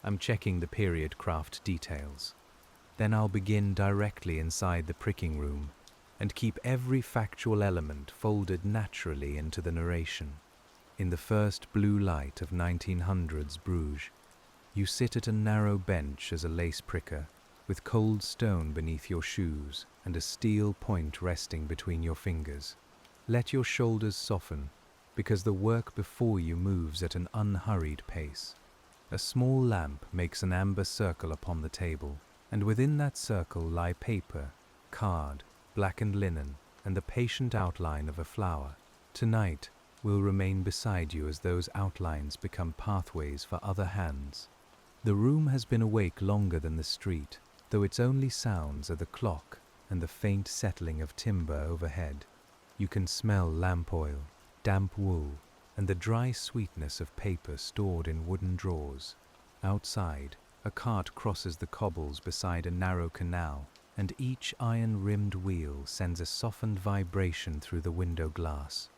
I'm checking the period craft details. Then I'll begin directly inside the pricking room and keep every factual element folded naturally into the narration. In the first blue light of 1900s Bruges, you sit at a narrow bench as a lace pricker, with cold stone beneath your shoes and a steel point resting between your fingers. Let your shoulders soften, because the work before you moves at an unhurried pace. A small lamp makes an amber circle upon the table, and within that circle lie paper, card, blackened linen, and the patient outline of a flower. Tonight will remain beside you as those outlines become pathways for other hands. The room has been awake longer than the street, though its only sounds are the clock and the faint settling of timber overhead. You can smell lamp oil, damp wool, and the dry sweetness of paper stored in wooden drawers. Outside, a cart crosses the cobbles beside a narrow canal, and each iron-rimmed wheel sends a softened vibration through the window glass.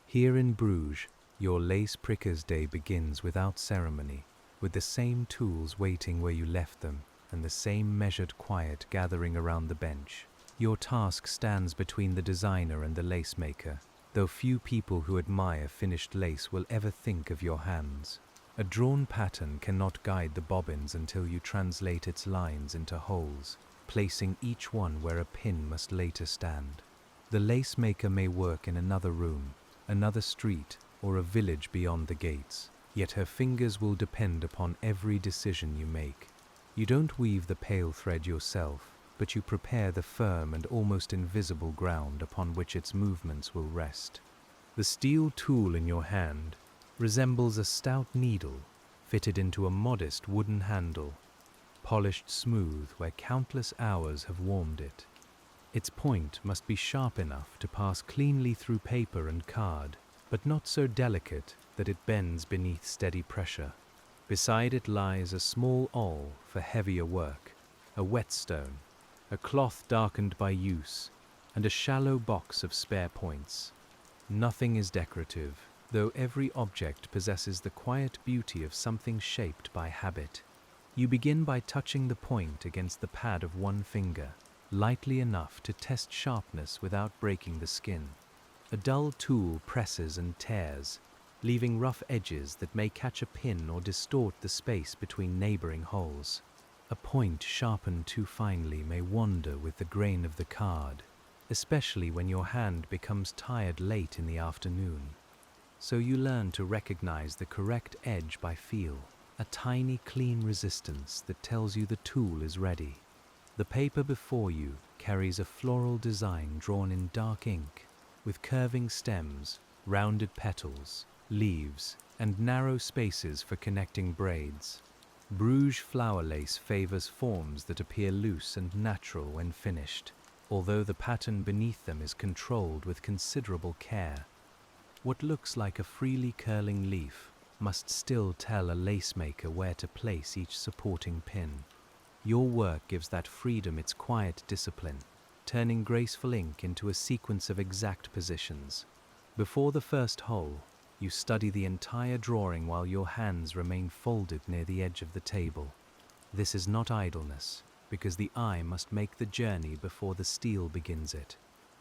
Here in Bruges, your lace pricker's day begins without ceremony, with the same tools waiting where you left them, and the same measured quiet gathering around the bench. Your task stands between the designer and the lace maker, though few people who admire finished lace will ever think of your hands. A drawn pattern cannot guide the bobbins until you translate its lines into holes, placing each one where a pin must later stand. The lace maker may work in another room, another street, or a village beyond the gates, yet her fingers will depend upon every decision you make. You don't weave the pale thread yourself, but you prepare the firm and almost invisible ground upon which its movements will rest. The steel tool in your hand resembles a stout needle fitted into a modest wooden handle, polished smooth where countless hours have warmed it. Its point must be sharp enough to pass cleanly through paper and card, but not so delicate that it bends beneath steady pressure. Beside it lies a small awl for heavier work, a whetstone, a cloth darkened by use, and a shallow box of spare points. Nothing is decorative, though every object possesses the quiet beauty of something shaped by habit. You begin by touching the point against the pad of one finger, lightly enough to test sharpness without breaking the skin. A dull tool presses and tears, leaving rough edges that may catch a pin or distort the space between neighboring holes. A point sharpened too finely may wander with the grain of the card, especially when your hand becomes tired late in the afternoon. So you learn to recognize the correct edge by feel, a tiny clean resistance that tells you the tool is ready. The paper before you carries a floral design drawn in dark ink, with curving stems, rounded petals, leaves, and narrow spaces for connecting braids. Bruges flower lace favors forms that appear loose and natural when finished, although the pattern beneath them is controlled with considerable care. What looks like a freely curling leaf must still tell a lace maker where to place each supporting pin. Your work gives that freedom its quiet discipline, turning graceful ink into a sequence of exact positions. Before the first hole, you study the entire drawing while your hands remain folded near the edge of the table. This is not idleness, because the eye must make the journey before the steel begins it.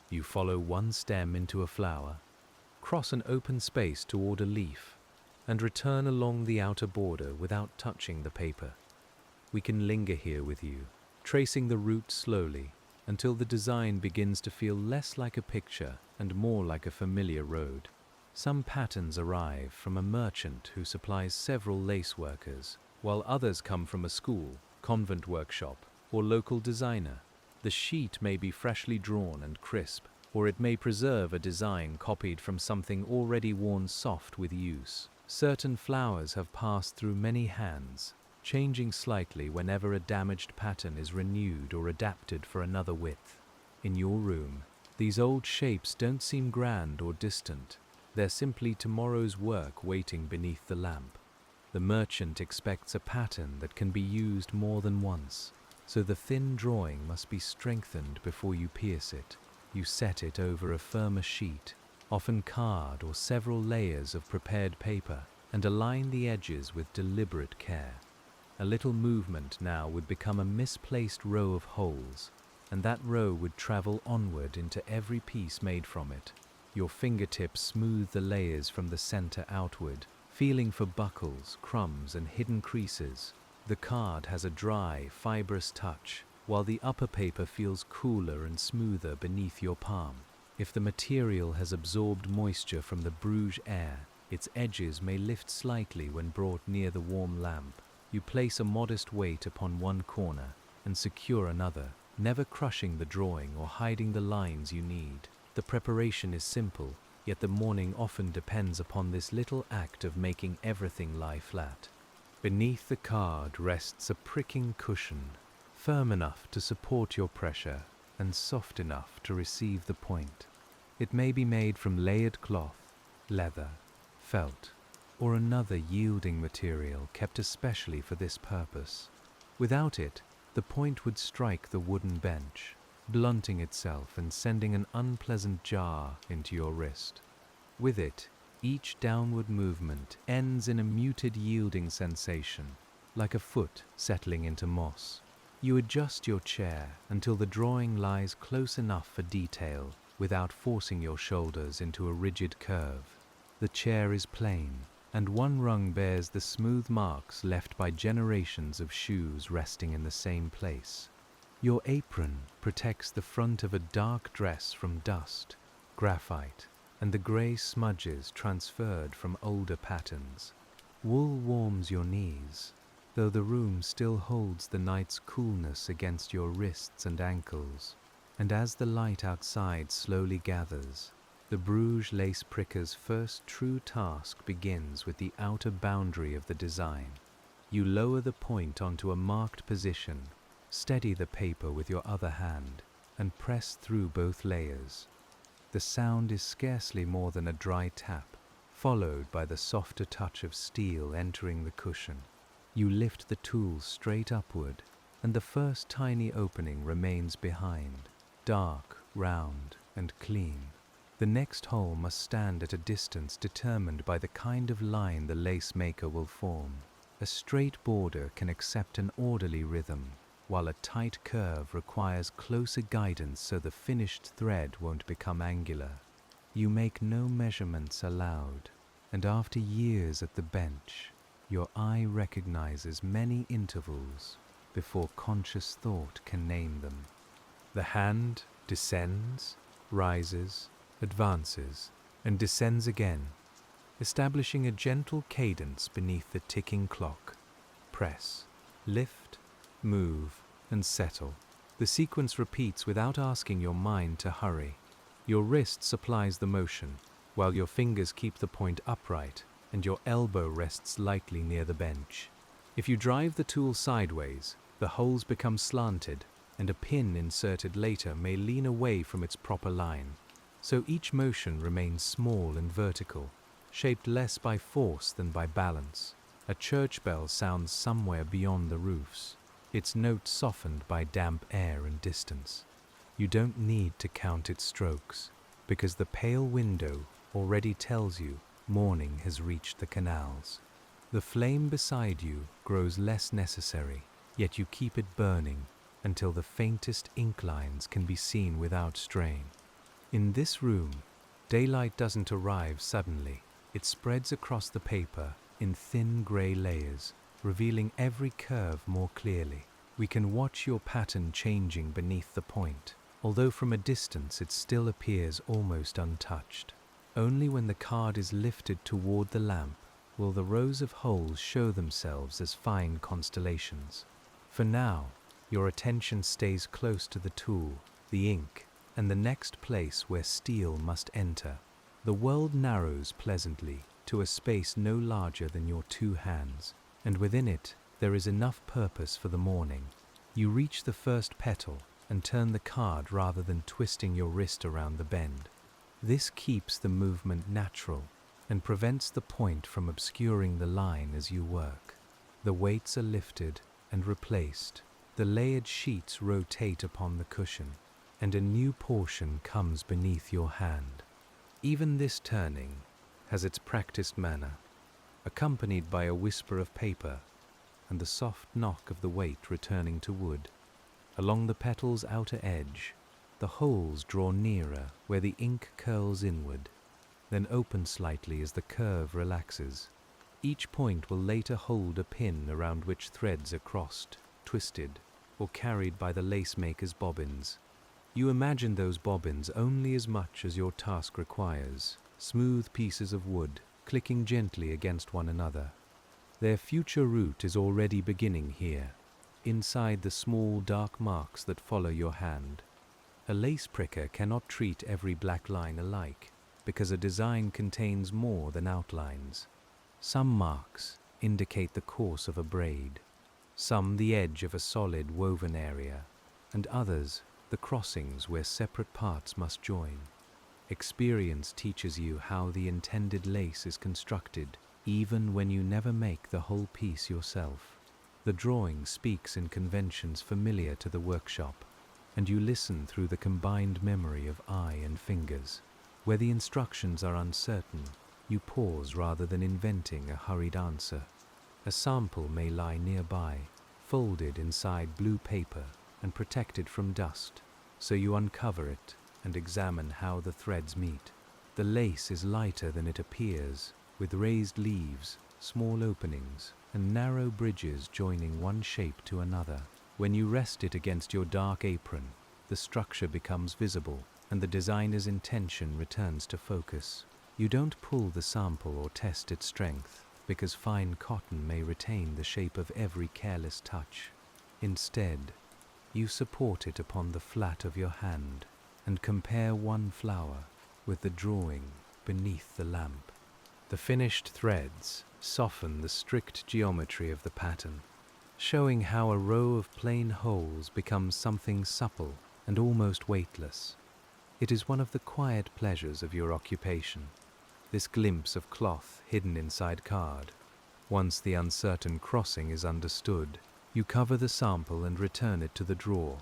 You follow one stem into a flower, cross an open space toward a leaf, and return along the outer border without touching the paper. We can linger here with you, tracing the route slowly, until the design begins to feel less like a picture and more like a familiar road. Some patterns arrive from a merchant who supplies several lace workers, while others come from a school, convent workshop, or local designer. The sheet may be freshly drawn and crisp, or it may preserve a design copied from something already worn soft with use. Certain flowers have passed through many hands, changing slightly whenever a damaged pattern is renewed or adapted for another width. In your room, these old shapes don't seem grand or distant. They're simply tomorrow's work waiting beneath the lamp. The merchant expects a pattern that can be used more than once, so the thin drawing must be strengthened before you pierce it. You set it over a firmer sheet, often card or several layers of prepared paper, and align the edges with deliberate care. A little movement now would become a misplaced row of holes, and that row would travel onward into every piece made from it. Your fingertips smooth the layers from the center outward, feeling for buckles, crumbs, and hidden creases. The card has a dry, fibrous touch, while the upper paper feels cooler and smoother beneath your palm. If the material has absorbed moisture from the Bruges air, its edges may lift slightly when brought near the warm lamp. You place a modest weight upon one corner and secure another, never crushing the drawing or hiding the lines you need. The preparation is simple, yet the morning often depends upon this little act of making everything lie flat. Beneath the card rests a pricking cushion, firm enough to support your pressure and soft enough to receive the point. It may be made from layered cloth, leather, felt, or another yielding material kept especially for this purpose. Without it, the point would strike the wooden bench, blunting itself and sending an unpleasant jar into your wrist. With it, each downward movement ends in a muted yielding sensation, like a foot settling into moss. You adjust your chair until the drawing lies close enough for detail without forcing your shoulders into a rigid curve. The chair is plain, and one rung bears the smooth marks left by generations of shoes resting in the same place. Your apron protects the front of a dark dress from dust, graphite, and the grey smudges transferred from older patterns. Wool warms your knees, though the room still holds the night's coolness against your wrists and ankles. And as the light outside slowly gathers, the Bruges Lace Pricker's first true task begins with the outer boundary of the design. You lower the point onto a marked position, steady the paper with your other hand, and press through both layers. The sound is scarcely more than a dry tap, followed by the softer touch of steel entering the cushion. You lift the tool straight upward, and the first tiny opening remains behind, dark, round, and clean. The next hole must stand at a distance determined by the kind of line the lace maker will form. A straight border can accept an orderly rhythm, while a tight curve requires closer guidance so the finished thread won't become angular. You make no measurements aloud, and after years at the bench, your eye recognizes many intervals before conscious thought can name them. The hand descends, rises, advances, and descends again, establishing a gentle cadence beneath the ticking clock. Press, lift, move, and settle. The sequence repeats without asking your mind to hurry. Your wrist supplies the motion, while your fingers keep the point upright and your elbow rests lightly near the bench. If you drive the tool sideways, the holes become slanted, and a pin inserted later may lean away from its proper line. So each motion remains small and vertical, shaped less by force than by balance. A church bell sounds somewhere beyond the roofs, its note softened by damp air and distance. You don't need to count its strokes, because the pale window already tells you morning has reached the canals. The flame beside you grows less necessary, yet you keep it burning until the faintest ink lines can be seen without strain. In this room, daylight doesn't arrive suddenly. It spreads across the paper in thin grey layers, revealing every curve more clearly. We can watch your pattern changing beneath the point, although from a distance it still appears almost untouched. Only when the card is lifted toward the lamp will the rows of holes show themselves as fine constellations. For now, your attention stays close to the tool, the ink, and the next place where steel must enter. The world narrows pleasantly to a space no larger than your two hands, and within it there is enough purpose for the morning. You reach the first petal and turn the card rather than twisting your wrist around the bend. This keeps the movement natural and prevents the point from obscuring the line as you work. The weights are lifted and replaced. The layered sheets rotate upon the cushion, and a new portion comes beneath your hand. Even this turning has its practiced manner, accompanied by a whisper of paper, and the soft knock of the weight returning to wood. Along the petal's outer edge, the holes draw nearer where the ink curls inward, then open slightly as the curve relaxes. Each point will later hold a pin around which threads are crossed, twisted, or carried by the lacemaker's bobbins. You imagine those bobbins only as much as your task requires, smooth pieces of wood clicking gently against one another. Their future route is already beginning here, inside the small dark marks that follow your hand. A lace pricker cannot treat every black line alike, because a design contains more than outlines. Some marks indicate the course of a braid, some the edge of a solid woven area, and others the crossings where separate parts must join. Experience teaches you how the intended lace is constructed, even when you never make the whole piece yourself. The drawing speaks in conventions familiar to the workshop, and you listen through the combined memory of eye and fingers. Where the instructions are uncertain, you pause rather than inventing a hurried answer. A sample may lie nearby, folded inside blue paper and protected from dust, so you uncover it and examine how the threads meet. The lace is lighter than it appears, with raised leaves, small openings, and narrow bridges joining one shape to another. When you rest it against your dark apron, the structure becomes visible, and the designer's intention returns to focus. You don't pull the sample or test its strength, because fine cotton may retain the shape of every careless touch. Instead, you support it upon the flat of your hand, and compare one flower with the drawing beneath the lamp. The finished threads soften the strict geometry of the pattern, showing how a row of plain holes becomes something supple and almost weightless. It is one of the quiet pleasures of your occupation, this glimpse of cloth hidden inside card. Once the uncertain crossing is understood, you cover the sample and return it to the drawer.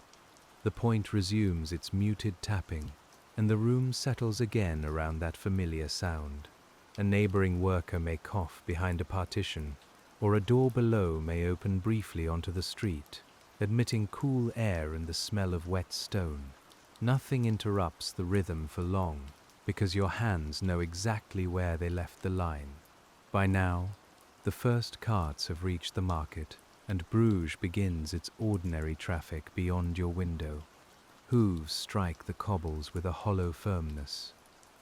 The point resumes its muted tapping, and the room settles again around that familiar sound. A neighboring worker may cough behind a partition, or a door below may open briefly onto the street, admitting cool air and the smell of wet stone. Nothing interrupts the rhythm for long, because your hands know exactly where they left the line. By now, the first carts have reached the market, and Bruges begins its ordinary traffic beyond your window. Hooves strike the cobbles with a hollow firmness.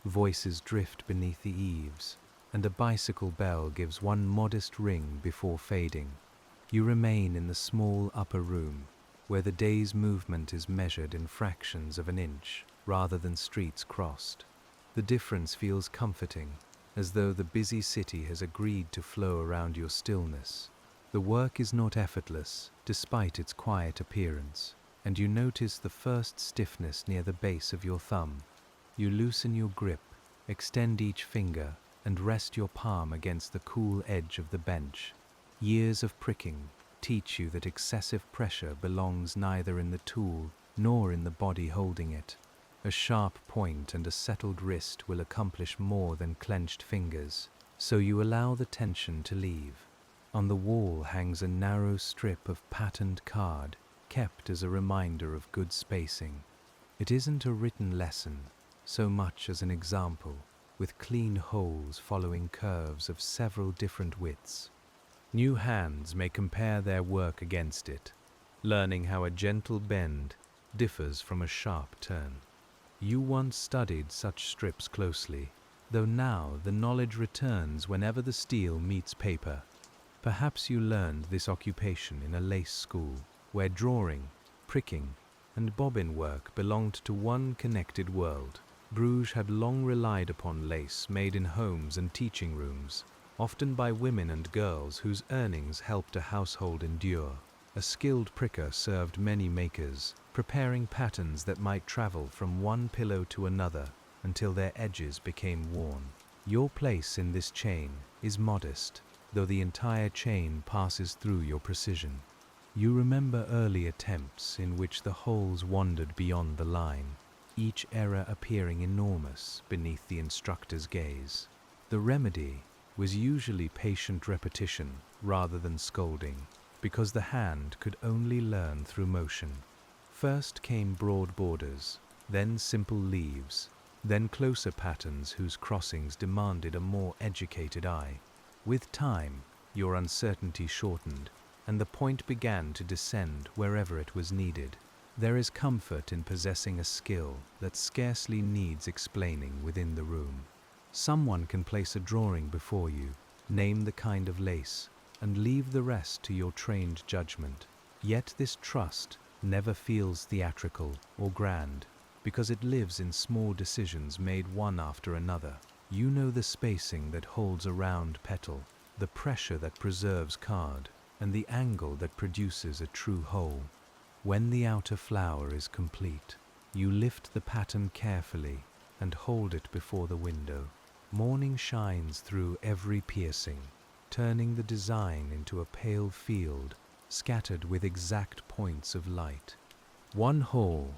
Voices drift beneath the eaves, and a bicycle bell gives one modest ring before fading. You remain in the small upper room, where the day's movement is measured in fractions of an inch rather than streets crossed. The difference feels comforting, as though the busy city has agreed to flow around your stillness. The work is not effortless, despite its quiet appearance, and you notice the first stiffness near the base of your thumb. You loosen your grip, extend each finger, and rest your palm against the cool edge of the bench. Years of pricking teach you that excessive pressure belongs neither in the tool nor in the body holding it. A sharp point and a settled wrist will accomplish more than clenched fingers, so you allow the tension to leave. On the wall hangs a narrow strip of patterned card, kept as a reminder of good spacing. It isn't a written lesson, so much as an example, with clean holes following curves of several different widths. New hands may compare their work against it, learning how a gentle bend differs from a sharp turn. You once studied such strips closely, though now the knowledge returns whenever the steel meets paper. Perhaps you learned this occupation in a lace school, where drawing, pricking, and bobbin work belonged to one connected world. Bruges had long relied upon lace made in homes and teaching rooms, often by women and girls whose earnings helped a household endure. A skilled pricker served many makers, preparing patterns that might travel from one pillow to another until their edges became worn. Your place in this chain is modest, though the entire chain passes through your precision. You remember early attempts in which the holes wandered beyond the line, each error appearing enormous beneath the instructor's gaze. The remedy was usually patient repetition rather than scolding. because the hand could only learn through motion. First came broad borders, then simple leaves, then closer patterns whose crossings demanded a more educated eye. With time, your uncertainty shortened, and the point began to descend wherever it was needed. There is comfort in possessing a skill that scarcely needs explaining within the room. Someone can place a drawing before you, name the kind of lace, and leave the rest to your trained judgment. Yet this trust never feels theatrical or grand, because it lives in small decisions made one after another. You know the spacing that holds a round petal, the pressure that preserves card, and the angle that produces a true whole. When the outer flower is complete, you lift the pattern carefully and hold it before the window. Morning shines through every piercing, turning the design into a pale field scattered with exact points of light. One hole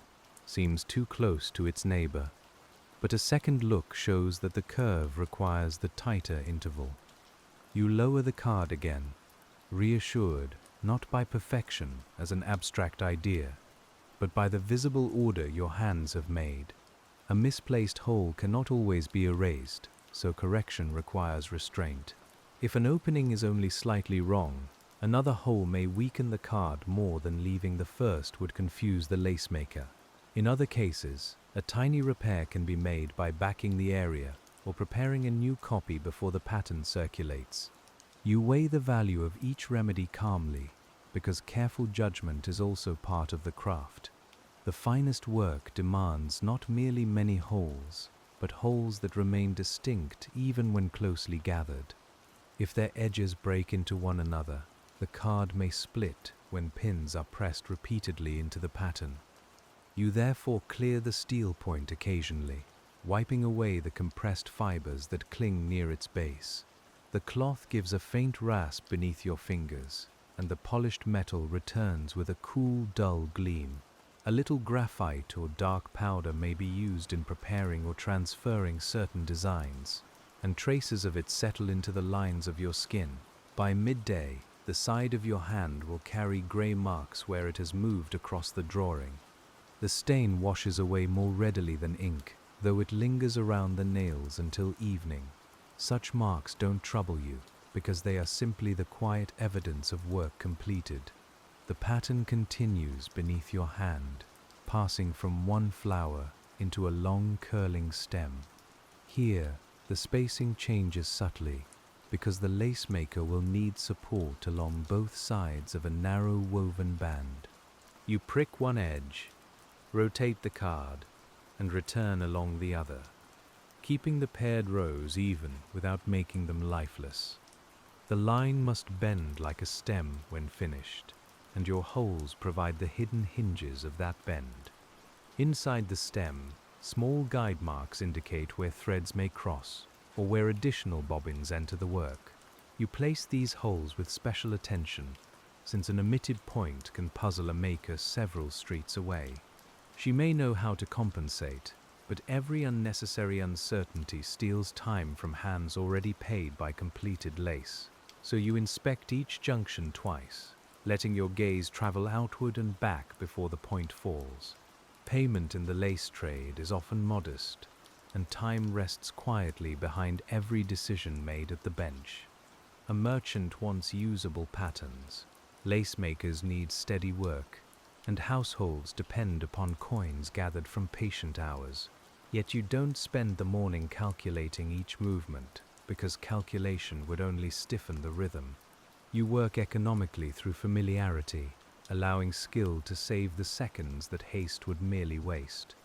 seems too close to its neighbor, but a second look shows that the curve requires the tighter interval. You lower the card again, reassured not by perfection as an abstract idea, but by the visible order your hands have made. A misplaced hole cannot always be erased, so correction requires restraint. If an opening is only slightly wrong, another hole may weaken the card more than leaving the first would confuse the lace maker. In other cases, a tiny repair can be made by backing the area or preparing a new copy before the pattern circulates. You weigh the value of each remedy calmly, because careful judgment is also part of the craft. The finest work demands not merely many holes, but holes that remain distinct even when closely gathered. If their edges break into one another, the card may split when pins are pressed repeatedly into the pattern. You therefore clear the steel point occasionally, wiping away the compressed fibers that cling near its base. The cloth gives a faint rasp beneath your fingers, and the polished metal returns with a cool, dull gleam. A little graphite or dark powder may be used in preparing or transferring certain designs, and traces of it settle into the lines of your skin. By midday, the side of your hand will carry grey marks where it has moved across the drawing. The stain washes away more readily than ink, though it lingers around the nails until evening. Such marks don't trouble you, because they are simply the quiet evidence of work completed. The pattern continues beneath your hand, passing from one flower into a long curling stem. Here, the spacing changes subtly, because the lace maker will need support along both sides of a narrow woven band. You prick one edge, rotate the card, and return along the other, keeping the paired rows even without making them lifeless. The line must bend like a stem when finished, and your holes provide the hidden hinges of that bend. Inside the stem, small guide marks indicate where threads may cross, or where additional bobbins enter the work. You place these holes with special attention, since an omitted point can puzzle a maker several streets away. She may know how to compensate, but every unnecessary uncertainty steals time from hands already paid by completed lace. So you inspect each junction twice, letting your gaze travel outward and back before the point falls. Payment in the lace trade is often modest, and time rests quietly behind every decision made at the bench. A merchant wants usable patterns, lace makers need steady work, and households depend upon coins gathered from patient hours. Yet you don't spend the morning calculating each movement, because calculation would only stiffen the rhythm. You work economically through familiarity, allowing skill to save the seconds that haste would merely waste.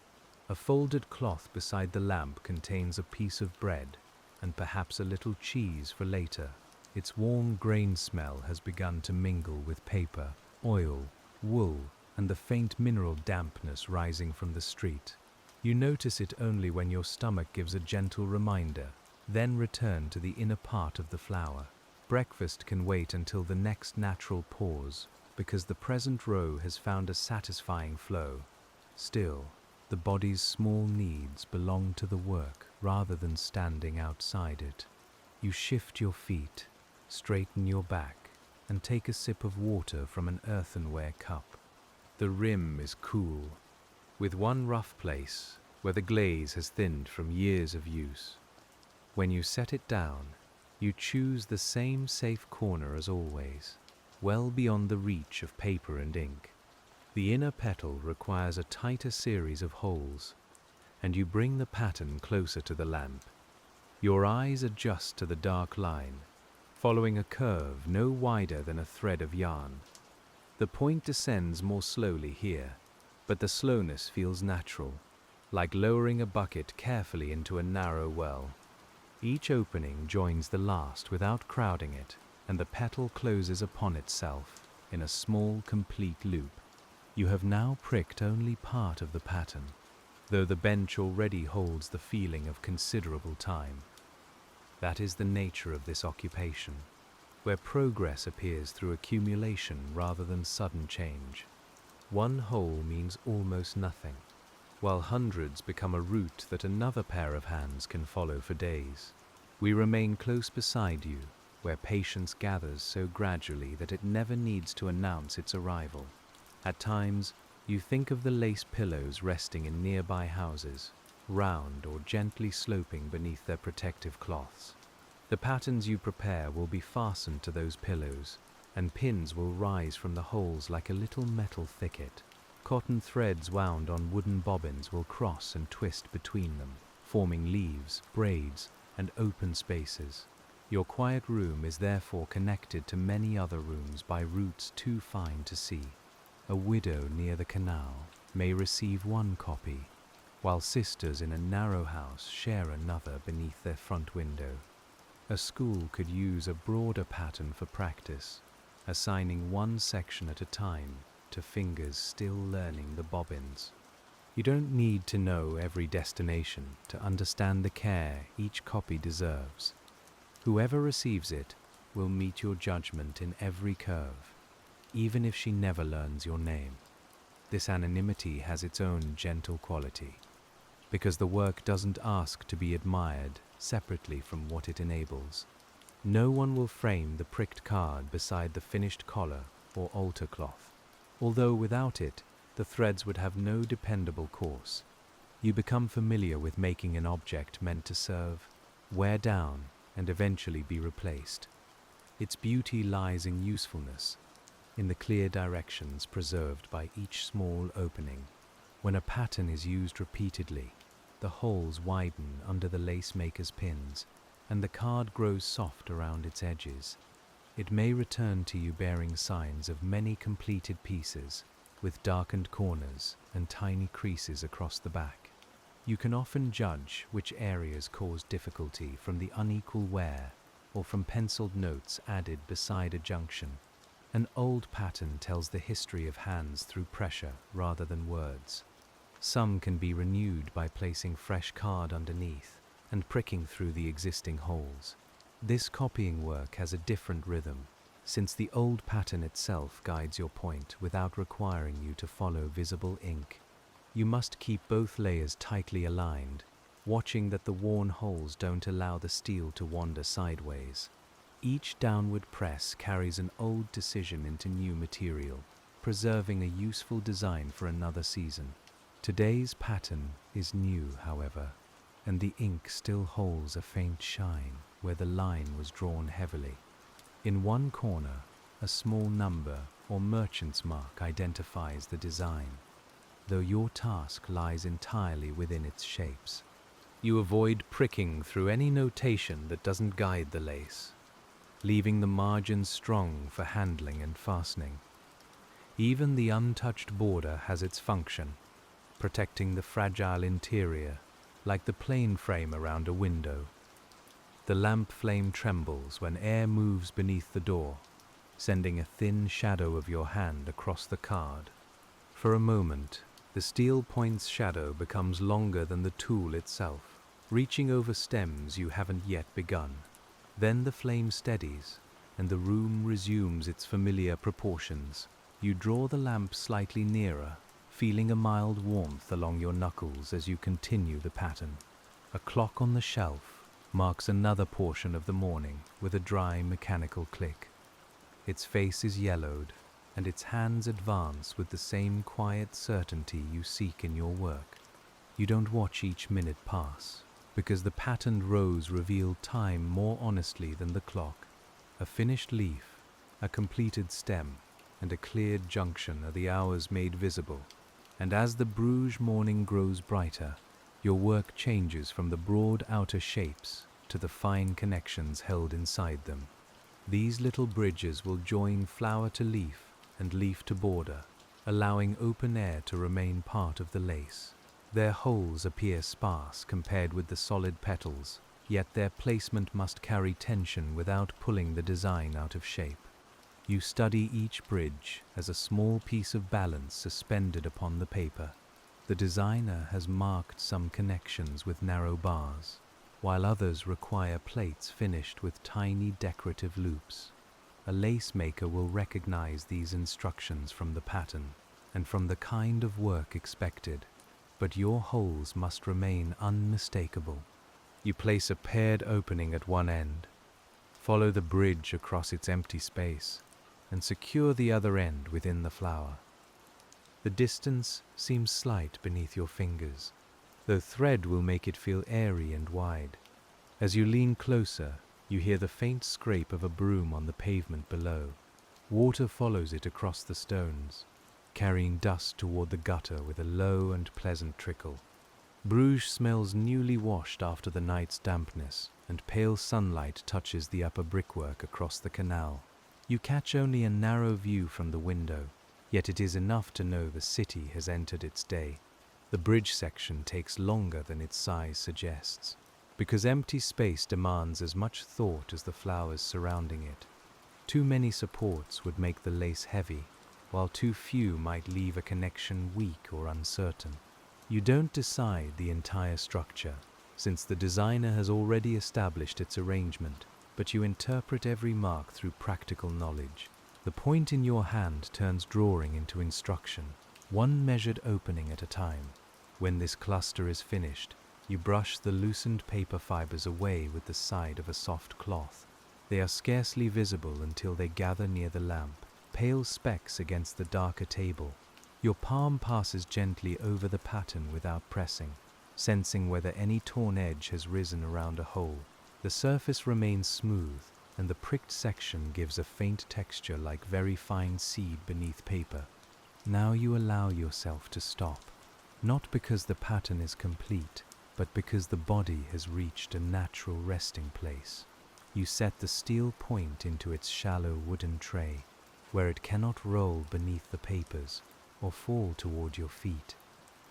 A folded cloth beside the lamp contains a piece of bread, and perhaps a little cheese for later. Its warm grain smell has begun to mingle with paper, oil, wool, and the faint mineral dampness rising from the street. You notice it only when your stomach gives a gentle reminder, then return to the inner part of the flower. Breakfast can wait until the next natural pause, because the present row has found a satisfying flow. Still, the body's small needs belong to the work rather than standing outside it. You shift your feet, straighten your back, and take a sip of water from an earthenware cup. The rim is cool, with one rough place where the glaze has thinned from years of use. When you set it down, you choose the same safe corner as always, well beyond the reach of paper and ink. The inner petal requires a tighter series of holes, and you bring the pattern closer to the lamp. Your eyes adjust to the dark line, following a curve no wider than a thread of yarn. The point descends more slowly here, but the slowness feels natural, like lowering a bucket carefully into a narrow well. Each opening joins the last without crowding it, and the petal closes upon itself in a small, complete loop. You have now pricked only part of the pattern, though the bench already holds the feeling of considerable time. That is the nature of this occupation, where progress appears through accumulation rather than sudden change. One hole means almost nothing, while hundreds become a route that another pair of hands can follow for days. We remain close beside you, where patience gathers so gradually that it never needs to announce its arrival. At times, you think of the lace pillows resting in nearby houses, round or gently sloping beneath their protective cloths. The patterns you prepare will be fastened to those pillows, and pins will rise from the holes like a little metal thicket. Cotton threads wound on wooden bobbins will cross and twist between them, forming leaves, braids, and open spaces. Your quiet room is therefore connected to many other rooms by routes too fine to see. A widow near the canal may receive one copy, while sisters in a narrow house share another beneath their front window. A school could use a broader pattern for practice, assigning one section at a time to fingers still learning the bobbins. You don't need to know every destination to understand the care each copy deserves. Whoever receives it will meet your judgment in every curve, even if she never learns your name. This anonymity has its own gentle quality, because the work doesn't ask to be admired separately from what it enables. No one will frame the pricked card beside the finished collar or altar cloth, although without it, the threads would have no dependable course. You become familiar with making an object meant to serve, wear down, and eventually be replaced. Its beauty lies in usefulness, in the clear directions preserved by each small opening. When a pattern is used repeatedly, the holes widen under the lacemaker's pins, and the card grows soft around its edges. It may return to you bearing signs of many completed pieces, with darkened corners and tiny creases across the back. You can often judge which areas cause difficulty from the unequal wear or from penciled notes added beside a junction. An old pattern tells the history of hands through pressure rather than words. Some can be renewed by placing fresh card underneath and pricking through the existing holes. This copying work has a different rhythm, since the old pattern itself guides your point without requiring you to follow visible ink. You must keep both layers tightly aligned, watching that the worn holes don't allow the steel to wander sideways. Each downward press carries an old decision into new material, preserving a useful design for another season. Today's pattern is new, however, and the ink still holds a faint shine where the line was drawn heavily. In one corner, a small number or merchant's mark identifies the design, though your task lies entirely within its shapes. You avoid pricking through any notation that doesn't guide the lace, leaving the margins strong for handling and fastening. Even the untouched border has its function, protecting the fragile interior like the plane frame around a window. The lamp flame trembles when air moves beneath the door, sending a thin shadow of your hand across the card. For a moment, the steel point's shadow becomes longer than the tool itself, reaching over stems you haven't yet begun. Then the flame steadies, and the room resumes its familiar proportions. You draw the lamp slightly nearer, feeling a mild warmth along your knuckles as you continue the pattern. A clock on the shelf marks another portion of the morning with a dry mechanical click. Its face is yellowed, and its hands advance with the same quiet certainty you seek in your work. You don't watch each minute pass, because the patterned rows reveal time more honestly than the clock. A finished leaf, a completed stem, and a cleared junction are the hours made visible, and as the Bruges morning grows brighter, your work changes from the broad outer shapes to the fine connections held inside them. These little bridges will join flower to leaf and leaf to border, allowing open air to remain part of the lace. Their holes appear sparse compared with the solid petals, yet their placement must carry tension without pulling the design out of shape. You study each bridge as a small piece of balance suspended upon the paper. The designer has marked some connections with narrow bars, while others require plates finished with tiny decorative loops. A lace maker will recognize these instructions from the pattern and from the kind of work expected, but your holes must remain unmistakable. You place a paired opening at one end, follow the bridge across its empty space, and secure the other end within the flower. The distance seems slight beneath your fingers, though thread will make it feel airy and wide. As you lean closer, you hear the faint scrape of a broom on the pavement below. Water follows it across the stones, carrying dust toward the gutter with a low and pleasant trickle. Bruges smells newly washed after the night's dampness, and pale sunlight touches the upper brickwork across the canal. You catch only a narrow view from the window, yet it is enough to know the city has entered its day. The bridge section takes longer than its size suggests, because empty space demands as much thought as the flowers surrounding it. Too many supports would make the lace heavy, while too few might leave a connection weak or uncertain. You don't decide the entire structure, since the designer has already established its arrangement, but you interpret every mark through practical knowledge. The point in your hand turns drawing into instruction, one measured opening at a time. When this cluster is finished, you brush the loosened paper fibers away with the side of a soft cloth. They are scarcely visible until they gather near the lamp, pale specks against the darker table. Your palm passes gently over the pattern without pressing, sensing whether any torn edge has risen around a hole. The surface remains smooth, and the pricked section gives a faint texture like very fine seed beneath paper. Now you allow yourself to stop, not because the pattern is complete, but because the body has reached a natural resting place. You set the steel point into its shallow wooden tray, where it cannot roll beneath the papers or fall toward your feet.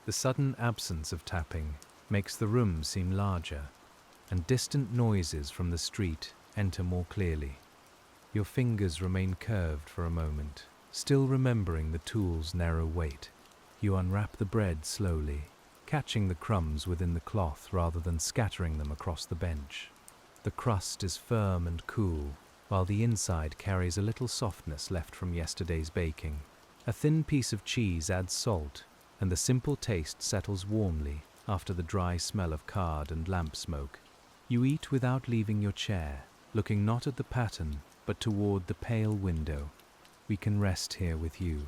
The sudden absence of tapping makes the room seem larger, and distant noises from the street enter more clearly. Your fingers remain curved for a moment, still remembering the tool's narrow weight. You unwrap the bread slowly, catching the crumbs within the cloth rather than scattering them across the bench. The crust is firm and cool, while the inside carries a little softness left from yesterday's baking. A thin piece of cheese adds salt, and the simple taste settles warmly after the dry smell of card and lamp smoke. You eat without leaving your chair, looking not at the pattern, but toward the pale window. We can rest here with you,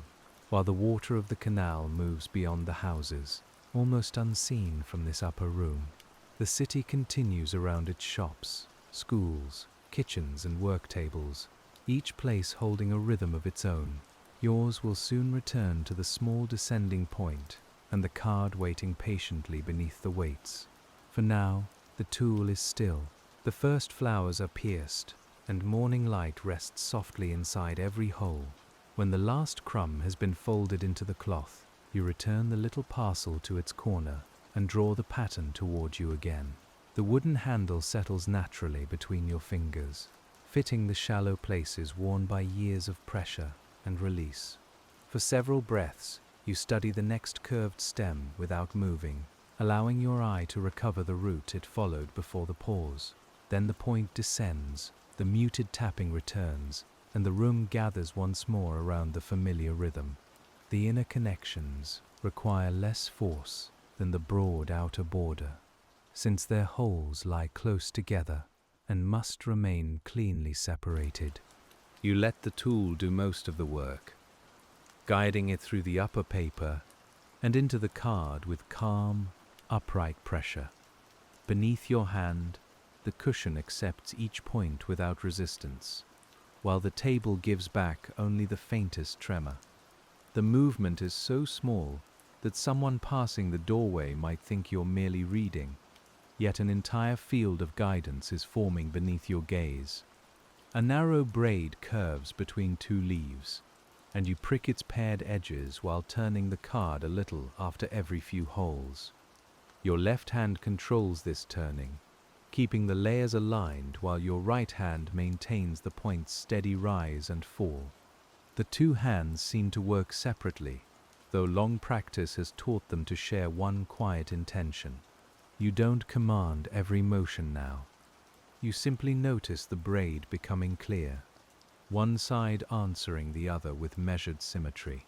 while the water of the canal moves beyond the houses, almost unseen from this upper room. The city continues around its shops, schools, kitchens and work tables, each place holding a rhythm of its own. Yours will soon return to the small descending point and the card waiting patiently beneath the weights. For now, the tool is still. The first flowers are pierced, and morning light rests softly inside every hole. When the last crumb has been folded into the cloth, you return the little parcel to its corner and draw the pattern toward you again. The wooden handle settles naturally between your fingers, fitting the shallow places worn by years of pressure and release. For several breaths, you study the next curved stem without moving, allowing your eye to recover the route it followed before the pause. Then the point descends, the muted tapping returns, and the room gathers once more around the familiar rhythm. The inner connections require less force than the broad outer border, since their holes lie close together and must remain cleanly separated. You let the tool do most of the work, guiding it through the upper paper and into the card with calm, upright pressure. Beneath your hand, the cushion accepts each point without resistance, while the table gives back only the faintest tremor. The movement is so small that someone passing the doorway might think you're merely reading, yet an entire field of guidance is forming beneath your gaze. A narrow braid curves between two leaves, and you prick its paired edges while turning the card a little after every few holes. Your left hand controls this turning, keeping the layers aligned while your right hand maintains the point's steady rise and fall. The two hands seem to work separately, though long practice has taught them to share one quiet intention. You don't command every motion now. You simply notice the braid becoming clear, one side answering the other with measured symmetry.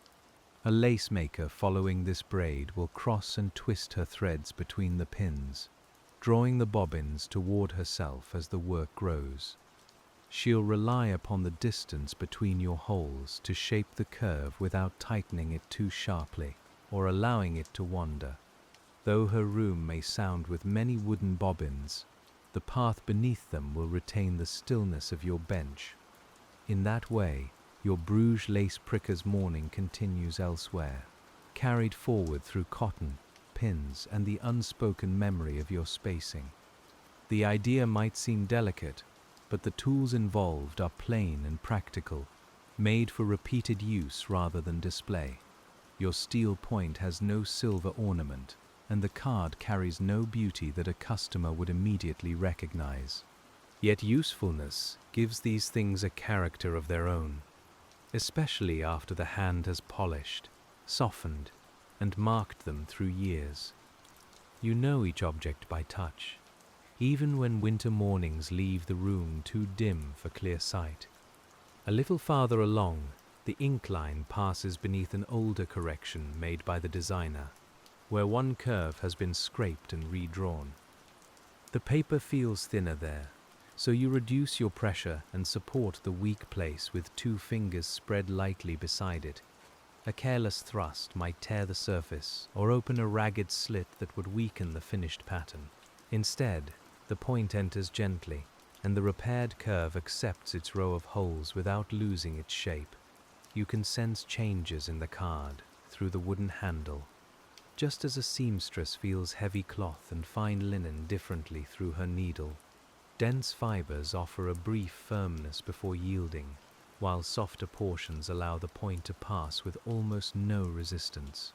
A lace maker following this braid will cross and twist her threads between the pins, drawing the bobbins toward herself as the work grows. She'll rely upon the distance between your holes to shape the curve without tightening it too sharply or allowing it to wander. Though her room may sound with many wooden bobbins, the path beneath them will retain the stillness of your bench. In that way, your Bruges Lace Pricker's morning continues elsewhere, carried forward through cotton, pins, and the unspoken memory of your spacing. The idea might seem delicate, but the tools involved are plain and practical, made for repeated use rather than display. Your steel point has no silver ornament, and the card carries no beauty that a customer would immediately recognize. Yet usefulness gives these things a character of their own, especially after the hand has polished, softened, and marked them through years. You know each object by touch, even when winter mornings leave the room too dim for clear sight. A little farther along, the ink line passes beneath an older correction made by the designer, where one curve has been scraped and redrawn. The paper feels thinner there, so you reduce your pressure and support the weak place with two fingers spread lightly beside it. A careless thrust might tear the surface or open a ragged slit that would weaken the finished pattern. Instead, the point enters gently, and the repaired curve accepts its row of holes without losing its shape. You can sense changes in the card through the wooden handle, just as a seamstress feels heavy cloth and fine linen differently through her needle. Dense fibers offer a brief firmness before yielding, while softer portions allow the point to pass with almost no resistance.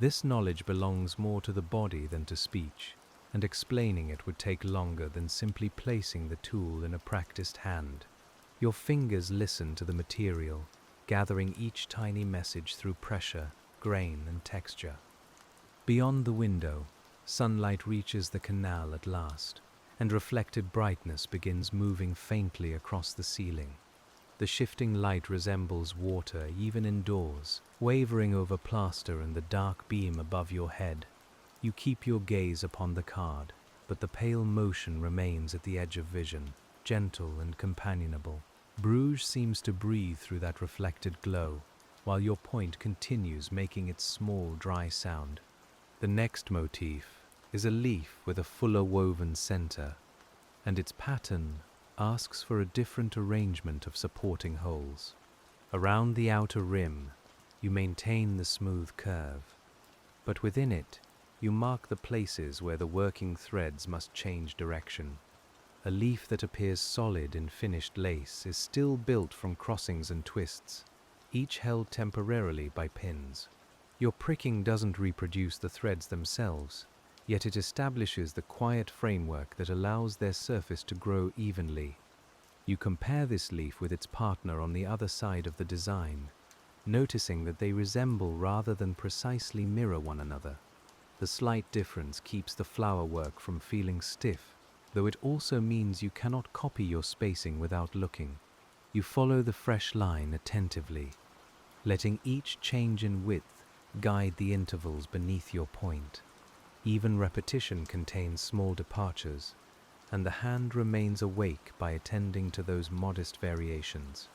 This knowledge belongs more to the body than to speech, and explaining it would take longer than simply placing the tool in a practiced hand. Your fingers listen to the material, gathering each tiny message through pressure, grain, and texture. Beyond the window, sunlight reaches the canal at last, and reflected brightness begins moving faintly across the ceiling. The shifting light resembles water even indoors, wavering over plaster and the dark beam above your head. You keep your gaze upon the card, but the pale motion remains at the edge of vision, gentle and companionable. Bruges seems to breathe through that reflected glow, while your point continues making its small, dry sound. The next motif is a leaf with a fuller woven center, and its pattern asks for a different arrangement of supporting holes. Around the outer rim, you maintain the smooth curve, but within it, you mark the places where the working threads must change direction. A leaf that appears solid in finished lace is still built from crossings and twists, each held temporarily by pins. Your pricking doesn't reproduce the threads themselves, yet it establishes the quiet framework that allows their surface to grow evenly. You compare this leaf with its partner on the other side of the design, noticing that they resemble rather than precisely mirror one another. The slight difference keeps the flower work from feeling stiff, though it also means you cannot copy your spacing without looking. You follow the fresh line attentively, letting each change in width guide the intervals beneath your point. Even repetition contains small departures, and the hand remains awake by attending to those modest variations.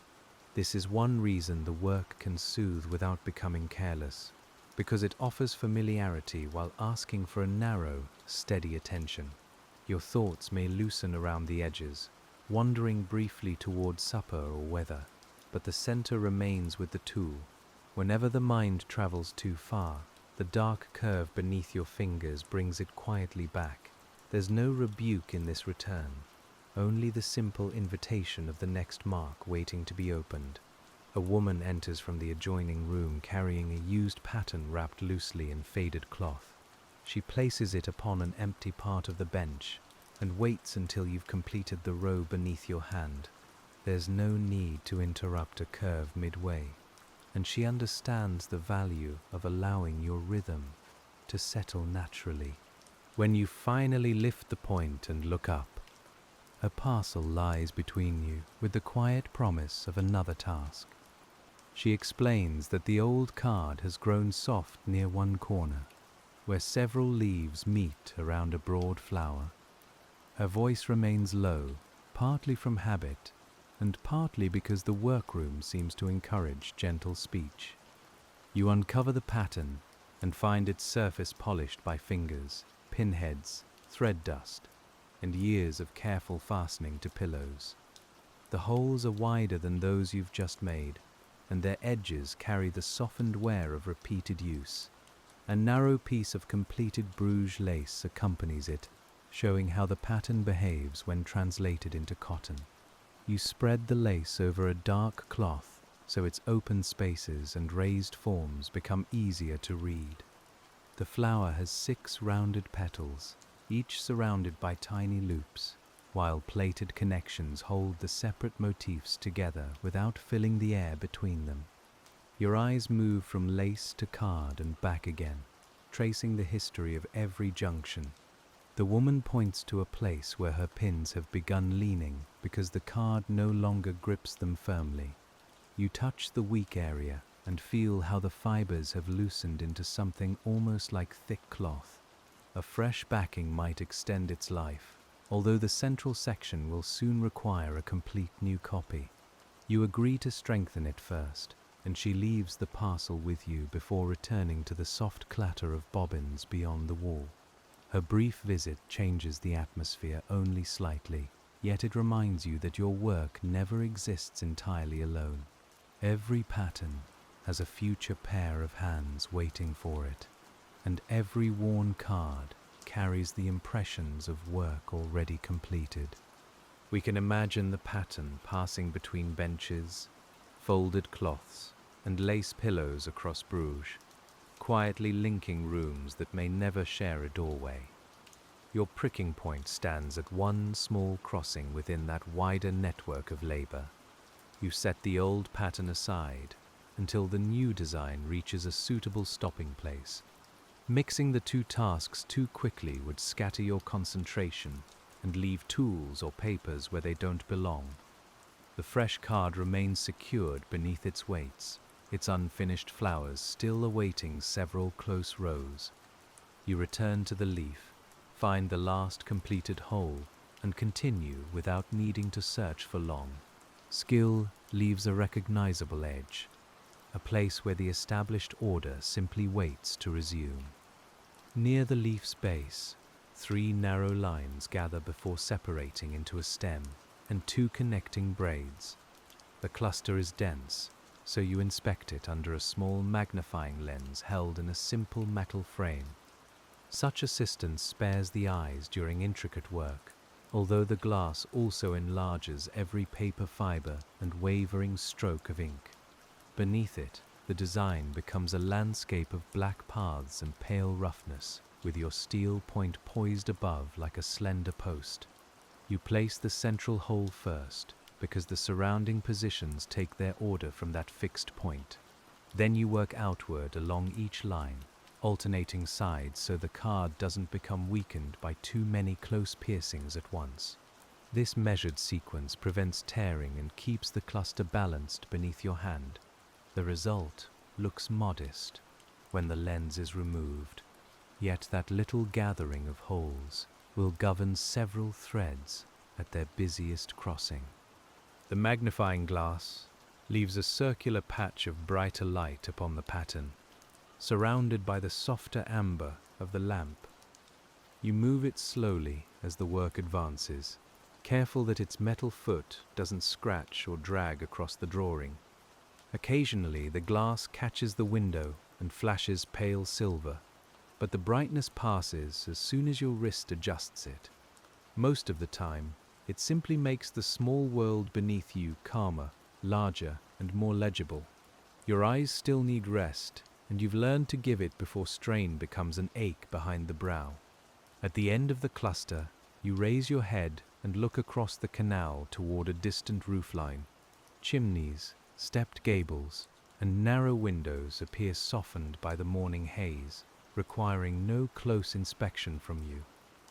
This is one reason the work can soothe without becoming careless, because it offers familiarity while asking for a narrow, steady attention. Your thoughts may loosen around the edges, wandering briefly towards supper or weather, but the center remains with the tool. Whenever the mind travels too far, the dark curve beneath your fingers brings it quietly back. There's no rebuke in this return, only the simple invitation of the next mark waiting to be opened. A woman enters from the adjoining room carrying a used pattern wrapped loosely in faded cloth. She places it upon an empty part of the bench and waits until you've completed the row beneath your hand. There's no need to interrupt a curve midway, and she understands the value of allowing your rhythm to settle naturally. When you finally lift the point and look up, a parcel lies between you with the quiet promise of another task. She explains that the old card has grown soft near one corner, where several leaves meet around a broad flower. Her voice remains low, partly from habit, and partly because the workroom seems to encourage gentle speech. You uncover the pattern and find its surface polished by fingers, pinheads, thread dust, and years of careful fastening to pillows. The holes are wider than those you've just made, and their edges carry the softened wear of repeated use. A narrow piece of completed Bruges lace accompanies it, showing how the pattern behaves when translated into cotton. You spread the lace over a dark cloth so its open spaces and raised forms become easier to read. The flower has 6 rounded petals, each surrounded by tiny loops, while plated connections hold the separate motifs together without filling the air between them. Your eyes move from lace to card and back again, tracing the history of every junction. The woman points to a place where her pins have begun leaning because the card no longer grips them firmly. You touch the weak area and feel how the fibers have loosened into something almost like thick cloth. A fresh backing might extend its life, although the central section will soon require a complete new copy. You agree to strengthen it first, and she leaves the parcel with you before returning to the soft clatter of bobbins beyond the wall. Her brief visit changes the atmosphere only slightly, yet it reminds you that your work never exists entirely alone. Every pattern has a future pair of hands waiting for it, and every worn card carries the impressions of work already completed. We can imagine the pattern passing between benches, folded cloths, and lace pillows across Bruges, quietly linking rooms that may never share a doorway. Your pricking point stands at one small crossing within that wider network of labor. You set the old pattern aside until the new design reaches a suitable stopping place. Mixing the two tasks too quickly would scatter your concentration and leave tools or papers where they don't belong. The fresh card remains secured beneath its weights, its unfinished flowers still awaiting several close rows. You return to the leaf, find the last completed hole, and continue without needing to search for long. Skill leaves a recognizable edge, a place where the established order simply waits to resume. Near the leaf's base, 3 narrow lines gather before separating into a stem and 2 connecting braids. The cluster is dense, so you inspect it under a small magnifying lens held in a simple metal frame. Such assistance spares the eyes during intricate work, although the glass also enlarges every paper fiber and wavering stroke of ink. Beneath it, the design becomes a landscape of black paths and pale roughness, with your steel point poised above like a slender post. You place the central hole first, because the surrounding positions take their order from that fixed point. Then you work outward along each line, alternating sides so the card doesn't become weakened by too many close piercings at once. This measured sequence prevents tearing and keeps the cluster balanced beneath your hand. The result looks modest when the lens is removed, yet that little gathering of holes will govern several threads at their busiest crossing. The magnifying glass, leaves a circular patch of brighter light upon the pattern, surrounded by the softer amber of the lamp. You move it slowly as the work advances, careful that its metal foot doesn't scratch or drag across the drawing. Occasionally, the glass catches the window and flashes pale silver, but the brightness passes as soon as your wrist adjusts it. Most of the time, it simply makes the small world beneath you calmer, larger, and more legible. Your eyes still need rest, and you've learned to give it before strain becomes an ache behind the brow. At the end of the cluster, you raise your head and look across the canal toward a distant roofline. Chimneys, stepped gables, and narrow windows appear softened by the morning haze, requiring no close inspection from you.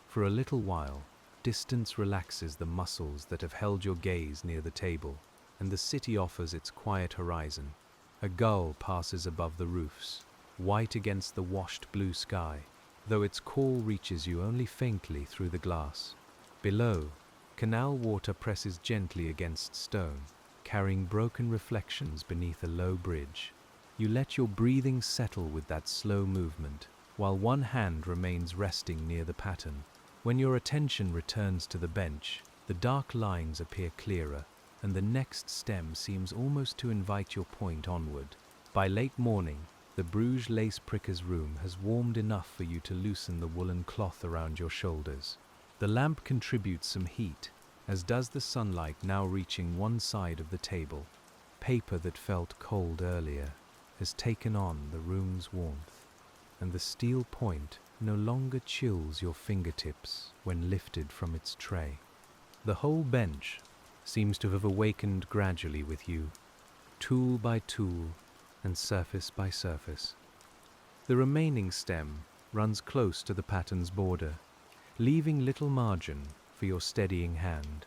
For a little while, distance relaxes the muscles that have held your gaze near the table, and the city offers its quiet horizon. A gull passes above the roofs, white against the washed blue sky, though its call reaches you only faintly through the glass. Below, canal water presses gently against stone, carrying broken reflections beneath a low bridge. You let your breathing settle with that slow movement, while one hand remains resting near the pattern. When your attention returns to the bench, the dark lines appear clearer, and the next stem seems almost to invite your point onward. By late morning, the Bruges Lace Pricker's room has warmed enough for you to loosen the woolen cloth around your shoulders. The lamp contributes some heat, as does the sunlight now reaching one side of the table. Paper that felt cold earlier has taken on the room's warmth, and the steel point no longer chills your fingertips when lifted from its tray. The whole bench seems to have awakened gradually with you, tool by tool and surface by surface. The remaining stem runs close to the pattern's border, leaving little margin for your steadying hand.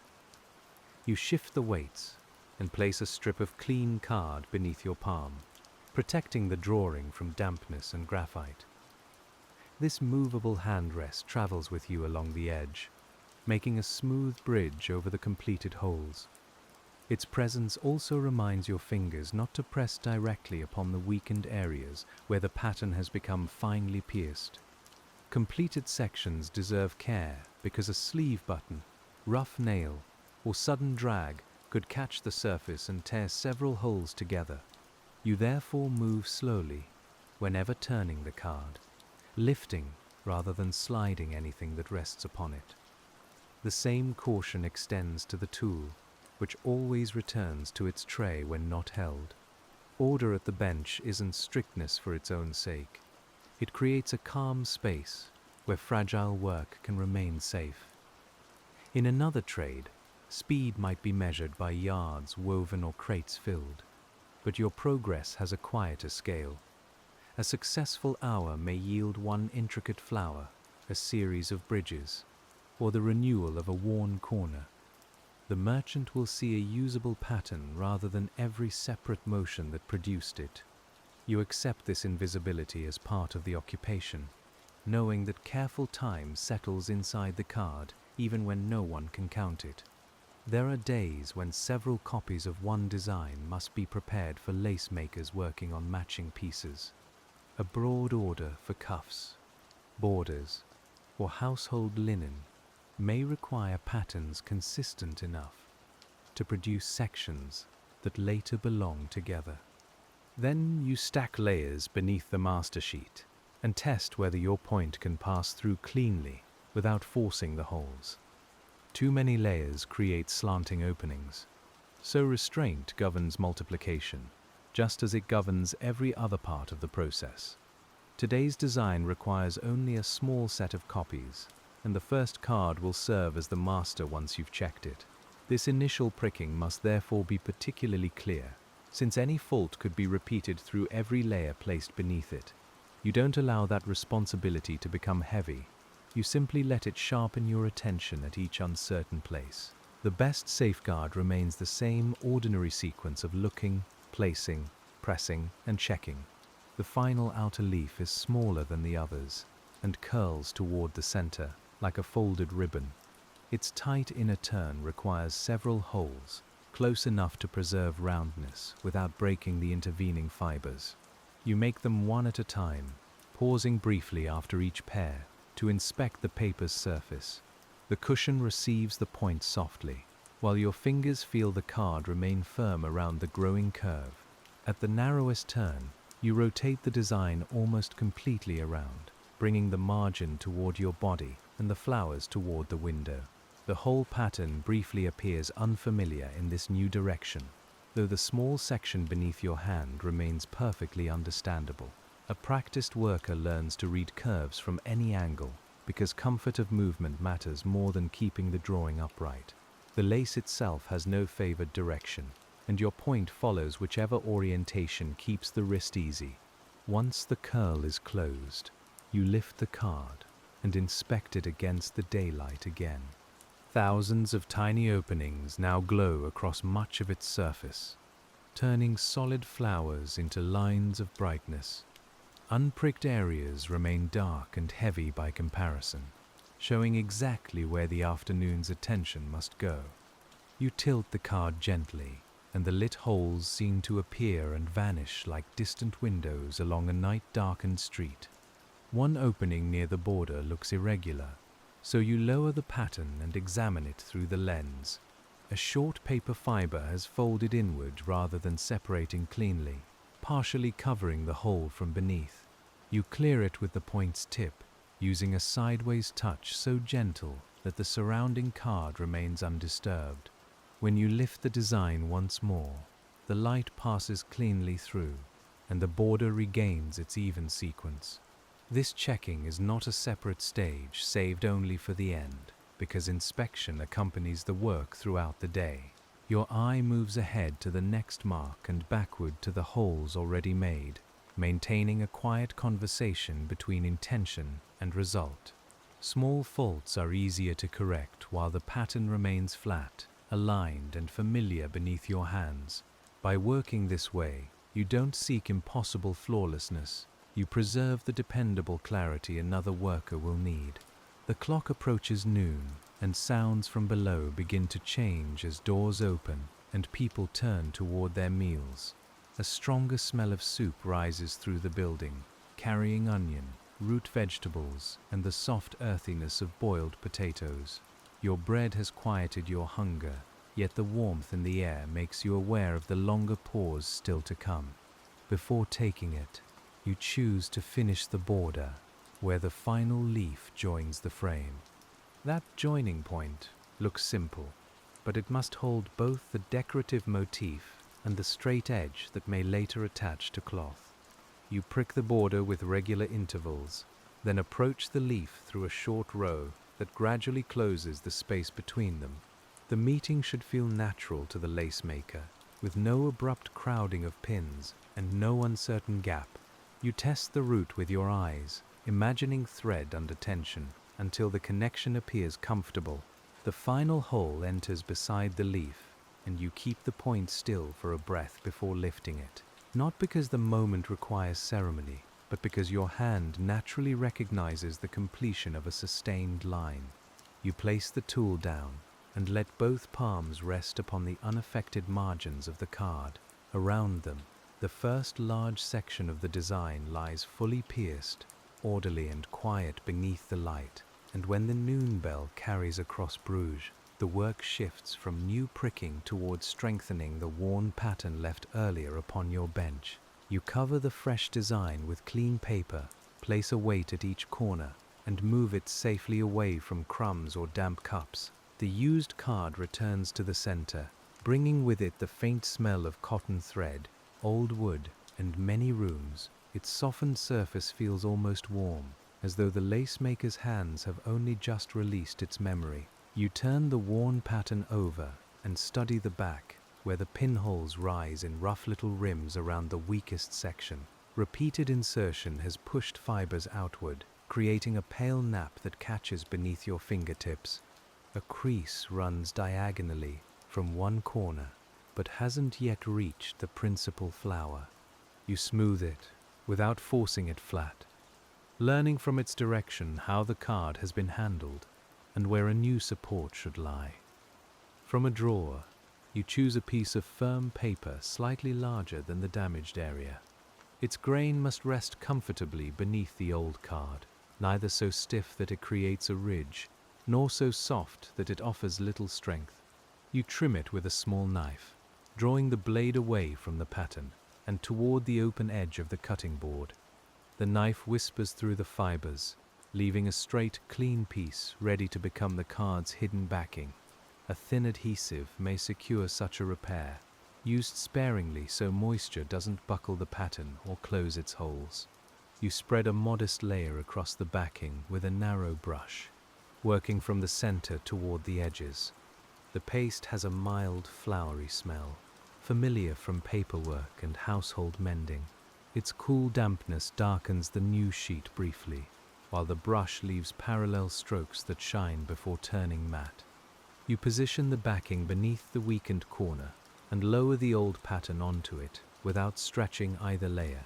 You shift the weights and place a strip of clean card beneath your palm, protecting the drawing from dampness and graphite. This movable handrest travels with you along the edge, making a smooth bridge over the completed holes. Its presence also reminds your fingers not to press directly upon the weakened areas where the pattern has become finely pierced. Completed sections deserve care because a sleeve button, rough nail, or sudden drag could catch the surface and tear several holes together. You therefore move slowly whenever turning the card, lifting rather than sliding anything that rests upon it. The same caution extends to the tool, which always returns to its tray when not held. Order at the bench isn't strictness for its own sake. It creates a calm space where fragile work can remain safe. In another trade, speed might be measured by yards woven or crates filled, but your progress has a quieter scale. A successful hour may yield one intricate flower, a series of bridges, or the renewal of a worn corner. The merchant will see a usable pattern rather than every separate motion that produced it. You accept this invisibility as part of the occupation, knowing that careful time settles inside the card even when no one can count it. There are days when several copies of one design must be prepared for lace makers working on matching pieces. A broad order for cuffs, borders, or household linen may require patterns consistent enough to produce sections that later belong together. Then you stack layers beneath the master sheet and test whether your point can pass through cleanly without forcing the holes. Too many layers create slanting openings, so restraint governs multiplication, just as it governs every other part of the process. Today's design requires only a small set of copies, and the first card will serve as the master once you've checked it. This initial pricking must therefore be particularly clear, since any fault could be repeated through every layer placed beneath it. You don't allow that responsibility to become heavy. You simply let it sharpen your attention at each uncertain place. The best safeguard remains the same ordinary sequence of looking, placing, pressing, and checking. The final outer leaf is smaller than the others and curls toward the center like a folded ribbon. Its tight inner turn requires several holes, close enough to preserve roundness without breaking the intervening fibers. You make them one at a time, pausing briefly after each pair to inspect the paper's surface. The cushion receives the point softly, while your fingers feel the card remain firm around the growing curve. At the narrowest turn, you rotate the design almost completely around, bringing the margin toward your body and the flowers toward the window. The whole pattern briefly appears unfamiliar in this new direction, though the small section beneath your hand remains perfectly understandable. A practiced worker learns to read curves from any angle, because comfort of movement matters more than keeping the drawing upright. The lace itself has no favored direction, and your point follows whichever orientation keeps the wrist easy. Once the curl is closed, you lift the card and inspect it against the daylight again. Thousands of tiny openings now glow across much of its surface, turning solid flowers into lines of brightness. Unpricked areas remain dark and heavy by comparison, showing exactly where the afternoon's attention must go. You tilt the card gently, and the lit holes seem to appear and vanish like distant windows along a night-darkened street. One opening near the border looks irregular, so you lower the pattern and examine it through the lens. A short paper fiber has folded inward rather than separating cleanly, partially covering the hole from beneath. You clear it with the point's tip, using a sideways touch so gentle that the surrounding card remains undisturbed. When you lift the design once more, the light passes cleanly through, and the border regains its even sequence. This checking is not a separate stage saved only for the end, because inspection accompanies the work throughout the day. Your eye moves ahead to the next mark and backward to the holes already made, maintaining a quiet conversation between intention and result. Small faults are easier to correct while the pattern remains flat, aligned and familiar beneath your hands. By working this way, you don't seek impossible flawlessness. You preserve the dependable clarity another worker will need. The clock approaches noon, and sounds from below begin to change as doors open and people turn toward their meals. A stronger smell of soup rises through the building, carrying onion, root vegetables, and the soft earthiness of boiled potatoes. Your bread has quieted your hunger, yet the warmth in the air makes you aware of the longer pause still to come. Before taking it, you choose to finish the border, where the final leaf joins the frame. That joining point looks simple, but it must hold both the decorative motif and the straight edge that may later attach to cloth. You prick the border with regular intervals, then approach the leaf through a short row that gradually closes the space between them. The meeting should feel natural to the lace maker, with no abrupt crowding of pins and no uncertain gap. You test the root with your eyes, imagining thread under tension until the connection appears comfortable. The final hole enters beside the leaf, and you keep the point still for a breath before lifting it. Not because the moment requires ceremony, but because your hand naturally recognizes the completion of a sustained line. You place the tool down and let both palms rest upon the unaffected margins of the card. Around them, the first large section of the design lies fully pierced, orderly and quiet beneath the light, and when the noon bell carries across Bruges, the work shifts from new pricking towards strengthening the worn pattern left earlier upon your bench. You cover the fresh design with clean paper, place a weight at each corner, and move it safely away from crumbs or damp cups. The used card returns to the center, bringing with it the faint smell of cotton thread, old wood, and many rooms. Its softened surface feels almost warm, as though the lace maker's hands have only just released its memory. You turn the worn pattern over and study the back, where the pinholes rise in rough little rims around the weakest section. Repeated insertion has pushed fibers outward, creating a pale nap that catches beneath your fingertips. A crease runs diagonally from one corner, but hasn't yet reached the principal flower. You smooth it without forcing it flat, learning from its direction how the card has been handled and where a new support should lie. From a drawer, You choose a piece of firm paper slightly larger than the damaged area. Its grain must rest comfortably beneath the old card, neither so stiff that it creates a ridge, nor so soft that it offers little strength. You trim it with a small knife, drawing the blade away from the pattern and toward the open edge of the cutting board. The knife whispers through the fibers, leaving a straight, clean piece ready to become the card's hidden backing. A thin adhesive may secure such a repair, used sparingly so moisture doesn't buckle the pattern or close its holes. You spread a modest layer across the backing with a narrow brush, working from the center toward the edges. The paste has a mild, flowery smell, familiar from paperwork and household mending. Its cool dampness darkens the new sheet briefly, while the brush leaves parallel strokes that shine before turning matte. You position the backing beneath the weakened corner and lower the old pattern onto it without stretching either layer.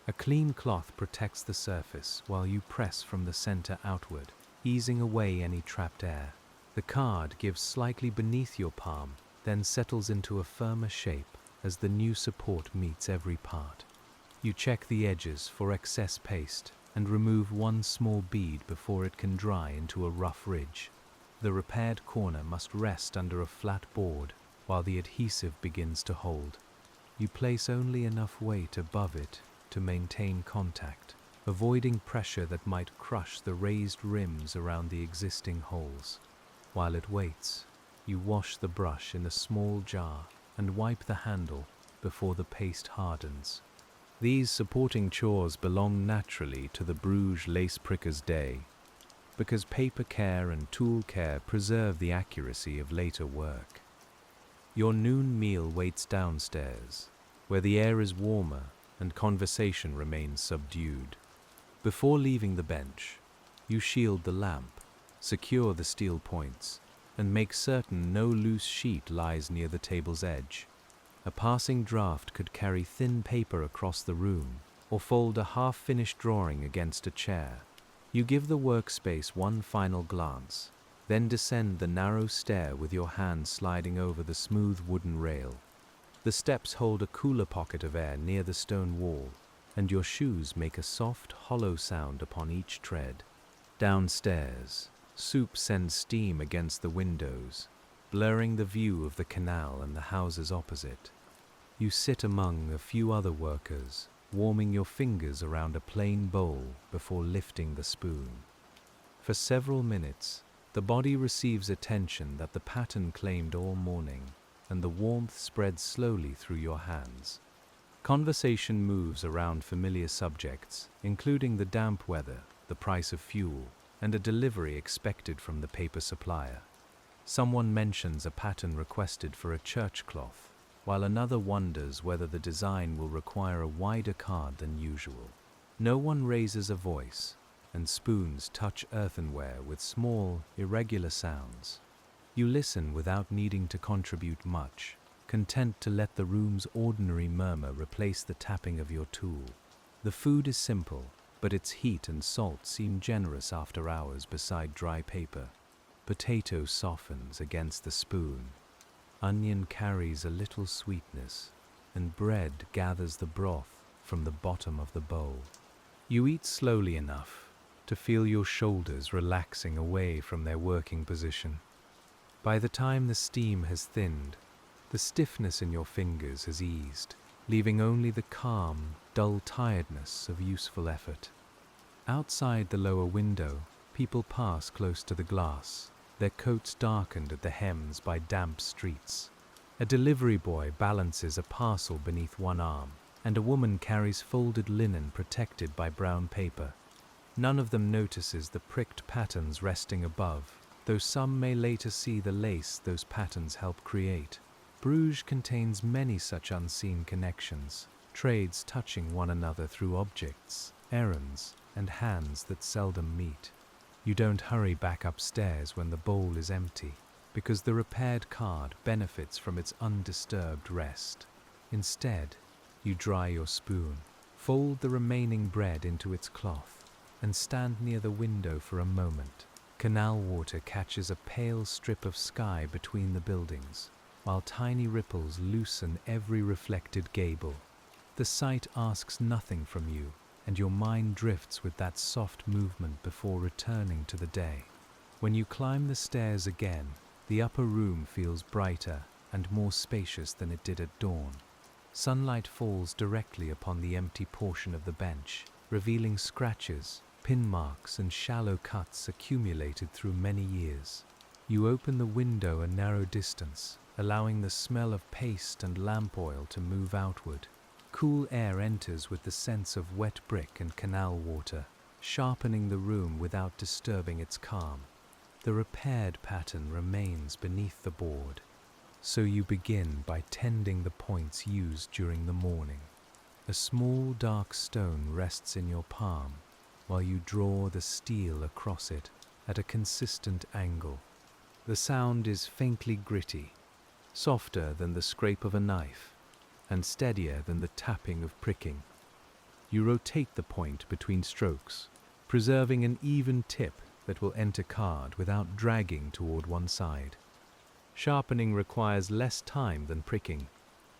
A clean cloth protects the surface while you press from the center outward, easing away any trapped air. The card gives slightly beneath your palm, then settles into a firmer shape as the new support meets every part. You check the edges for excess paste and remove one small bead before it can dry into a rough ridge. The repaired corner must rest under a flat board while the adhesive begins to hold. You place only enough weight above it to maintain contact, avoiding pressure that might crush the raised rims around the existing holes. While it waits, you wash the brush in a small jar and wipe the handle before the paste hardens. These supporting chores belong naturally to the Bruges Lace Pricker's day, because paper care and tool care preserve the accuracy of later work. Your noon meal waits downstairs, where the air is warmer and conversation remains subdued. Before leaving the bench, you shield the lamp, secure the steel points, and make certain no loose sheet lies near the table's edge. A passing draft could carry thin paper across the room, or fold a half-finished drawing against a chair. You give the workspace one final glance, then descend the narrow stair with your hand sliding over the smooth wooden rail. The steps hold a cooler pocket of air near the stone wall, and your shoes make a soft, hollow sound upon each tread. Downstairs, soup sends steam against the windows, blurring the view of the canal and the houses opposite. You sit among a few other workers, warming your fingers around a plain bowl before lifting the spoon. For several minutes, the body receives attention that the pattern claimed all morning, and the warmth spreads slowly through your hands. Conversation moves around familiar subjects, including the damp weather, the price of fuel, and a delivery expected from the paper supplier. Someone mentions a pattern requested for a church cloth, while another wonders whether the design will require a wider card than usual. No one raises a voice, and spoons touch earthenware with small, irregular sounds. You listen without needing to contribute much, content to let the room's ordinary murmur replace the tapping of your tool. The food is simple, but its heat and salt seem generous after hours beside dry paper. Potato softens against the spoon. Onion carries a little sweetness, and bread gathers the broth from the bottom of the bowl. You eat slowly enough to feel your shoulders relaxing away from their working position. By the time the steam has thinned, the stiffness in your fingers has eased, leaving only the calm, dull tiredness of useful effort. Outside the lower window, people pass close to the glass, their coats darkened at the hems by damp streets. A delivery boy balances a parcel beneath one arm, and a woman carries folded linen protected by brown paper. None of them notices the pricked patterns resting above, though some may later see the lace those patterns help create. Bruges contains many such unseen connections, trades touching one another through objects, errands, and hands that seldom meet. You don't hurry back upstairs when the bowl is empty, because the repaired card benefits from its undisturbed rest. Instead, you dry your spoon, fold the remaining bread into its cloth, and stand near the window for a moment. Canal water catches a pale strip of sky between the buildings, while tiny ripples loosen every reflected gable. The sight asks nothing from you, and your mind drifts with that soft movement before returning to the day. When you climb the stairs again, the upper room feels brighter and more spacious than it did at dawn. Sunlight falls directly upon the empty portion of the bench, revealing scratches, pin marks, and shallow cuts accumulated through many years. You open the window a narrow distance, allowing the smell of paste and lamp oil to move outward. Cool air enters with the sense of wet brick and canal water, sharpening the room without disturbing its calm. The repaired pattern remains beneath the board, so you begin by tending the points used during the morning. A small dark stone rests in your palm, while you draw the steel across it at a consistent angle. The sound is faintly gritty, softer than the scrape of a knife, and steadier than the tapping of pricking. You rotate the point between strokes, preserving an even tip that will enter card without dragging toward one side. Sharpening requires less time than pricking,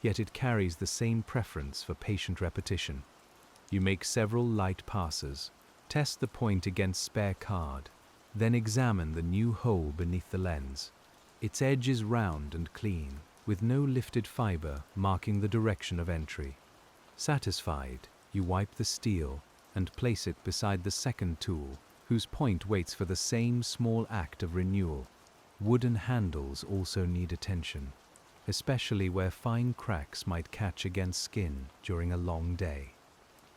yet it carries the same preference for patient repetition. You make several light passes, test the point against spare card, then examine the new hole beneath the lens. Its edge is round and clean, with no lifted fiber marking the direction of entry. Satisfied, you wipe the steel and place it beside the second tool, whose point waits for the same small act of renewal. Wooden handles also need attention, especially where fine cracks might catch against skin during a long day.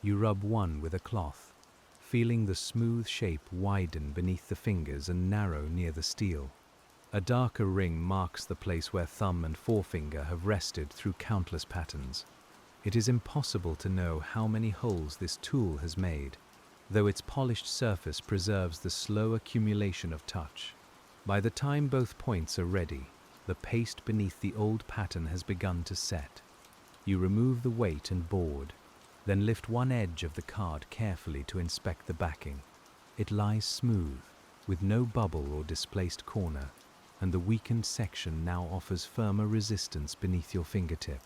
You rub one with a cloth, feeling the smooth shape widen beneath the fingers and narrow near the steel. A darker ring marks the place where thumb and forefinger have rested through countless patterns. It is impossible to know how many holes this tool has made, though its polished surface preserves the slow accumulation of touch. By the time both points are ready, the paste beneath the old pattern has begun to set. You remove the weight and board, then lift one edge of the card carefully to inspect the backing. It lies smooth, with no bubble or displaced corner, and the weakened section now offers firmer resistance beneath your fingertip.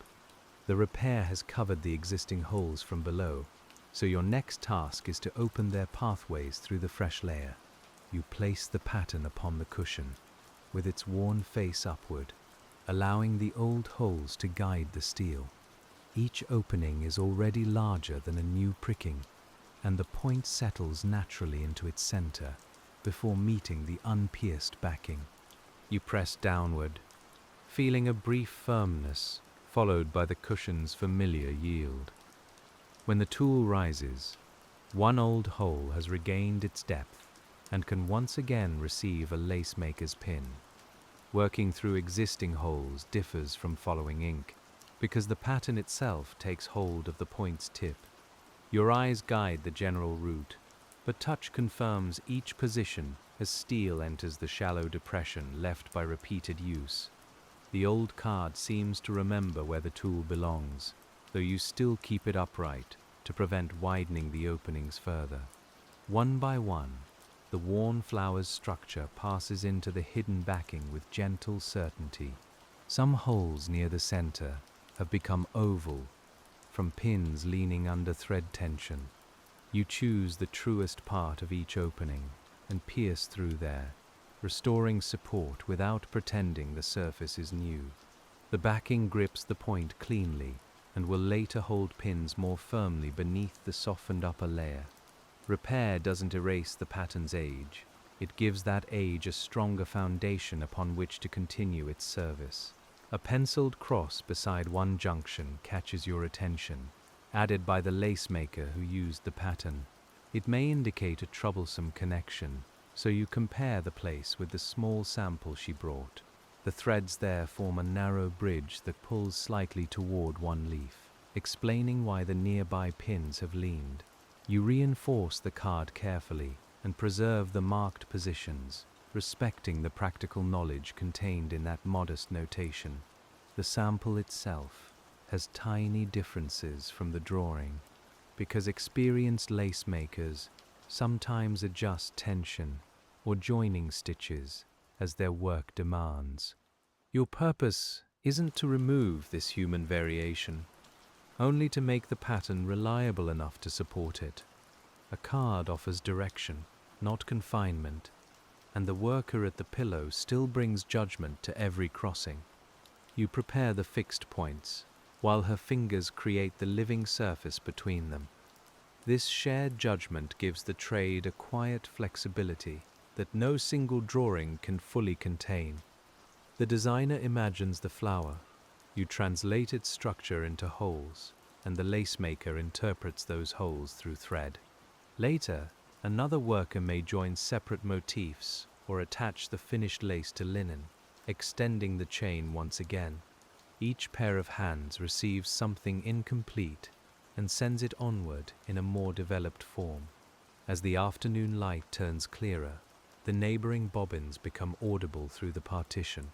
The repair has covered the existing holes from below, so your next task is to open their pathways through the fresh layer. You place the pattern upon the cushion, with its worn face upward, allowing the old holes to guide the steel. Each opening is already larger than a new pricking, and the point settles naturally into its center before meeting the unpierced backing. You press downward, feeling a brief firmness followed by the cushion's familiar yield. When the tool rises, one old hole has regained its depth and can once again receive a lacemaker's pin. Working through existing holes differs from following ink, because the pattern itself takes hold of the point's tip. Your eyes guide the general route, but touch confirms each position as steel enters the shallow depression left by repeated use. The old card seems to remember where the tool belongs, though you still keep it upright to prevent widening the openings further. One by one, the worn flower's structure passes into the hidden backing with gentle certainty. Some holes near the center have become oval, from pins leaning under thread tension. You choose the truest part of each opening and pierce through there, restoring support without pretending the surface is new. The backing grips the point cleanly and will later hold pins more firmly beneath the softened upper layer. Repair doesn't erase the pattern's age. It gives that age a stronger foundation upon which to continue its service. A penciled cross beside one junction catches your attention, added by the lace maker who used the pattern. It may indicate a troublesome connection, so you compare the place with the small sample she brought. The threads there form a narrow bridge that pulls slightly toward one leaf, explaining why the nearby pins have leaned. You reinforce the card carefully and preserve the marked positions, respecting the practical knowledge contained in that modest notation. The sample itself has tiny differences from the drawing, because experienced lace makers sometimes adjust tension or joining stitches as their work demands. Your purpose isn't to remove this human variation, only to make the pattern reliable enough to support it. A card offers direction, not confinement, and the worker at the pillow still brings judgment to every crossing. You prepare the fixed points, while her fingers create the living surface between them. This shared judgment gives the trade a quiet flexibility that no single drawing can fully contain. The designer imagines the flower, you translate its structure into holes, and the lacemaker interprets those holes through thread. Later, another worker may join separate motifs or attach the finished lace to linen, extending the chain once again. Each pair of hands receives something incomplete and sends it onward in a more developed form. As the afternoon light turns clearer, the neighboring bobbins become audible through the partition.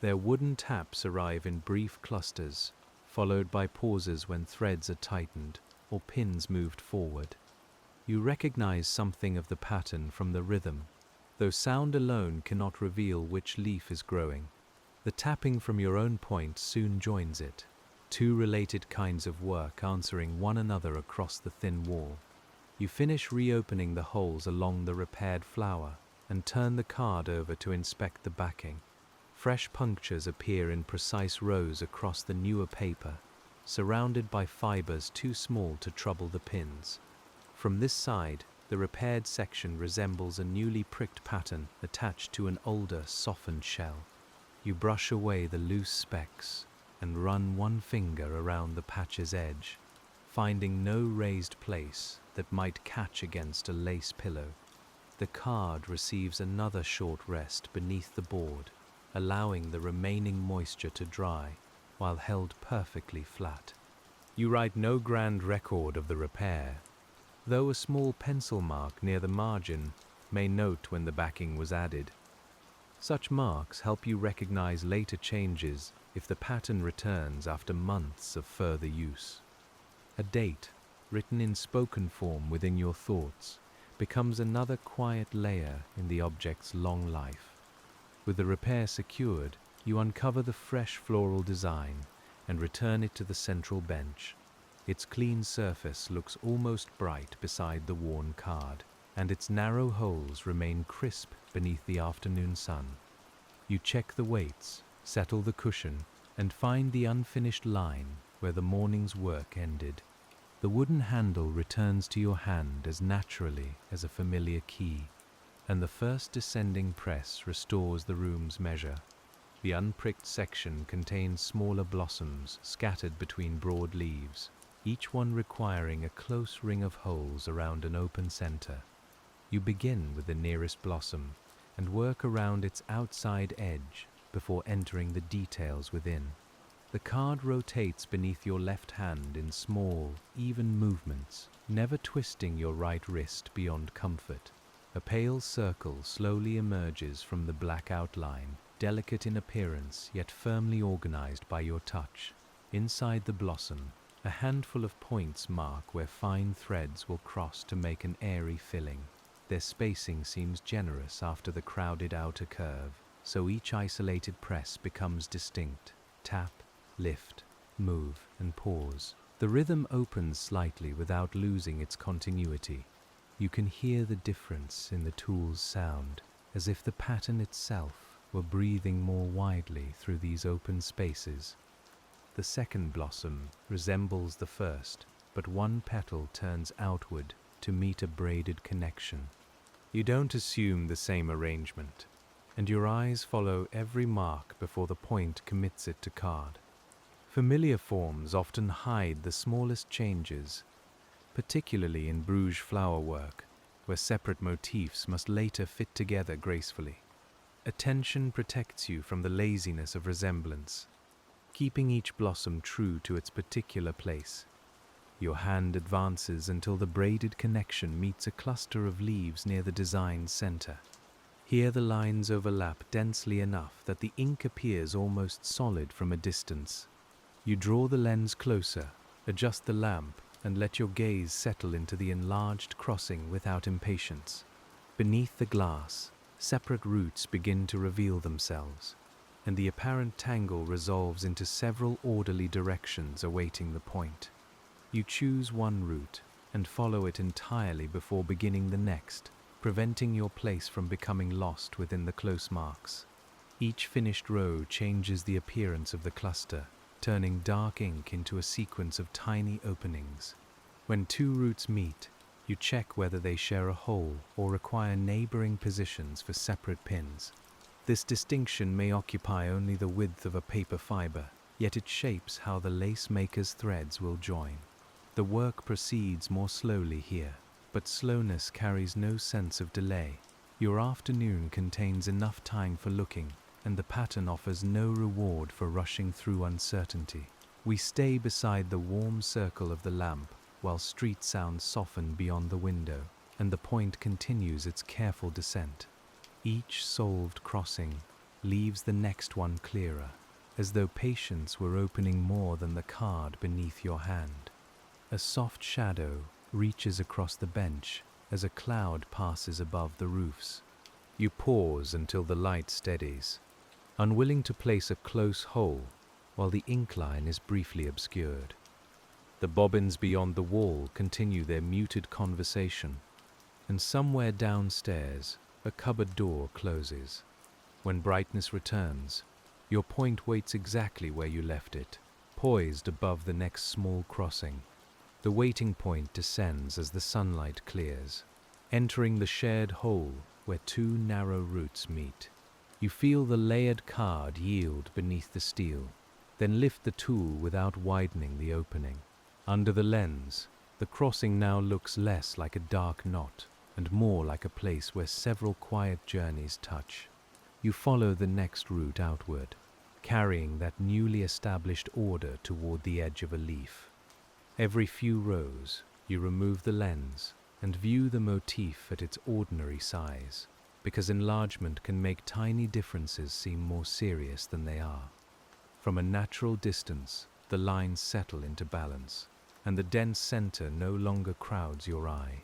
Their wooden taps arrive in brief clusters, followed by pauses when threads are tightened or pins moved forward. You recognize something of the pattern from the rhythm, though sound alone cannot reveal which leaf is growing. The tapping from your own point soon joins it, two related kinds of work answering one another across the thin wall. You finish reopening the holes along the repaired flower and turn the card over to inspect the backing. Fresh punctures appear in precise rows across the newer paper, surrounded by fibers too small to trouble the pins. From this side, the repaired section resembles a newly pricked pattern attached to an older, softened shell. You brush away the loose specks and run one finger around the patch's edge, finding no raised place that might catch against a lace pillow. The card receives another short rest beneath the board, allowing the remaining moisture to dry while held perfectly flat. You write no grand record of the repair, though a small pencil mark near the margin may note when the backing was added. Such marks help you recognize later changes if the pattern returns after months of further use. A date, written in spoken form within your thoughts, becomes another quiet layer in the object's long life. With the repair secured, you uncover the fresh floral design and return it to the central bench. Its clean surface looks almost bright beside the worn card, and its narrow holes remain crisp beneath the afternoon sun. You check the weights, settle the cushion, and find the unfinished line where the morning's work ended. The wooden handle returns to your hand as naturally as a familiar key, and the first descending press restores the room's measure. The unpricked section contains smaller blossoms scattered between broad leaves, each one requiring a close ring of holes around an open center. You begin with the nearest blossom and work around its outside edge before entering the details within. The card rotates beneath your left hand in small, even movements, never twisting your right wrist beyond comfort. A pale circle slowly emerges from the black outline, delicate in appearance yet firmly organized by your touch. Inside the blossom, a handful of points mark where fine threads will cross to make an airy filling. Their spacing seems generous after the crowded outer curve, so each isolated press becomes distinct. Tap, lift, move, and pause. The rhythm opens slightly without losing its continuity. You can hear the difference in the tool's sound, as if the pattern itself were breathing more widely through these open spaces. The second blossom resembles the first, but one petal turns outward to meet a braided connection. You don't assume the same arrangement, and your eyes follow every mark before the point commits it to card. Familiar forms often hide the smallest changes, particularly in Bruges flower work, where separate motifs must later fit together gracefully. Attention protects you from the laziness of resemblance, keeping each blossom true to its particular place. Your hand advances until the braided connection meets a cluster of leaves near the design's center. Here the lines overlap densely enough that the ink appears almost solid from a distance. You draw the lens closer, adjust the lamp, and let your gaze settle into the enlarged crossing without impatience. Beneath the glass, separate roots begin to reveal themselves. and the apparent tangle resolves into several orderly directions awaiting the point. You choose one route and follow it entirely before beginning the next, preventing your place from becoming lost within the close marks. Each finished row changes the appearance of the cluster, turning dark ink into a sequence of tiny openings. When two routes meet, you check whether they share a hole or require neighboring positions for separate pins. This distinction may occupy only the width of a paper fiber, yet it shapes how the lace maker's threads will join. The work proceeds more slowly here, but slowness carries no sense of delay. Your afternoon contains enough time for looking, and the pattern offers no reward for rushing through uncertainty. We stay beside the warm circle of the lamp, while street sounds soften beyond the window, and the point continues its careful descent. Each solved crossing leaves the next one clearer, as though patience were opening more than the card beneath your hand. A soft shadow reaches across the bench as a cloud passes above the roofs. You pause until the light steadies, unwilling to place a close hole while the ink line is briefly obscured. The bobbins beyond the wall continue their muted conversation, and somewhere downstairs a cupboard door closes. When brightness returns, your point waits exactly where you left it, poised above the next small crossing. The waiting point descends as the sunlight clears, entering the shared hole where two narrow routes meet. You feel the layered card yield beneath the steel, then lift the tool without widening the opening. Under the lens, the crossing now looks less like a dark knot and more like a place where several quiet journeys touch. You follow the next route outward, carrying that newly established order toward the edge of a leaf. Every few rows, you remove the lens and view the motif at its ordinary size, because enlargement can make tiny differences seem more serious than they are. From a natural distance, the lines settle into balance, and the dense center no longer crowds your eye.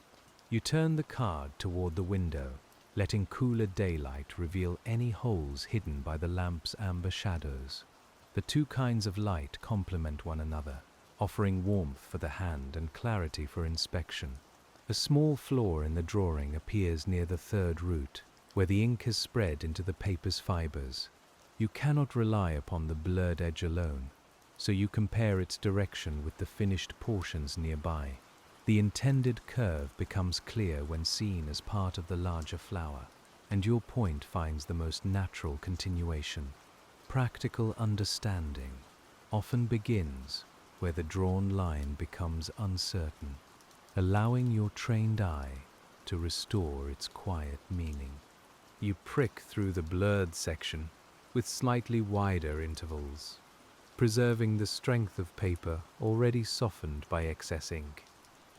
You turn the card toward the window, letting cooler daylight reveal any holes hidden by the lamp's amber shadows. The two kinds of light complement one another, offering warmth for the hand and clarity for inspection. A small flaw in the drawing appears near the third route, where the ink has spread into the paper's fibers. You cannot rely upon the blurred edge alone, so you compare its direction with the finished portions nearby. The intended curve becomes clear when seen as part of the larger flower, and your point finds the most natural continuation. Practical understanding often begins where the drawn line becomes uncertain, allowing your trained eye to restore its quiet meaning. You prick through the blurred section with slightly wider intervals, preserving the strength of paper already softened by excess ink.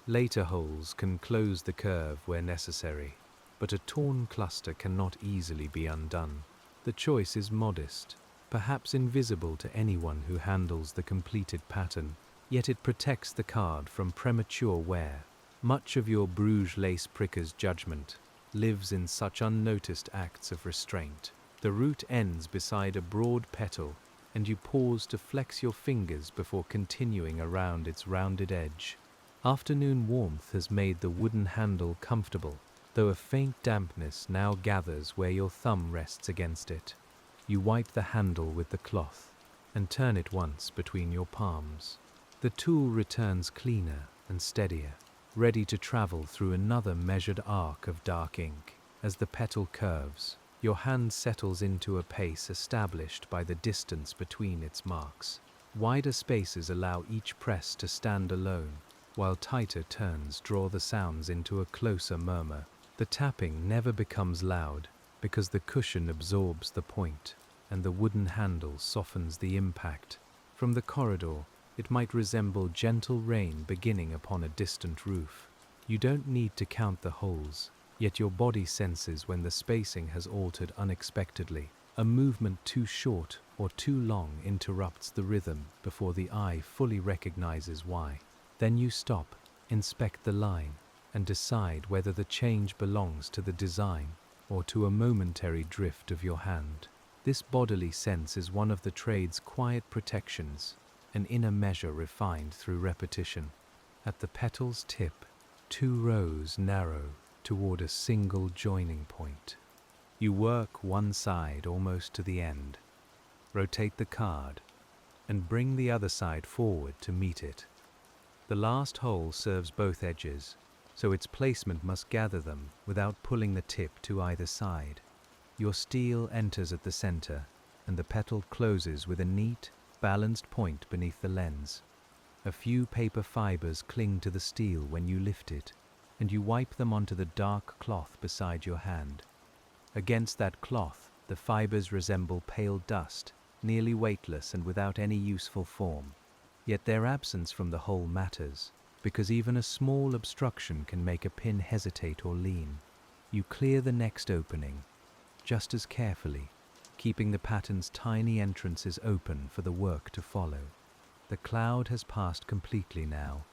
Later holes can close the curve where necessary, but a torn cluster cannot easily be undone. The choice is modest, perhaps invisible to anyone who handles the completed pattern, yet it protects the card from premature wear. Much of your Bruges Lace Pricker's judgment lives in such unnoticed acts of restraint. The root ends beside a broad petal, and you pause to flex your fingers before continuing around its rounded edge. Afternoon warmth has made the wooden handle comfortable, though a faint dampness now gathers where your thumb rests against it. You wipe the handle with the cloth and turn it once between your palms. The tool returns cleaner and steadier, ready to travel through another measured arc of dark ink. As the petal curves, your hand settles into a pace established by the distance between its marks. Wider spaces allow each press to stand alone, while tighter turns draw the sounds into a closer murmur. The tapping never becomes loud because the cushion absorbs the point, and the wooden handle softens the impact. From the corridor, it might resemble gentle rain beginning upon a distant roof. You don't need to count the holes, yet your body senses when the spacing has altered unexpectedly. A movement too short or too long interrupts the rhythm before the eye fully recognizes why. Then you stop, inspect the line, and decide whether the change belongs to the design or to a momentary drift of your hand. This bodily sense is one of the trade's quiet protections, an inner measure refined through repetition. At the petal's tip, 2 rows narrow toward a single joining point. You work one side almost to the end, rotate the card, and bring the other side forward to meet it. The last hole serves both edges, so its placement must gather them without pulling the tip to either side. Your steel enters at the center, and the petal closes with a neat, balanced point beneath the lens. A few paper fibers cling to the steel when you lift it, and you wipe them onto the dark cloth beside your hand. Against that cloth, the fibers resemble pale dust, nearly weightless and without any useful form. Yet their absence from the hole matters, because even a small obstruction can make a pin hesitate or lean. You clear the next opening, just as carefully, keeping the pattern's tiny entrances open for the work to follow. The cloud has passed completely now,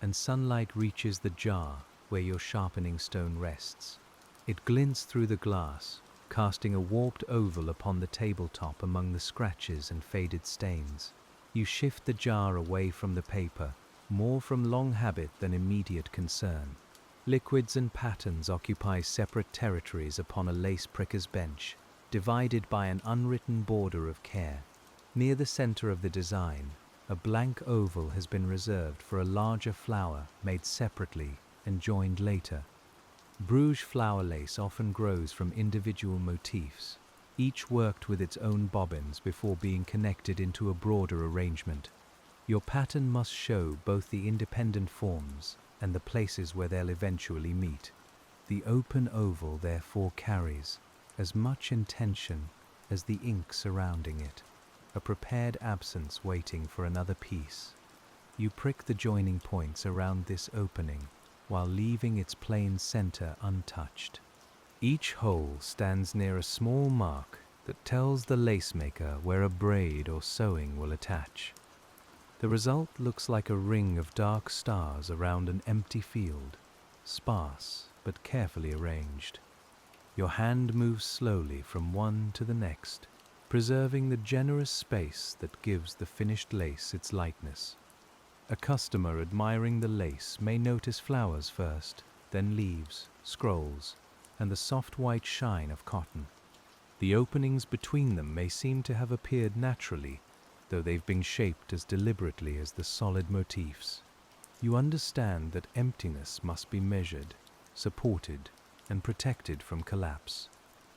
and sunlight reaches the jar where your sharpening stone rests. It glints through the glass, casting a warped oval upon the tabletop among the scratches and faded stains. You shift the jar away from the paper, more from long habit than immediate concern. Liquids and patterns occupy separate territories upon a lace pricker's bench, divided by an unwritten border of care. Near the center of the design, a blank oval has been reserved for a larger flower made separately and joined later. Bruges flower lace often grows from individual motifs, each worked with its own bobbins before being connected into a broader arrangement. Your pattern must show both the independent forms and the places where they'll eventually meet. The open oval therefore carries as much intention as the ink surrounding it, a prepared absence waiting for another piece. You prick the joining points around this opening while leaving its plain center untouched. Each hole stands near a small mark that tells the lacemaker where a braid or sewing will attach. The result looks like a ring of dark stars around an empty field, sparse but carefully arranged. Your hand moves slowly from one to the next, preserving the generous space that gives the finished lace its lightness. A customer admiring the lace may notice flowers first, then leaves, scrolls, and the soft white shine of cotton. The openings between them may seem to have appeared naturally, though they've been shaped as deliberately as the solid motifs. You understand that emptiness must be measured, supported, and protected from collapse.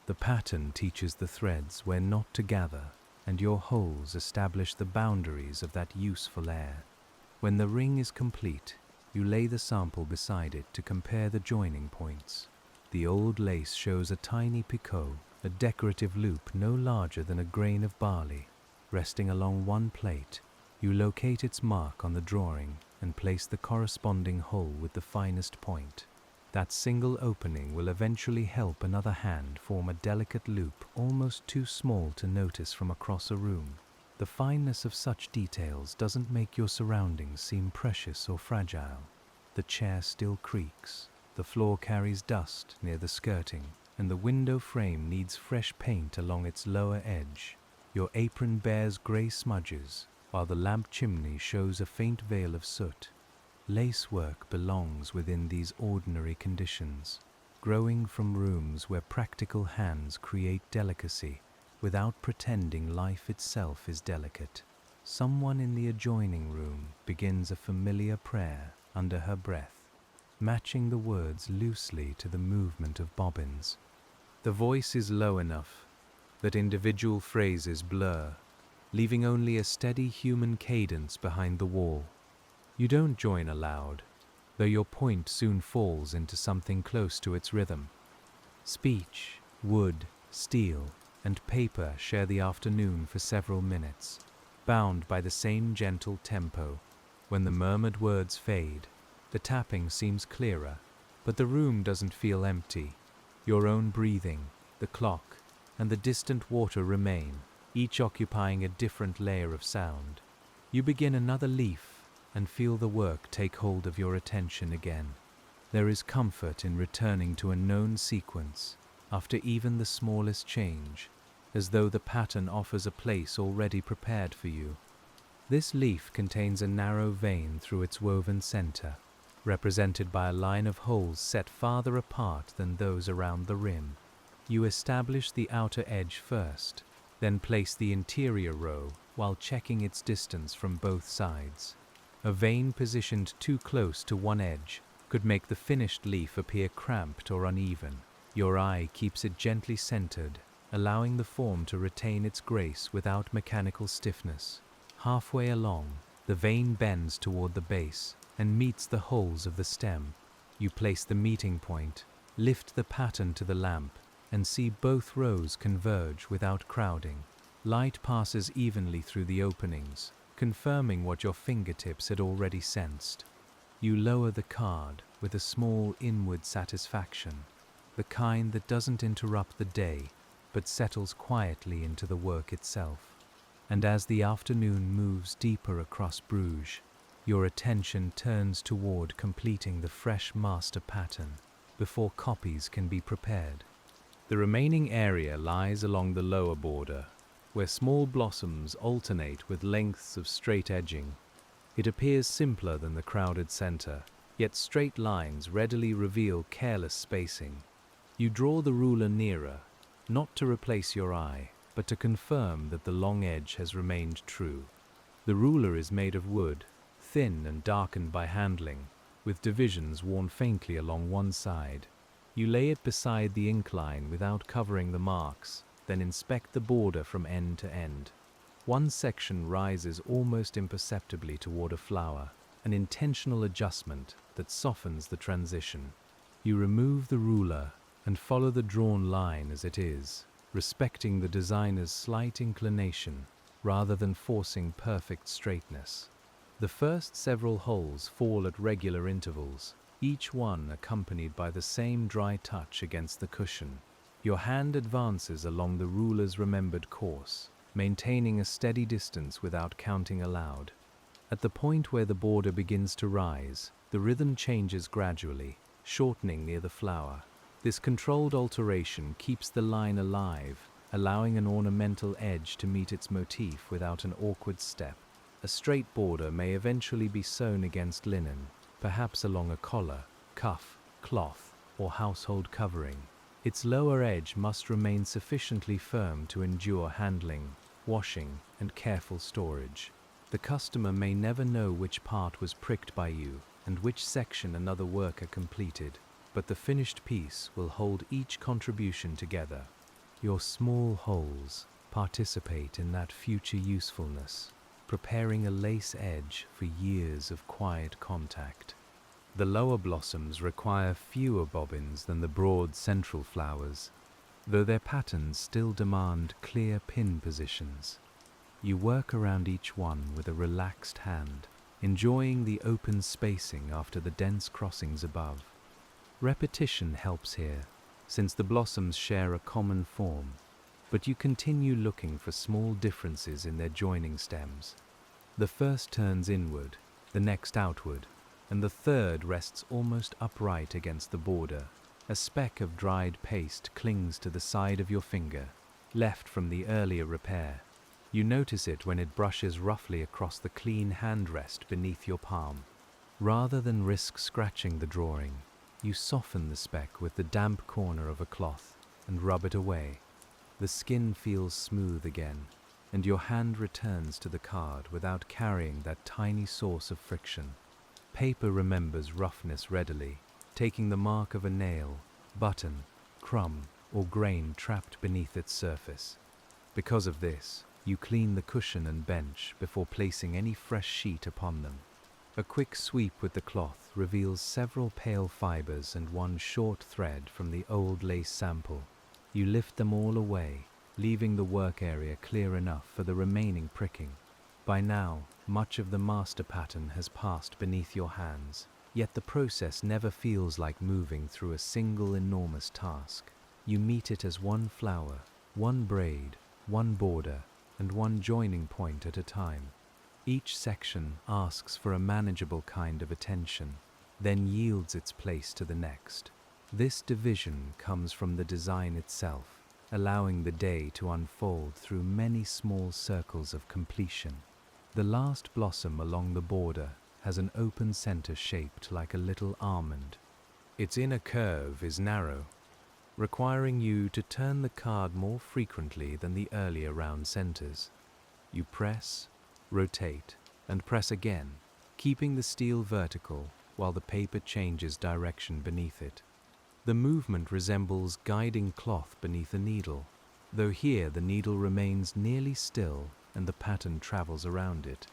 The pattern teaches the threads where not to gather, and your holes establish the boundaries of that useful air. When the ring is complete, you lay the sample beside it to compare the joining points. The old lace shows a tiny picot, a decorative loop no larger than a grain of barley. Resting along one plate, you locate its mark on the drawing and place the corresponding hole with the finest point. That single opening will eventually help another hand form a delicate loop almost too small to notice from across a room. The fineness of such details doesn't make your surroundings seem precious or fragile. The chair still creaks, the floor carries dust near the skirting, and the window frame needs fresh paint along its lower edge. Your apron bears grey smudges, while the lamp chimney shows a faint veil of soot. Lacework belongs within these ordinary conditions, growing from rooms where practical hands create delicacy without pretending life itself is delicate. Someone in the adjoining room begins a familiar prayer under her breath, matching the words loosely to the movement of bobbins. The voice is low enough that individual phrases blur, leaving only a steady human cadence behind the wall. You don't join aloud, though your point soon falls into something close to its rhythm. Speech, wood, steel, and paper share the afternoon for several minutes, bound by the same gentle tempo. When the murmured words fade, the tapping seems clearer, but the room doesn't feel empty. Your own breathing, the clock, and the distant water remain, each occupying a different layer of sound. You begin another leaf and feel the work take hold of your attention again. There is comfort in returning to a known sequence after even the smallest change. as though the pattern offers a place already prepared for you. This leaf contains a narrow vein through its woven center, represented by a line of holes set farther apart than those around the rim. You establish the outer edge first, then place the interior row while checking its distance from both sides. A vein positioned too close to one edge could make the finished leaf appear cramped or uneven. Your eye keeps it gently centered, allowing the form to retain its grace without mechanical stiffness. Halfway along, the vein bends toward the base and meets the holes of the stem. You place the meeting point, lift the pattern to the lamp, and see both rows converge without crowding. Light passes evenly through the openings, confirming what your fingertips had already sensed. You lower the card with a small inward satisfaction, the kind that doesn't interrupt the day, but settles quietly into the work itself. And as the afternoon moves deeper across Bruges, your attention turns toward completing the fresh master pattern before copies can be prepared. The remaining area lies along the lower border, where small blossoms alternate with lengths of straight edging. It appears simpler than the crowded center, yet straight lines readily reveal careless spacing. You draw the ruler nearer, not to replace your eye, but to confirm that the long edge has remained true. The ruler is made of wood, thin and darkened by handling, with divisions worn faintly along one side. You lay it beside the incline without covering the marks, then inspect the border from end to end. One section rises almost imperceptibly toward a flower, an intentional adjustment that softens the transition. You remove the ruler and follow the drawn line as it is, respecting the designer's slight inclination rather than forcing perfect straightness. The first several holes fall at regular intervals, each one accompanied by the same dry touch against the cushion. Your hand advances along the ruler's remembered course, maintaining a steady distance without counting aloud. At the point where the border begins to rise, the rhythm changes gradually, shortening near the flower. This controlled alteration keeps the line alive, allowing an ornamental edge to meet its motif without an awkward step. A straight border may eventually be sewn against linen, perhaps along a collar, cuff, cloth, or household covering. Its lower edge must remain sufficiently firm to endure handling, washing, and careful storage. The customer may never know which part was pricked by you and which section another worker completed, but the finished piece will hold each contribution together. Your small holes participate in that future usefulness, preparing a lace edge for years of quiet contact. The lower blossoms require fewer bobbins than the broad central flowers, though their patterns still demand clear pin positions. You work around each one with a relaxed hand, enjoying the open spacing after the dense crossings above. Repetition helps here, since the blossoms share a common form, but you continue looking for small differences in their joining stems. The first turns inward, the next outward, and the third rests almost upright against the border. A speck of dried paste clings to the side of your finger, left from the earlier repair. You notice it when it brushes roughly across the clean handrest beneath your palm. Rather than risk scratching the drawing, you soften the speck with the damp corner of a cloth and rub it away. The skin feels smooth again, and your hand returns to the card without carrying that tiny source of friction. Paper remembers roughness readily, taking the mark of a nail, button, crumb, or grain trapped beneath its surface. Because of this, you clean the cushion and bench before placing any fresh sheet upon them. A quick sweep with the cloth reveals several pale fibers and one short thread from the old lace sample. You lift them all away, leaving the work area clear enough for the remaining pricking. By now, much of the master pattern has passed beneath your hands, yet the process never feels like moving through a single enormous task. You meet it as one flower, one braid, one border, and one joining point at a time. Each section asks for a manageable kind of attention, then yields its place to the next. This division comes from the design itself, allowing the day to unfold through many small circles of completion. The last blossom along the border has an open center shaped like a little almond. Its inner curve is narrow, requiring you to turn the card more frequently than the earlier round centers. You press, rotate, and press again, keeping the steel vertical while the paper changes direction beneath it. The movement resembles guiding cloth beneath a needle, though here the needle remains nearly still and the pattern travels around it.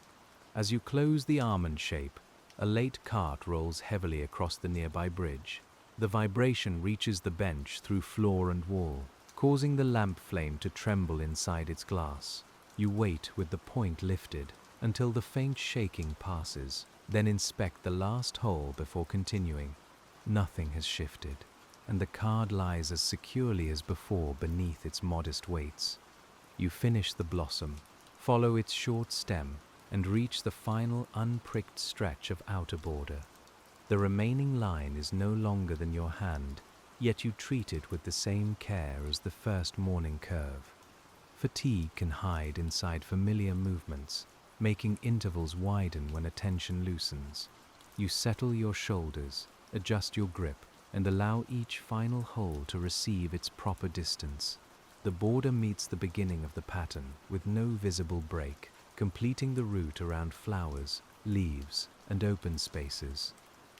As you close the almond shape, a late cart rolls heavily across the nearby bridge. The vibration reaches the bench through floor and wall, causing the lamp flame to tremble inside its glass. You wait with the point lifted until the faint shaking passes, then inspect the last hole before continuing. Nothing has shifted, and the card lies as securely as before beneath its modest weights. You finish the blossom, follow its short stem, and reach the final unpricked stretch of outer border. The remaining line is no longer than your hand, yet you treat it with the same care as the first morning curve. Fatigue can hide inside familiar movements, making intervals widen when attention loosens. You settle your shoulders, adjust your grip, and allow each final hole to receive its proper distance. The border meets the beginning of the pattern with no visible break, completing the route around flowers, leaves, and open spaces.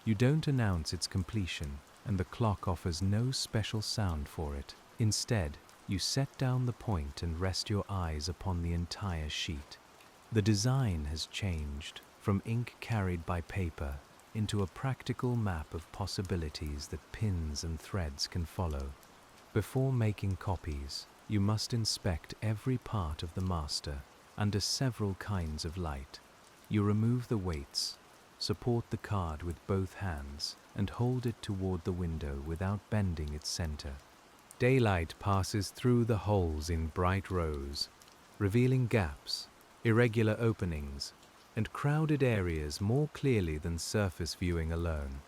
You don't announce its completion, and the clock offers no special sound for it. Instead, you set down the point and rest your eyes upon the entire sheet. The design has changed from ink carried by paper into a practical map of possibilities that pins and threads can follow. Before making copies, you must inspect every part of the master under several kinds of light. You remove the weights, support the card with both hands, and hold it toward the window without bending its center. Daylight passes through the holes in bright rows, revealing gaps, irregular openings, and crowded areas more clearly than surface viewing alone.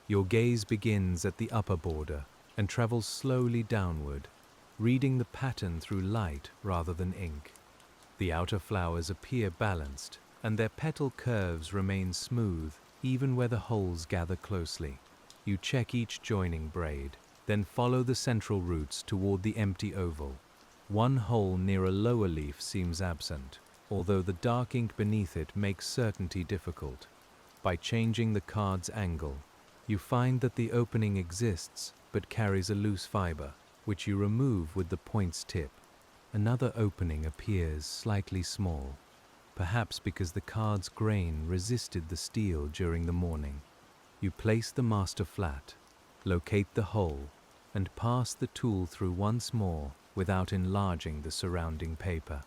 Your gaze begins at the upper border and travels slowly downward, reading the pattern through light rather than ink. The outer flowers appear balanced, and their petal curves remain smooth even where the holes gather closely. You check each joining braid, then follow the central roots toward the empty oval. One hole near a lower leaf seems absent, although the dark ink beneath it makes certainty difficult. By changing the card's angle, you find that the opening exists but carries a loose fiber, which you remove with the point's tip. Another opening appears slightly small, perhaps because the card's grain resisted the steel during the morning. You place the master flat, locate the hole, and pass the tool through once more without enlarging the surrounding paper.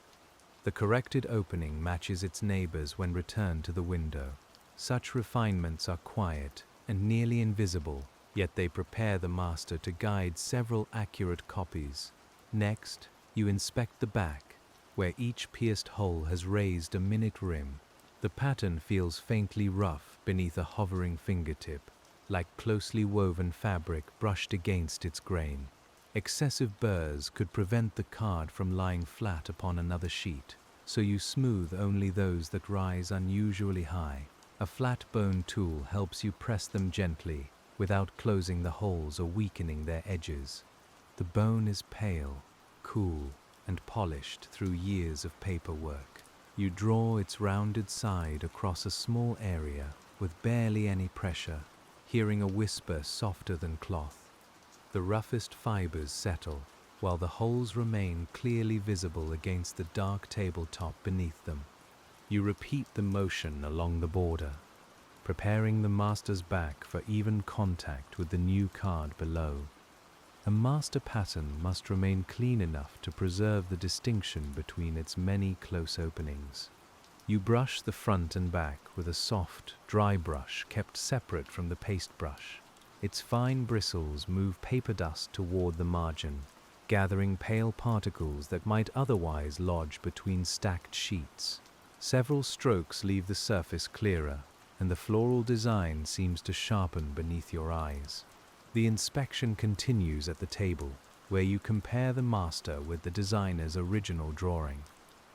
The corrected opening matches its neighbors when returned to the window. Such refinements are quiet and nearly invisible, yet they prepare the master to guide several accurate copies. Next, you inspect the back, where each pierced hole has raised a minute rim. The pattern feels faintly rough beneath a hovering fingertip, like closely woven fabric brushed against its grain. Excessive burrs could prevent the card from lying flat upon another sheet, so you smooth only those that rise unusually high. A flat bone tool helps you press them gently, without closing the holes or weakening their edges. The bone is pale, cool, and polished through years of paperwork. You draw its rounded side across a small area with barely any pressure, hearing a whisper softer than cloth. The roughest fibers settle, while the holes remain clearly visible against the dark tabletop beneath them. You repeat the motion along the border, preparing the master's back for even contact with the new card below. A master pattern must remain clean enough to preserve the distinction between its many close openings. You brush the front and back with a soft, dry brush kept separate from the paste brush. Its fine bristles move paper dust toward the margin, gathering pale particles that might otherwise lodge between stacked sheets. Several strokes leave the surface clearer, and the floral design seems to sharpen beneath your eyes. The inspection continues at the table, where you compare the master with the designer's original drawing.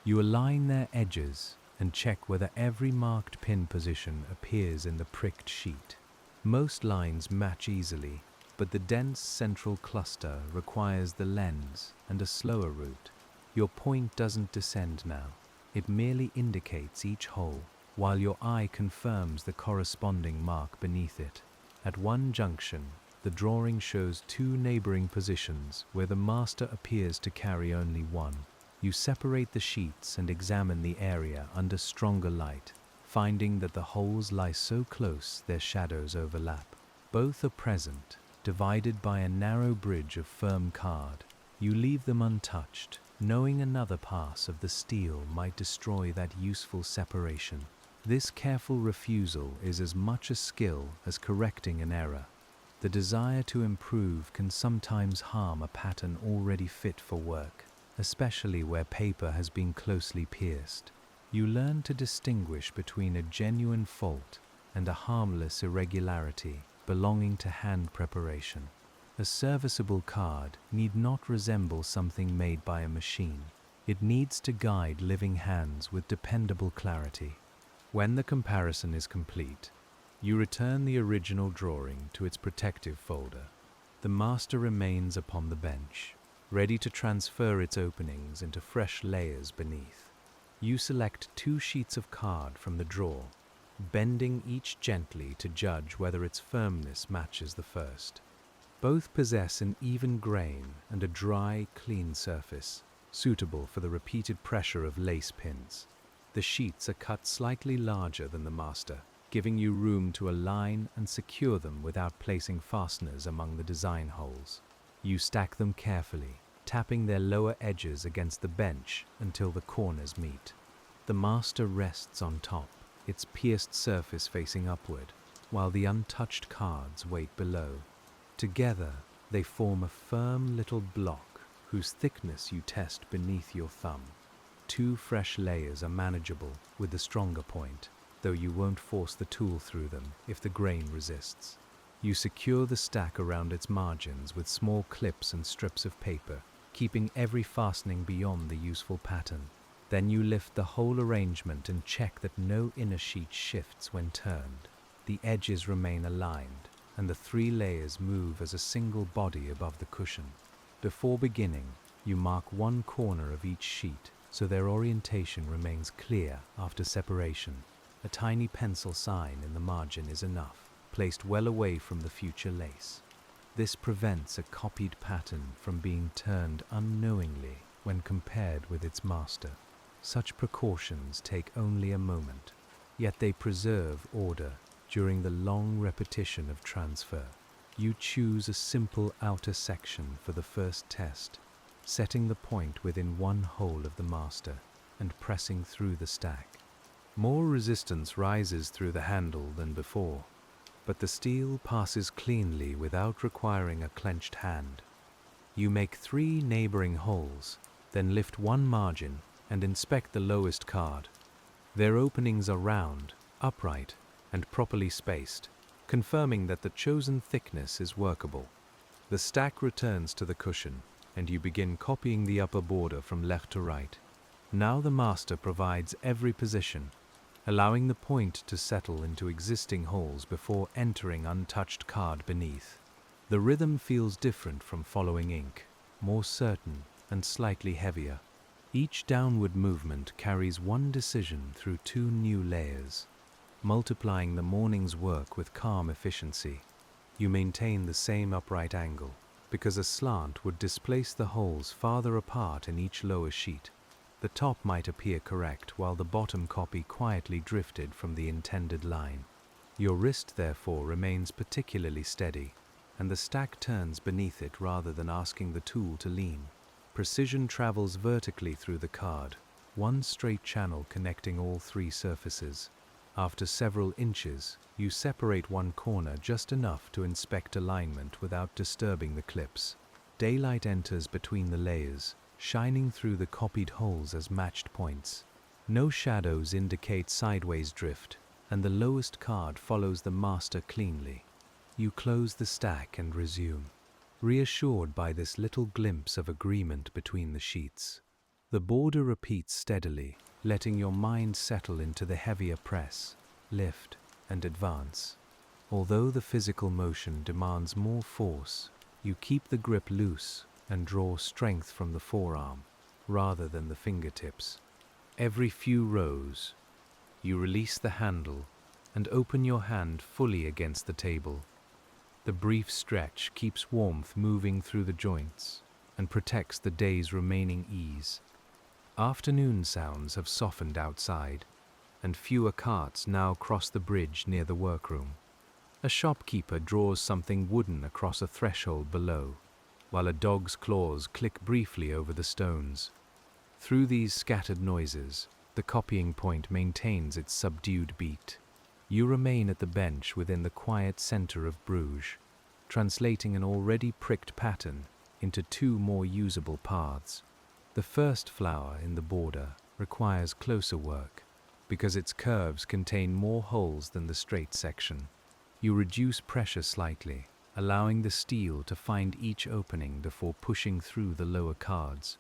You align their edges and check whether every marked pin position appears in the pricked sheet. Most lines match easily, but the dense central cluster requires the lens and a slower route. Your point doesn't descend now. It merely indicates each hole, while your eye confirms the corresponding mark beneath it. At one junction, the drawing shows two neighboring positions where the master appears to carry only one. You separate the sheets and examine the area under stronger light, finding that the holes lie so close their shadows overlap. Both are present, divided by a narrow bridge of firm card. You leave them untouched, knowing another pass of the steel might destroy that useful separation. This careful refusal is as much a skill as correcting an error. The desire to improve can sometimes harm a pattern already fit for work, especially where paper has been closely pierced. You learn to distinguish between a genuine fault and a harmless irregularity belonging to hand preparation. A serviceable card need not resemble something made by a machine. It needs to guide living hands with dependable clarity. When the comparison is complete, you return the original drawing to its protective folder. The master remains upon the bench, ready to transfer its openings into fresh layers beneath. You select 2 sheets of card from the drawer, bending each gently to judge whether its firmness matches the first. Both possess an even grain and a dry, clean surface, suitable for the repeated pressure of lace pins. The sheets are cut slightly larger than the master, giving you room to align and secure them without placing fasteners among the design holes. You stack them carefully, tapping their lower edges against the bench until the corners meet. The master rests on top, its pierced surface facing upward, while the untouched cards wait below. Together, they form a firm little block whose thickness you test beneath your thumb. 2 fresh layers are manageable with the stronger point, though you won't force the tool through them if the grain resists. You secure the stack around its margins with small clips and strips of paper, keeping every fastening beyond the useful pattern. Then you lift the whole arrangement and check that no inner sheet shifts when turned. The edges remain aligned, and the 3 layers move as a single body above the cushion. Before beginning, you mark one corner of each sheet, so their orientation remains clear after separation. A tiny pencil sign in the margin is enough, placed well away from the future lace. This prevents a copied pattern from being turned unknowingly when compared with its master. Such precautions take only a moment, yet they preserve order during the long repetition of transfer. You choose a simple outer section for the first test, setting the point within one hole of the master and pressing through the stack. More resistance rises through the handle than before, but the steel passes cleanly without requiring a clenched hand. You make 3 neighboring holes, then lift one margin and inspect the lowest card. Their openings are round, upright, and properly spaced, confirming that the chosen thickness is workable. The stack returns to the cushion, and you begin copying the upper border from left to right. Now the master provides every position, allowing the point to settle into existing holes before entering untouched card beneath. The rhythm feels different from following ink, more certain and slightly heavier. Each downward movement carries one decision through 2 new layers, multiplying the morning's work with calm efficiency. You maintain the same upright angle, because a slant would displace the holes farther apart in each lower sheet. The top might appear correct while the bottom copy quietly drifted from the intended line. Your wrist, therefore, remains particularly steady, and the stack turns beneath it rather than asking the tool to lean. Precision travels vertically through the card, one straight channel connecting all 3 surfaces. After several inches, you separate one corner just enough to inspect alignment without disturbing the clips. Daylight enters between the layers, shining through the copied holes as matched points. No shadows indicate sideways drift, and the lowest card follows the master cleanly. You close the stack and resume. reassured by this little glimpse of agreement between the sheets. The border repeats steadily, letting your mind settle into the heavier press, lift, and advance. Although the physical motion demands more force, you keep the grip loose and draw strength from the forearm, rather than the fingertips. Every few rows, you release the handle and open your hand fully against the table. The brief stretch keeps warmth moving through the joints and protects the day's remaining ease. Afternoon sounds have softened outside, and fewer carts now cross the bridge near the workroom. A shopkeeper draws something wooden across a threshold below, while a dog's claws click briefly over the stones. Through these scattered noises, the copying point maintains its subdued beat. You remain at the bench within the quiet center of Bruges, translating an already pricked pattern into two more usable paths. The first flower in the border requires closer work, because its curves contain more holes than the straight section. You reduce pressure slightly, allowing the steel to find each opening before pushing through the lower cards.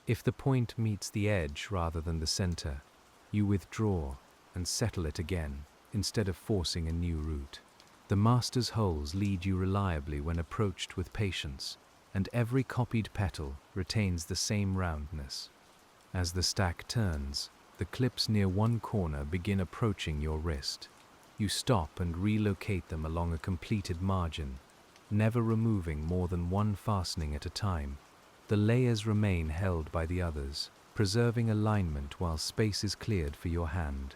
If the point meets the edge rather than the center, you withdraw and settle it again, instead of forcing a new route. The master's holes lead you reliably when approached with patience, and every copied petal retains the same roundness. As the stack turns, the clips near one corner begin approaching your wrist. You stop and relocate them along a completed margin, never removing more than one fastening at a time. The layers remain held by the others, preserving alignment while space is cleared for your hand.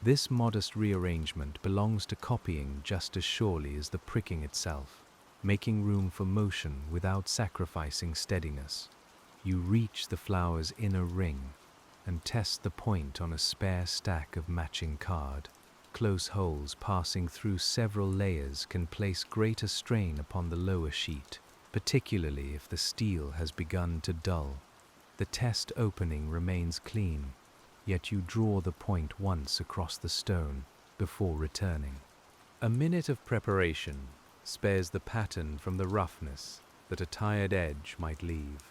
This modest rearrangement belongs to copying just as surely as the pricking itself, making room for motion without sacrificing steadiness. You reach the flower's inner ring and test the point on a spare stack of matching card. Close holes passing through several layers can place greater strain upon the lower sheet, particularly if the steel has begun to dull. The test opening remains clean, yet you draw the point once across the stone before returning. A minute of preparation spares the pattern from the roughness that a tired edge might leave.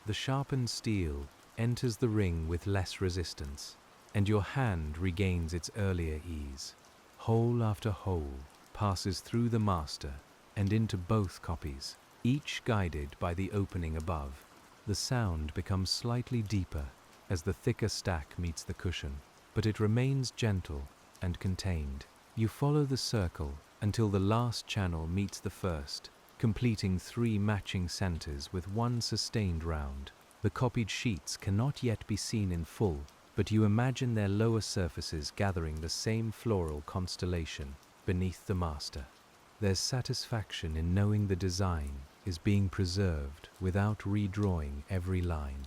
The sharpened steel enters the ring with less resistance, and your hand regains its earlier ease. Hole after hole passes through the master and into both copies, each guided by the opening above. The sound becomes slightly deeper as the thicker stack meets the cushion, but it remains gentle and contained. You follow the circle until the last channel meets the first, completing 3 matching centers with one sustained round. The copied sheets cannot yet be seen in full, but you imagine their lower surfaces gathering the same floral constellation beneath the master. There's satisfaction in knowing the design is being preserved without redrawing every line.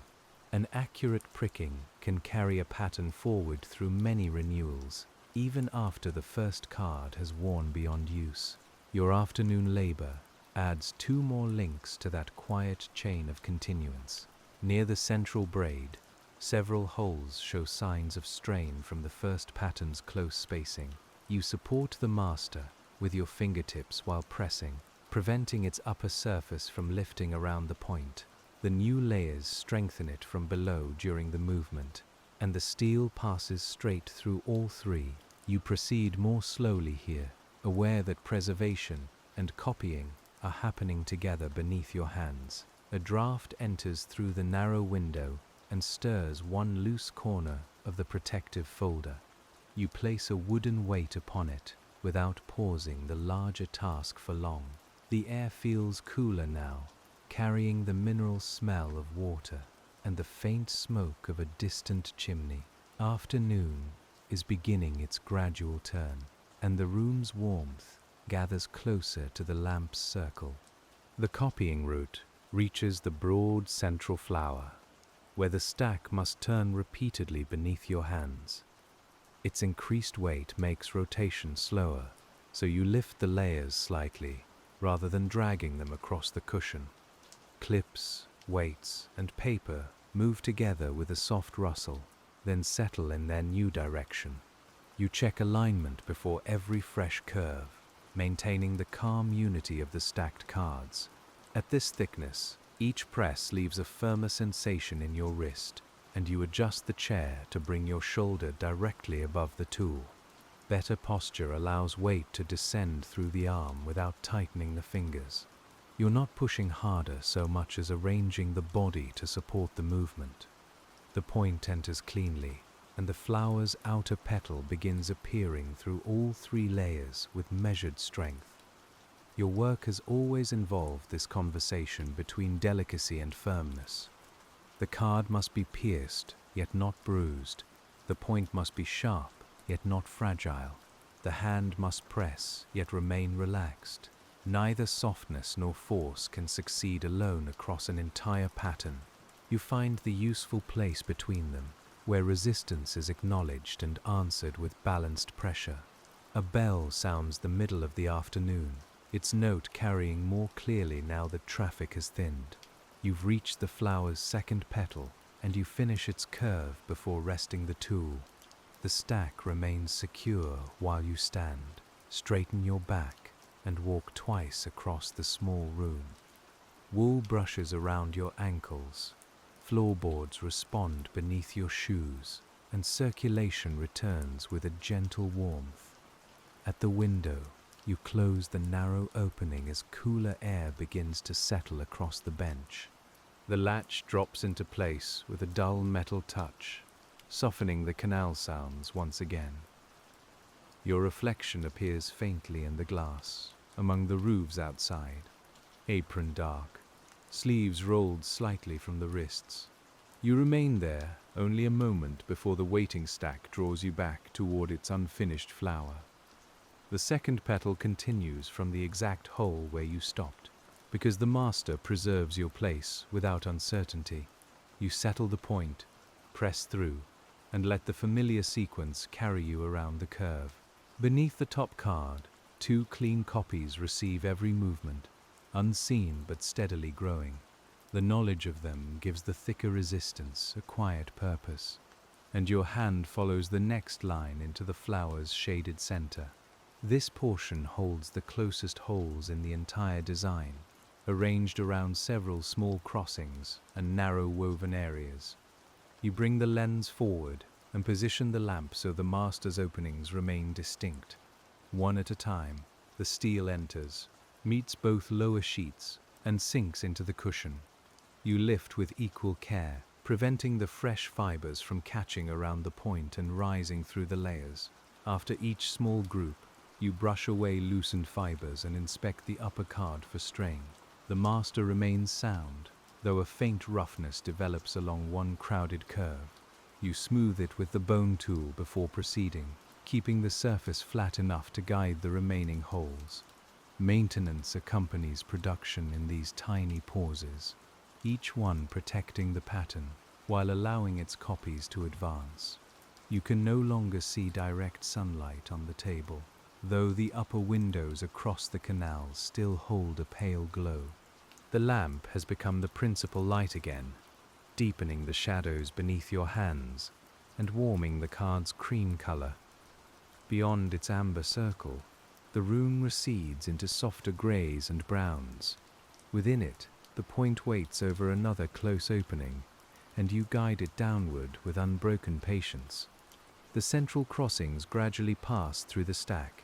An accurate pricking can carry a pattern forward through many renewals, even after the first card has worn beyond use. Your afternoon labor adds 2 more links to that quiet chain of continuance. Near the central braid, several holes show signs of strain from the first pattern's close spacing. You support the master with your fingertips while pressing, preventing its upper surface from lifting around the point. The new layers strengthen it from below during the movement, and the steel passes straight through all 3. You proceed more slowly here, aware that preservation and copying are happening together beneath your hands. A draft enters through the narrow window and stirs one loose corner of the protective folder. You place a wooden weight upon it without pausing the larger task for long. The air feels cooler now, carrying the mineral smell of water and the faint smoke of a distant chimney. Afternoon is beginning its gradual turn, and the room's warmth gathers closer to the lamp's circle. The copying route reaches the broad central flower, where the stack must turn repeatedly beneath your hands. Its increased weight makes rotation slower, so you lift the layers slightly, rather than dragging them across the cushion. Clips, weights, and paper move together with a soft rustle, then settle in their new direction. You check alignment before every fresh curve, maintaining the calm unity of the stacked cards. At this thickness, each press leaves a firmer sensation in your wrist, and you adjust the chair to bring your shoulder directly above the tool. Better posture allows weight to descend through the arm without tightening the fingers. You're not pushing harder so much as arranging the body to support the movement. The point enters cleanly, and the flower's outer petal begins appearing through all 3 layers with measured strength. Your work has always involved this conversation between delicacy and firmness. The card must be pierced, yet not bruised. The point must be sharp, yet not fragile. The hand must press, yet remain relaxed. Neither softness nor force can succeed alone across an entire pattern. You find the useful place between them, where resistance is acknowledged and answered with balanced pressure. A bell sounds the middle of the afternoon, its note carrying more clearly now that traffic has thinned. You've reached the flower's 2nd petal, and you finish its curve before resting the tool. The stack remains secure while you stand. Straighten your back and walk twice across the small room. Wool brushes around your ankles. Floorboards respond beneath your shoes, and circulation returns with a gentle warmth. At the window, you close the narrow opening as cooler air begins to settle across the bench. The latch drops into place with a dull metal touch, softening the canal sounds once again. Your reflection appears faintly in the glass, among the roofs outside. Apron dark, sleeves rolled slightly from the wrists. You remain there only a moment before the waiting stack draws you back toward its unfinished flower. The 2nd petal continues from the exact hole where you stopped, because the master preserves your place without uncertainty. You settle the point, press through, and let the familiar sequence carry you around the curve. Beneath the top card, 2 clean copies receive every movement, unseen but steadily growing. The knowledge of them gives the thicker resistance a quiet purpose, and your hand follows the next line into the flower's shaded center. This portion holds the closest holes in the entire design, arranged around several small crossings and narrow woven areas. You bring the lens forward and position the lamp so the master's openings remain distinct. One at a time, the steel enters, meets both lower sheets, and sinks into the cushion. You lift with equal care, preventing the fresh fibers from catching around the point and rising through the layers. After each small group, you brush away loosened fibers and inspect the upper card for strain. The master remains sound, though a faint roughness develops along one crowded curve. You smooth it with the bone tool before proceeding, keeping the surface flat enough to guide the remaining holes. Maintenance accompanies production in these tiny pauses, each one protecting the pattern while allowing its copies to advance. You can no longer see direct sunlight on the table, though the upper windows across the canal still hold a pale glow. The lamp has become the principal light again, deepening the shadows beneath your hands and warming the card's cream color. Beyond its amber circle, the room recedes into softer grays and browns. Within it, the point waits over another close opening, and you guide it downward with unbroken patience. The central crossings gradually pass through the stack,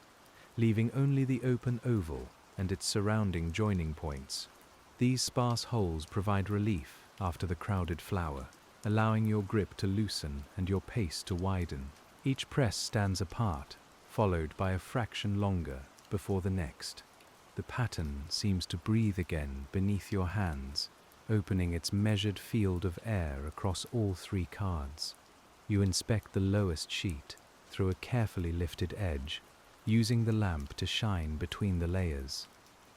leaving only the open oval and its surrounding joining points. These sparse holes provide relief after the crowded flower, allowing your grip to loosen and your pace to widen. Each press stands apart, followed by a fraction longer before the next. The pattern seems to breathe again beneath your hands, opening its measured field of air across all 3 cards. You inspect the lowest sheet through a carefully lifted edge, using the lamp to shine between the layers.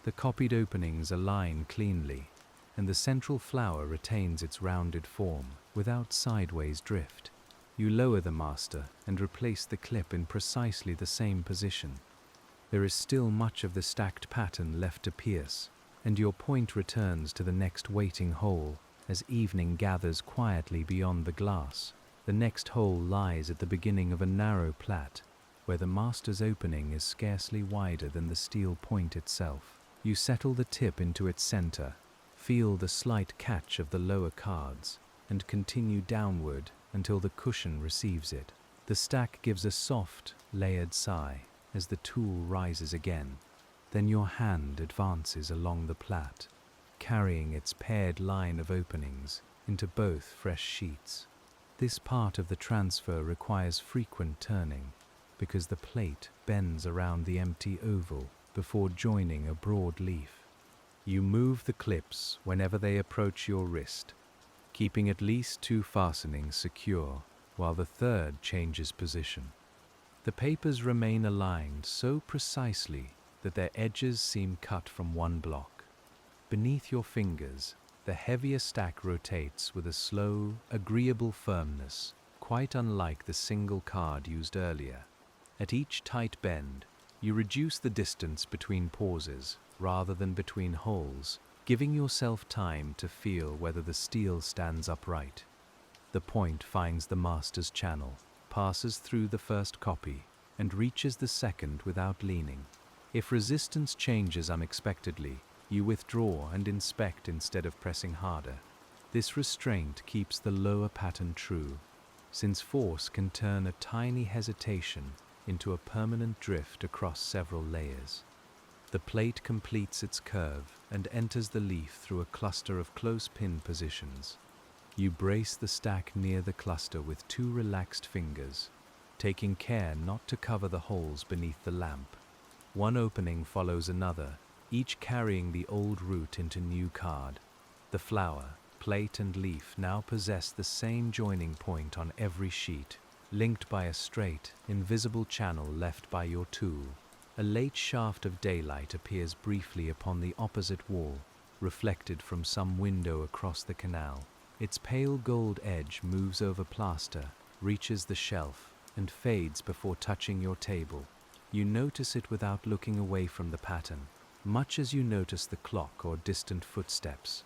The copied openings align cleanly, and the central flower retains its rounded form without sideways drift. You lower the master and replace the clip in precisely the same position. There is still much of the stacked pattern left to pierce, and your point returns to the next waiting hole as evening gathers quietly beyond the glass. The next hole lies at the beginning of a narrow plait, where the master's opening is scarcely wider than the steel point itself. You settle the tip into its center Feel the slight catch of the lower cards and continue downward until the cushion receives it. The stack gives a soft, layered sigh as the tool rises again. Then your hand advances along the plait, carrying its paired line of openings into both fresh sheets. This part of the transfer requires frequent turning because the plate bends around the empty oval before joining a broad leaf. You move the clips whenever they approach your wrist, keeping at least 2 fastenings secure while the third changes position. The papers remain aligned so precisely that their edges seem cut from one block. Beneath your fingers, the heavier stack rotates with a slow, agreeable firmness, quite unlike the single card used earlier. At each tight bend, you reduce the distance between pauses rather than between holes, giving yourself time to feel whether the steel stands upright. The point finds the master's channel, passes through the first copy, and reaches the second without leaning. If resistance changes unexpectedly, you withdraw and inspect instead of pressing harder. This restraint keeps the lower pattern true, since force can turn a tiny hesitation into a permanent drift across several layers. The plate completes its curve and enters the leaf through a cluster of close pin positions. You brace the stack near the cluster with 2 relaxed fingers, taking care not to cover the holes beneath the lamp. One opening follows another, each carrying the old root into new card. The flower, plate and leaf now possess the same joining point on every sheet, linked by a straight, invisible channel left by your tool. A late shaft of daylight appears briefly upon the opposite wall, reflected from some window across the canal. Its pale gold edge moves over plaster, reaches the shelf, and fades before touching your table. You notice it without looking away from the pattern, much as you notice the clock or distant footsteps.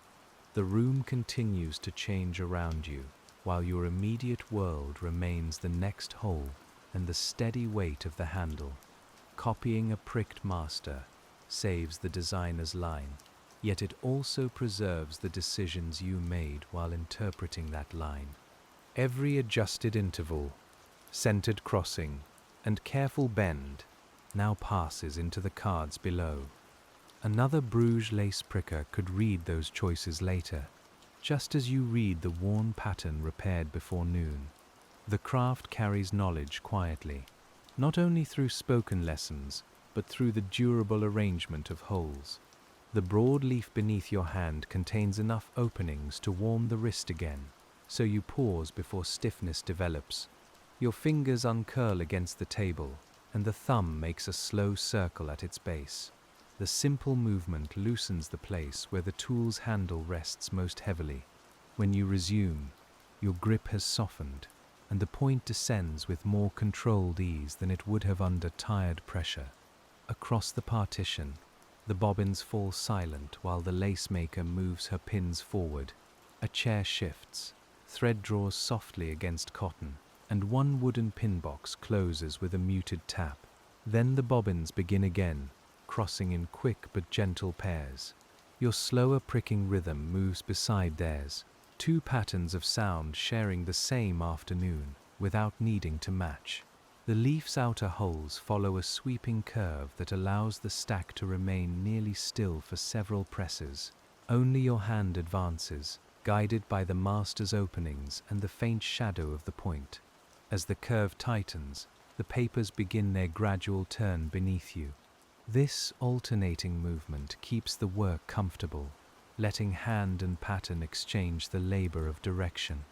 The room continues to change around you, while your immediate world remains the next hole and the steady weight of the handle. Copying a pricked master saves the designer's line, yet it also preserves the decisions you made while interpreting that line. Every adjusted interval, centered crossing, and careful bend now passes into the cards below. Another Bruges Lace Pricker could read those choices later, just as you read the worn pattern repaired before noon. The craft carries knowledge quietly, not only through spoken lessons, but through the durable arrangement of holes. The broad leaf beneath your hand contains enough openings to warm the wrist again, so you pause before stiffness develops. Your fingers uncurl against the table, and the thumb makes a slow circle at its base. The simple movement loosens the place where the tool's handle rests most heavily. When you resume, your grip has softened, and the point descends with more controlled ease than it would have under tired pressure. Across the partition, the bobbins fall silent while the lacemaker moves her pins forward. A chair shifts, thread draws softly against cotton, and one wooden pin box closes with a muted tap. Then the bobbins begin again, crossing in quick but gentle pairs. Your slower pricking rhythm moves beside theirs, 2 patterns of sound sharing the same afternoon without needing to match. The leaf's outer holes follow a sweeping curve that allows the stack to remain nearly still for several presses. Only your hand advances, guided by the master's openings and the faint shadow of the point. As the curve tightens, the papers begin their gradual turn beneath you. This alternating movement keeps the work comfortable, letting hand and pattern exchange the labor of direction.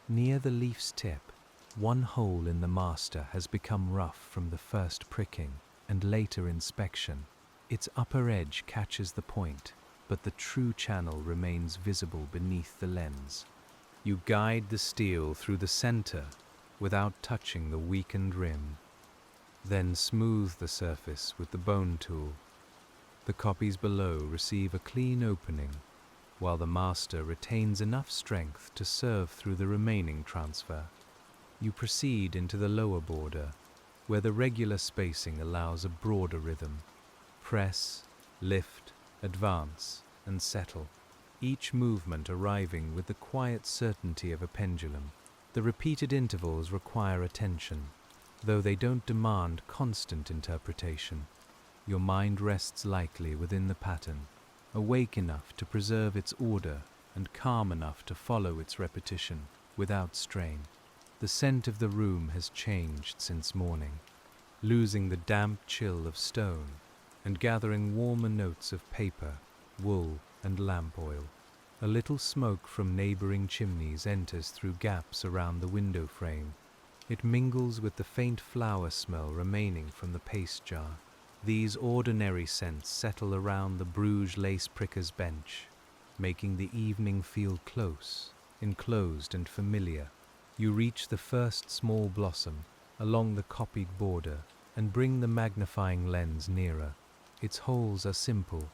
Near the leaf's tip, one hole in the master has become rough from the first pricking and later inspection. Its upper edge catches the point, but the true channel remains visible beneath the lens. You guide the steel through the center without touching the weakened rim. Then smooth the surface with the bone tool. The copies below receive a clean opening, while the master retains enough strength to serve through the remaining transfer. You proceed into the lower border, where the regular spacing allows a broader rhythm. Press, lift, advance, and settle. each movement arriving with the quiet certainty of a pendulum. The repeated intervals require attention, though they don't demand constant interpretation. Your mind rests lightly within the pattern, awake enough to preserve its order and calm enough to follow its repetition without strain. The scent of the room has changed since morning, losing the damp chill of stone and gathering warmer notes of paper, wool, and lamp oil. A little smoke from neighboring chimneys enters through gaps around the window frame. It mingles with the faint flower smell remaining from the paste jar. These ordinary scents settle around the Bruges Lace Pricker's bench, making the evening feel close, enclosed and familiar. You reach the first small blossom along the copied border and bring the magnifying lens nearer. Its holes are simple,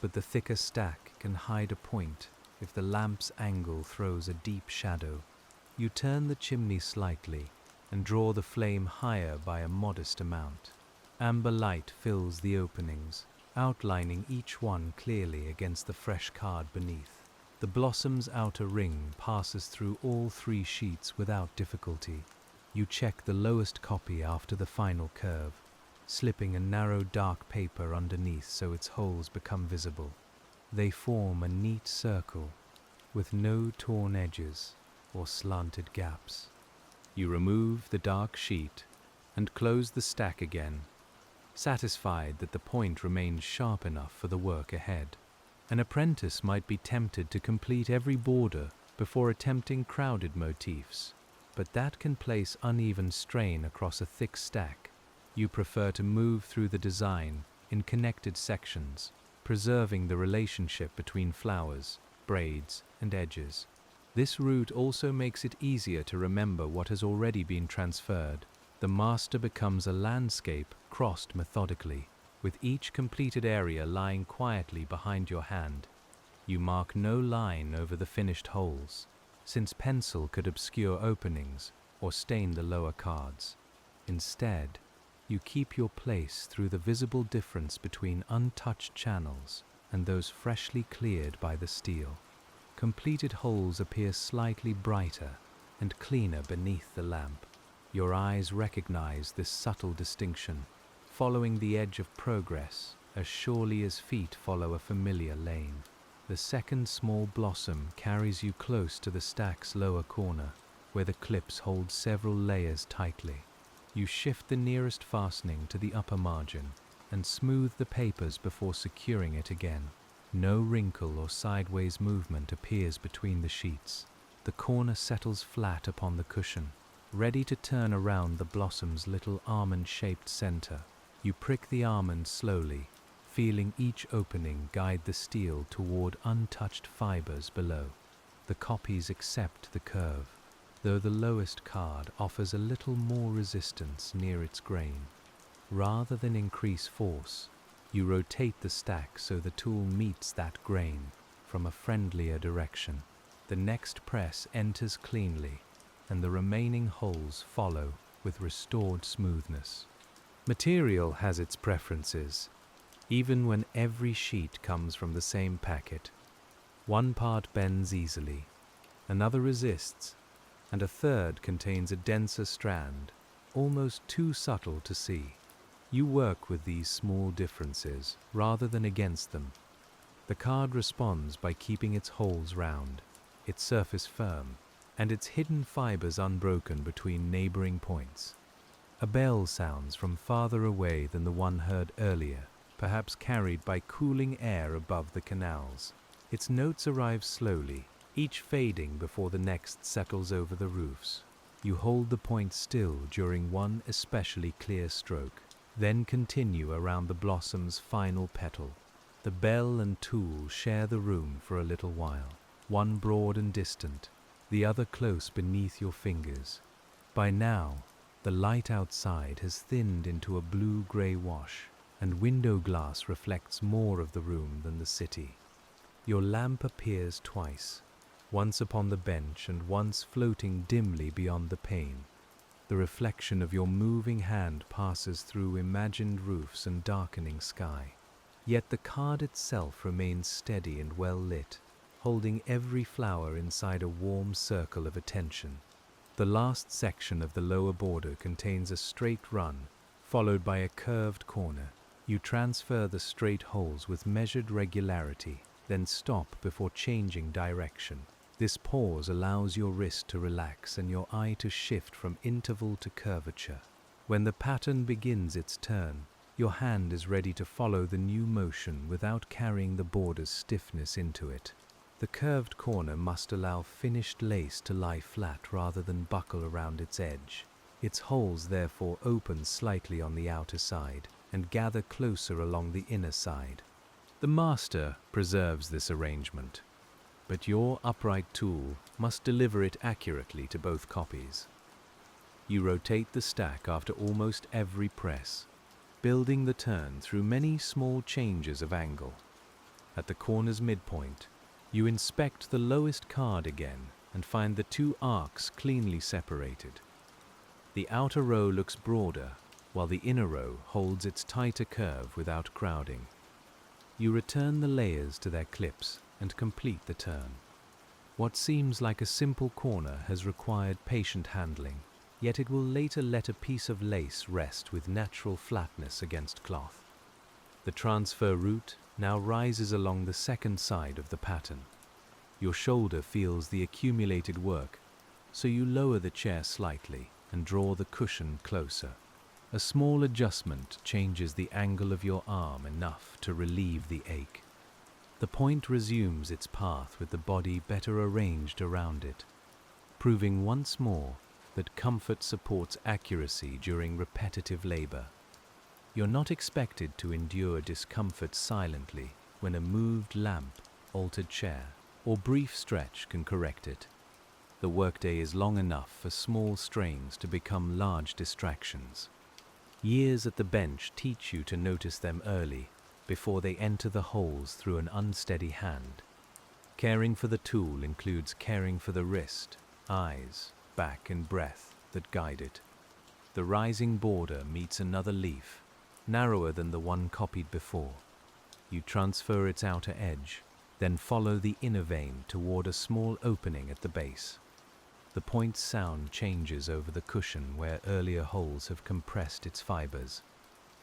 but the thicker stack can hide a point if the lamp's angle throws a deep shadow. You turn the chimney slightly and draw the flame higher by a modest amount. Amber light fills the openings, outlining each one clearly against the fresh card beneath. The blossom's outer ring passes through all 3 sheets without difficulty. You check the lowest copy after the final curve, slipping a narrow dark paper underneath so its holes become visible. They form a neat circle, with no torn edges or slanted gaps. You remove the dark sheet and close the stack again, satisfied that the point remains sharp enough for the work ahead. An apprentice might be tempted to complete every border before attempting crowded motifs, but that can place uneven strain across a thick stack. You prefer to move through the design in connected sections, preserving the relationship between flowers, braids, and edges. This route also makes it easier to remember what has already been transferred. The master becomes a landscape crossed methodically, with each completed area lying quietly behind your hand. You mark no line over the finished holes, since pencil could obscure openings or stain the lower cards. Instead, you keep your place through the visible difference between untouched channels and those freshly cleared by the steel. Completed holes appear slightly brighter and cleaner beneath the lamp. Your eyes recognize this subtle distinction, following the edge of progress as surely as feet follow a familiar lane. The second small blossom carries you close to the stack's lower corner, where the clips hold several layers tightly. You shift the nearest fastening to the upper margin and smooth the papers before securing it again. No wrinkle or sideways movement appears between the sheets. The corner settles flat upon the cushion, ready to turn around the blossom's little almond-shaped center. You prick the almond slowly, feeling each opening guide the steel toward untouched fibers below. The copies accept the curve, though the lowest card offers a little more resistance near its grain. Rather than increase force, you rotate the stack so the tool meets that grain from a friendlier direction. The next press enters cleanly, and the remaining holes follow with restored smoothness. Material has its preferences, even when every sheet comes from the same packet. One part bends easily, another resists, and a third contains a denser strand, almost too subtle to see. You work with these small differences rather than against them. The card responds by keeping its holes round, its surface firm, and its hidden fibers unbroken between neighboring points. A bell sounds from farther away than the one heard earlier, perhaps carried by cooling air above the canals. Its notes arrive slowly, each fading before the next settles over the roofs. You hold the point still during one especially clear stroke, then continue around the blossom's final petal. The bell and tool share the room for a little while, one broad and distant, the other close beneath your fingers. By now, the light outside has thinned into a blue-gray wash, and window glass reflects more of the room than the city. Your lamp appears twice, once upon the bench and once floating dimly beyond the pane. The reflection of your moving hand passes through imagined roofs and darkening sky. Yet the card itself remains steady and well lit, holding every flower inside a warm circle of attention. The last section of the lower border contains a straight run, followed by a curved corner. You transfer the straight holes with measured regularity, then stop before changing direction. This pause allows your wrist to relax and your eye to shift from interval to curvature. When the pattern begins its turn, your hand is ready to follow the new motion without carrying the border's stiffness into it. The curved corner must allow finished lace to lie flat rather than buckle around its edge. Its holes therefore open slightly on the outer side and gather closer along the inner side. The master preserves this arrangement, but your upright tool must deliver it accurately to both copies. You rotate the stack after almost every press, building the turn through many small changes of angle. At the corner's midpoint, you inspect the lowest card again and find the two arcs cleanly separated. The outer row looks broader, while the inner row holds its tighter curve without crowding. You return the layers to their clips and complete the turn. What seems like a simple corner has required patient handling, yet it will later let a piece of lace rest with natural flatness against cloth. The transfer route now rises along the second side of the pattern. Your shoulder feels the accumulated work, so you lower the chair slightly and draw the cushion closer. A small adjustment changes the angle of your arm enough to relieve the ache. The point resumes its path with the body better arranged around it, proving once more that comfort supports accuracy during repetitive labor. You're not expected to endure discomfort silently when a moved lamp, altered chair, or brief stretch can correct it. The workday is long enough for small strains to become large distractions. Years at the bench teach you to notice them early, before they enter the holes through an unsteady hand. Caring for the tool includes caring for the wrist, eyes, back and breath that guide it. The rising border meets another leaf, narrower than the one copied before. You transfer its outer edge, then follow the inner vein toward a small opening at the base. The point's sound changes over the cushion where earlier holes have compressed its fibers.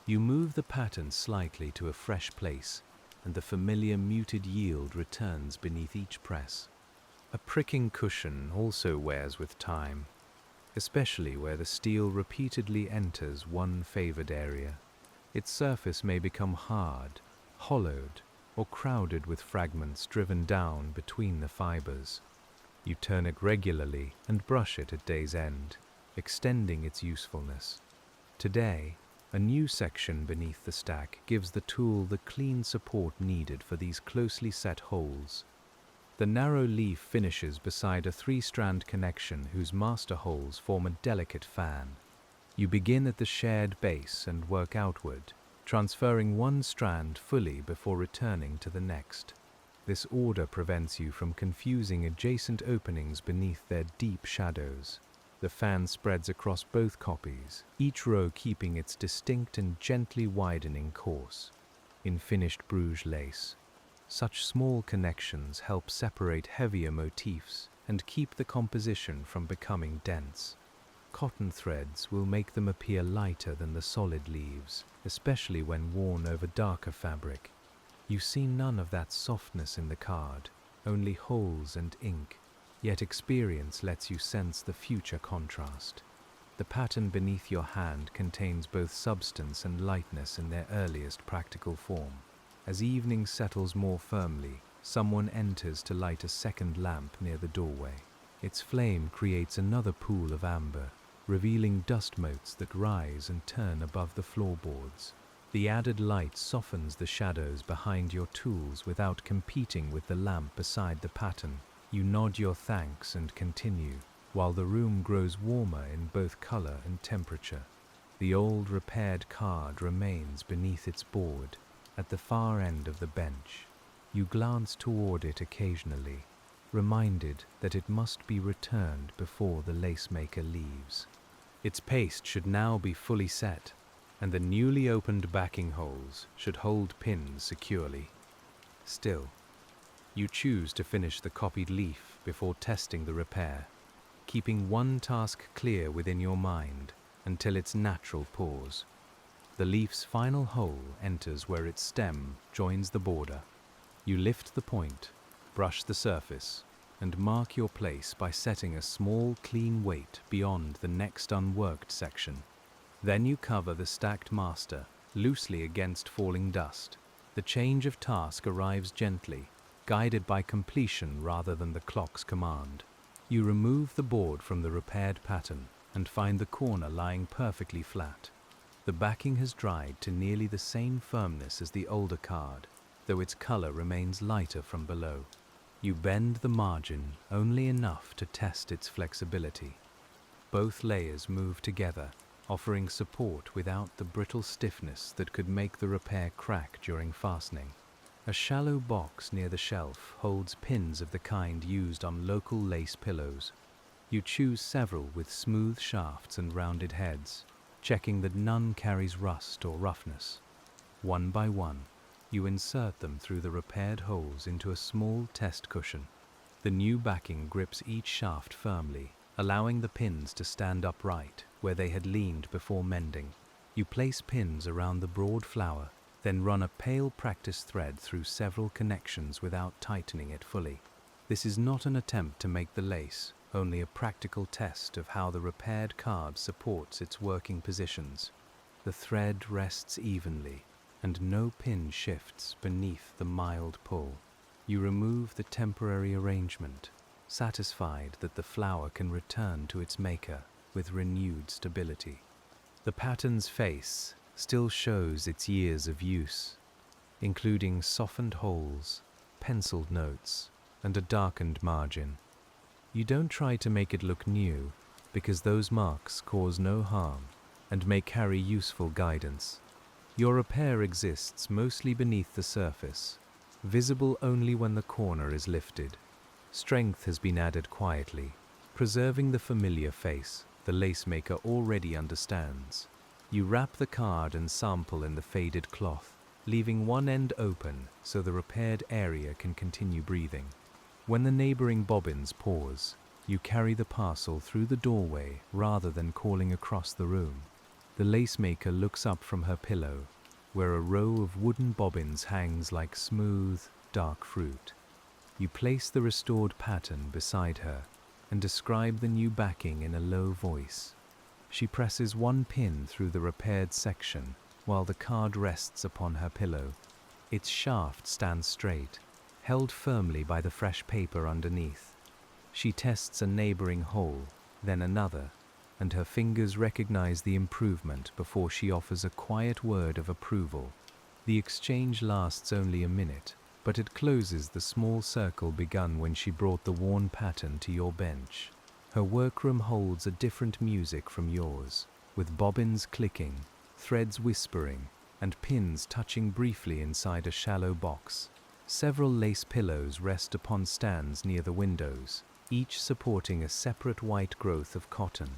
You move the pattern slightly to a fresh place, and the familiar muted yield returns beneath each press. A pricking cushion also wears with time, especially where the steel repeatedly enters one favored area. Its surface may become hard, hollowed, or crowded with fragments driven down between the fibers. You turn it regularly and brush it at day's end, extending its usefulness. Today, a new section beneath the stack gives the tool the clean support needed for these closely set holes. The narrow leaf finishes beside a 3-strand connection whose master holes form a delicate fan. You begin at the shared base and work outward, transferring one strand fully before returning to the next. This order prevents you from confusing adjacent openings beneath their deep shadows. The fan spreads across both copies, each row keeping its distinct and gently widening course. In finished Bruges lace, such small connections help separate heavier motifs and keep the composition from becoming dense. Cotton threads will make them appear lighter than the solid leaves, especially when worn over darker fabric. You see none of that softness in the card, only holes and ink, yet experience lets you sense the future contrast. The pattern beneath your hand contains both substance and lightness in their earliest practical form. As evening settles more firmly, someone enters to light a second lamp near the doorway. Its flame creates another pool of amber, revealing dust motes that rise and turn above the floorboards. The added light softens the shadows behind your tools without competing with the lamp beside the pattern. You nod your thanks and continue, while the room grows warmer in both color and temperature. The old repaired card remains beneath its board, at the far end of the bench. You glance toward it occasionally, reminded that it must be returned before the lacemaker leaves. Its paste should now be fully set, and the newly opened backing holes should hold pins securely. Still, You choose to finish the copied leaf before testing the repair, keeping one task clear within your mind until its natural pause. The leaf's final hole enters where its stem joins the border. You lift the point, brush the surface, and mark your place by setting a small, clean weight beyond the next unworked section. Then you cover the stacked master loosely against falling dust. The change of task arrives gently, guided by completion rather than the clock's command. You remove the board from the repaired pattern and find the corner lying perfectly flat. The backing has dried to nearly the same firmness as the older card, though its color remains lighter from below. You bend the margin only enough to test its flexibility. Both layers move together, offering support without the brittle stiffness that could make the repair crack during fastening. A shallow box near the shelf holds pins of the kind used on local lace pillows. You choose several with smooth shafts and rounded heads, checking that none carries rust or roughness. One by one, you insert them through the repaired holes into a small test cushion. The new backing grips each shaft firmly, allowing the pins to stand upright where they had leaned before mending. You place pins around the broad flower, then run a pale practice thread through several connections without tightening it fully. This is not an attempt to make the lace, only a practical test of how the repaired card supports its working positions. The thread rests evenly, and no pin shifts beneath the mild pull. You remove the temporary arrangement, satisfied that the flower can return to its maker with renewed stability. The pattern's face still shows its years of use, including softened holes, penciled notes, and a darkened margin. You don't try to make it look new, because those marks cause no harm and may carry useful guidance. Your repair exists mostly beneath the surface, visible only when the corner is lifted. Strength has been added quietly, preserving the familiar face the lacemaker already understands. You wrap the card and sample in the faded cloth, leaving one end open so the repaired area can continue breathing. When the neighboring bobbins pause, you carry the parcel through the doorway rather than calling across the room. The lacemaker looks up from her pillow, where a row of wooden bobbins hangs like smooth, dark fruit. You place the restored pattern beside her and describe the new backing in a low voice. She presses one pin through the repaired section while the card rests upon her pillow. Its shaft stands straight, held firmly by the fresh paper underneath. She tests a neighboring hole, then another, and her fingers recognize the improvement before she offers a quiet word of approval. The exchange lasts only a minute, but it closes the small circle begun when she brought the worn pattern to your bench. Her workroom holds a different music from yours, with bobbins clicking, threads whispering, and pins touching briefly inside a shallow box. Several lace pillows rest upon stands near the windows, each supporting a separate white growth of cotton.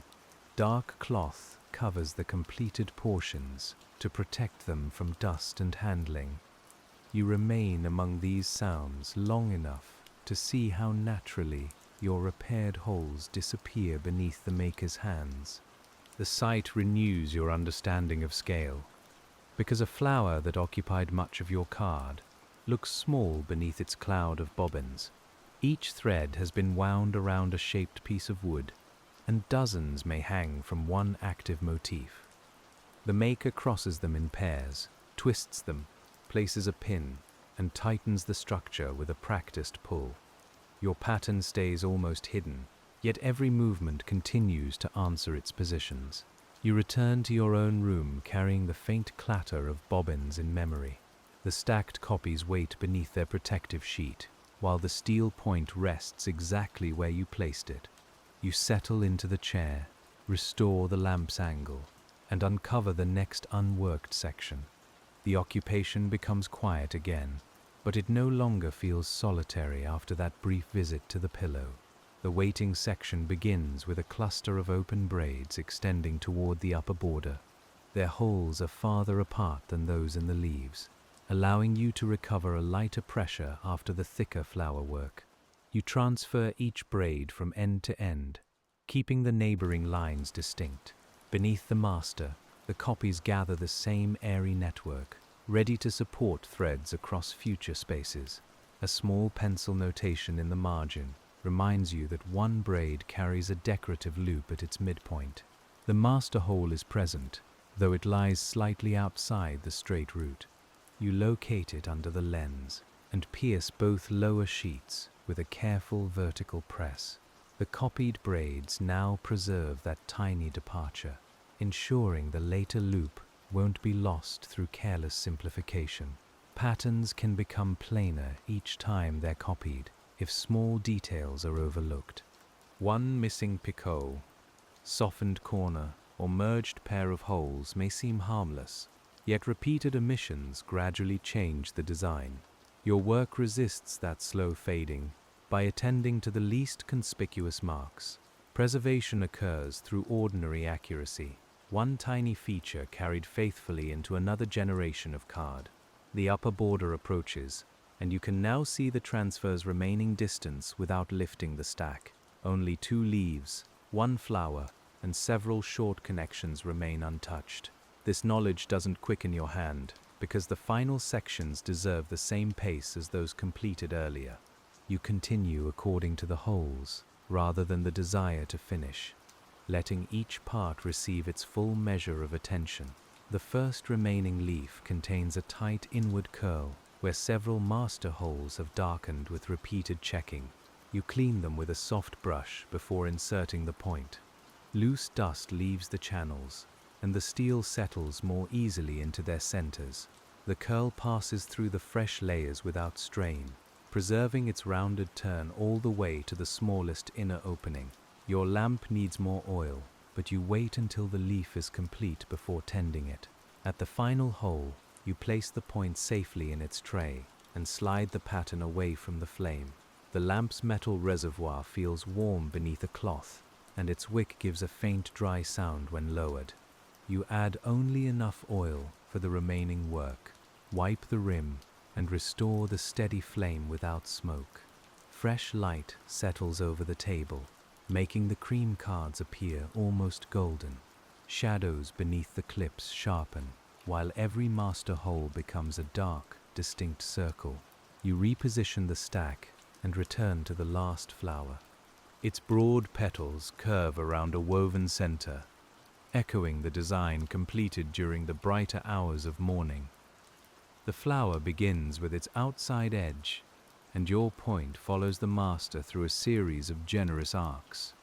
Dark cloth covers the completed portions to protect them from dust and handling. You remain among these sounds long enough to see how naturally your repaired holes disappear beneath the maker's hands. The sight renews your understanding of scale, because a flower that occupied much of your card looks small beneath its cloud of bobbins. Each thread has been wound around a shaped piece of wood, and dozens may hang from one active motif. The maker crosses them in pairs, twists them, places a pin, and tightens the structure with a practiced pull. Your pattern stays almost hidden, yet every movement continues to answer its positions. You return to your own room carrying the faint clatter of bobbins in memory. The stacked copies wait beneath their protective sheet, while the steel point rests exactly where you placed it. You settle into the chair, restore the lamp's angle, and uncover the next unworked section. The occupation becomes quiet again, but it no longer feels solitary after that brief visit to the pillow. The waiting section begins with a cluster of open braids extending toward the upper border. Their holes are farther apart than those in the leaves. allowing you to recover a lighter pressure after the thicker flower work. You transfer each braid from end to end, keeping the neighboring lines distinct. Beneath the master, the copies gather the same airy network, ready to support threads across future spaces. A small pencil notation in the margin reminds you that one braid carries a decorative loop at its midpoint. The master hole is present, though it lies slightly outside the straight route. You locate it under the lens and pierce both lower sheets with a careful vertical press. The copied braids now preserve that tiny departure, ensuring the later loop won't be lost through careless simplification. Patterns can become plainer each time they're copied if small details are overlooked. One missing picot, softened corner, or merged pair of holes may seem harmless, yet repeated omissions gradually change the design. Your work resists that slow fading by attending to the least conspicuous marks. Preservation occurs through ordinary accuracy, one tiny feature carried faithfully into another generation of card. The upper border approaches, and you can now see the transfer's remaining distance without lifting the stack. Only 2 leaves, 1 flower, and several short connections remain untouched. This knowledge doesn't quicken your hand, because the final sections deserve the same pace as those completed earlier. You continue according to the holes, rather than the desire to finish, letting each part receive its full measure of attention. The first remaining leaf contains a tight inward curl, where several master holes have darkened with repeated checking. You clean them with a soft brush before inserting the point. Loose dust leaves the channels, and the steel settles more easily into their centers. The curl passes through the fresh layers without strain, preserving its rounded turn all the way to the smallest inner opening. Your lamp needs more oil, but you wait until the leaf is complete before tending it. At the final hole, you place the point safely in its tray and slide the pattern away from the flame. The lamp's metal reservoir feels warm beneath a cloth, and its wick gives a faint dry sound when lowered. You add only enough oil for the remaining work, wipe the rim, and restore the steady flame without smoke. Fresh light settles over the table, making the cream cards appear almost golden. Shadows beneath the clips sharpen, while every master hole becomes a dark, distinct circle. You reposition the stack and return to the last flower. Its broad petals curve around a woven center, echoing the design completed during the brighter hours of morning. The flower begins with its outside edge, and your point follows the master through a series of generous arcs.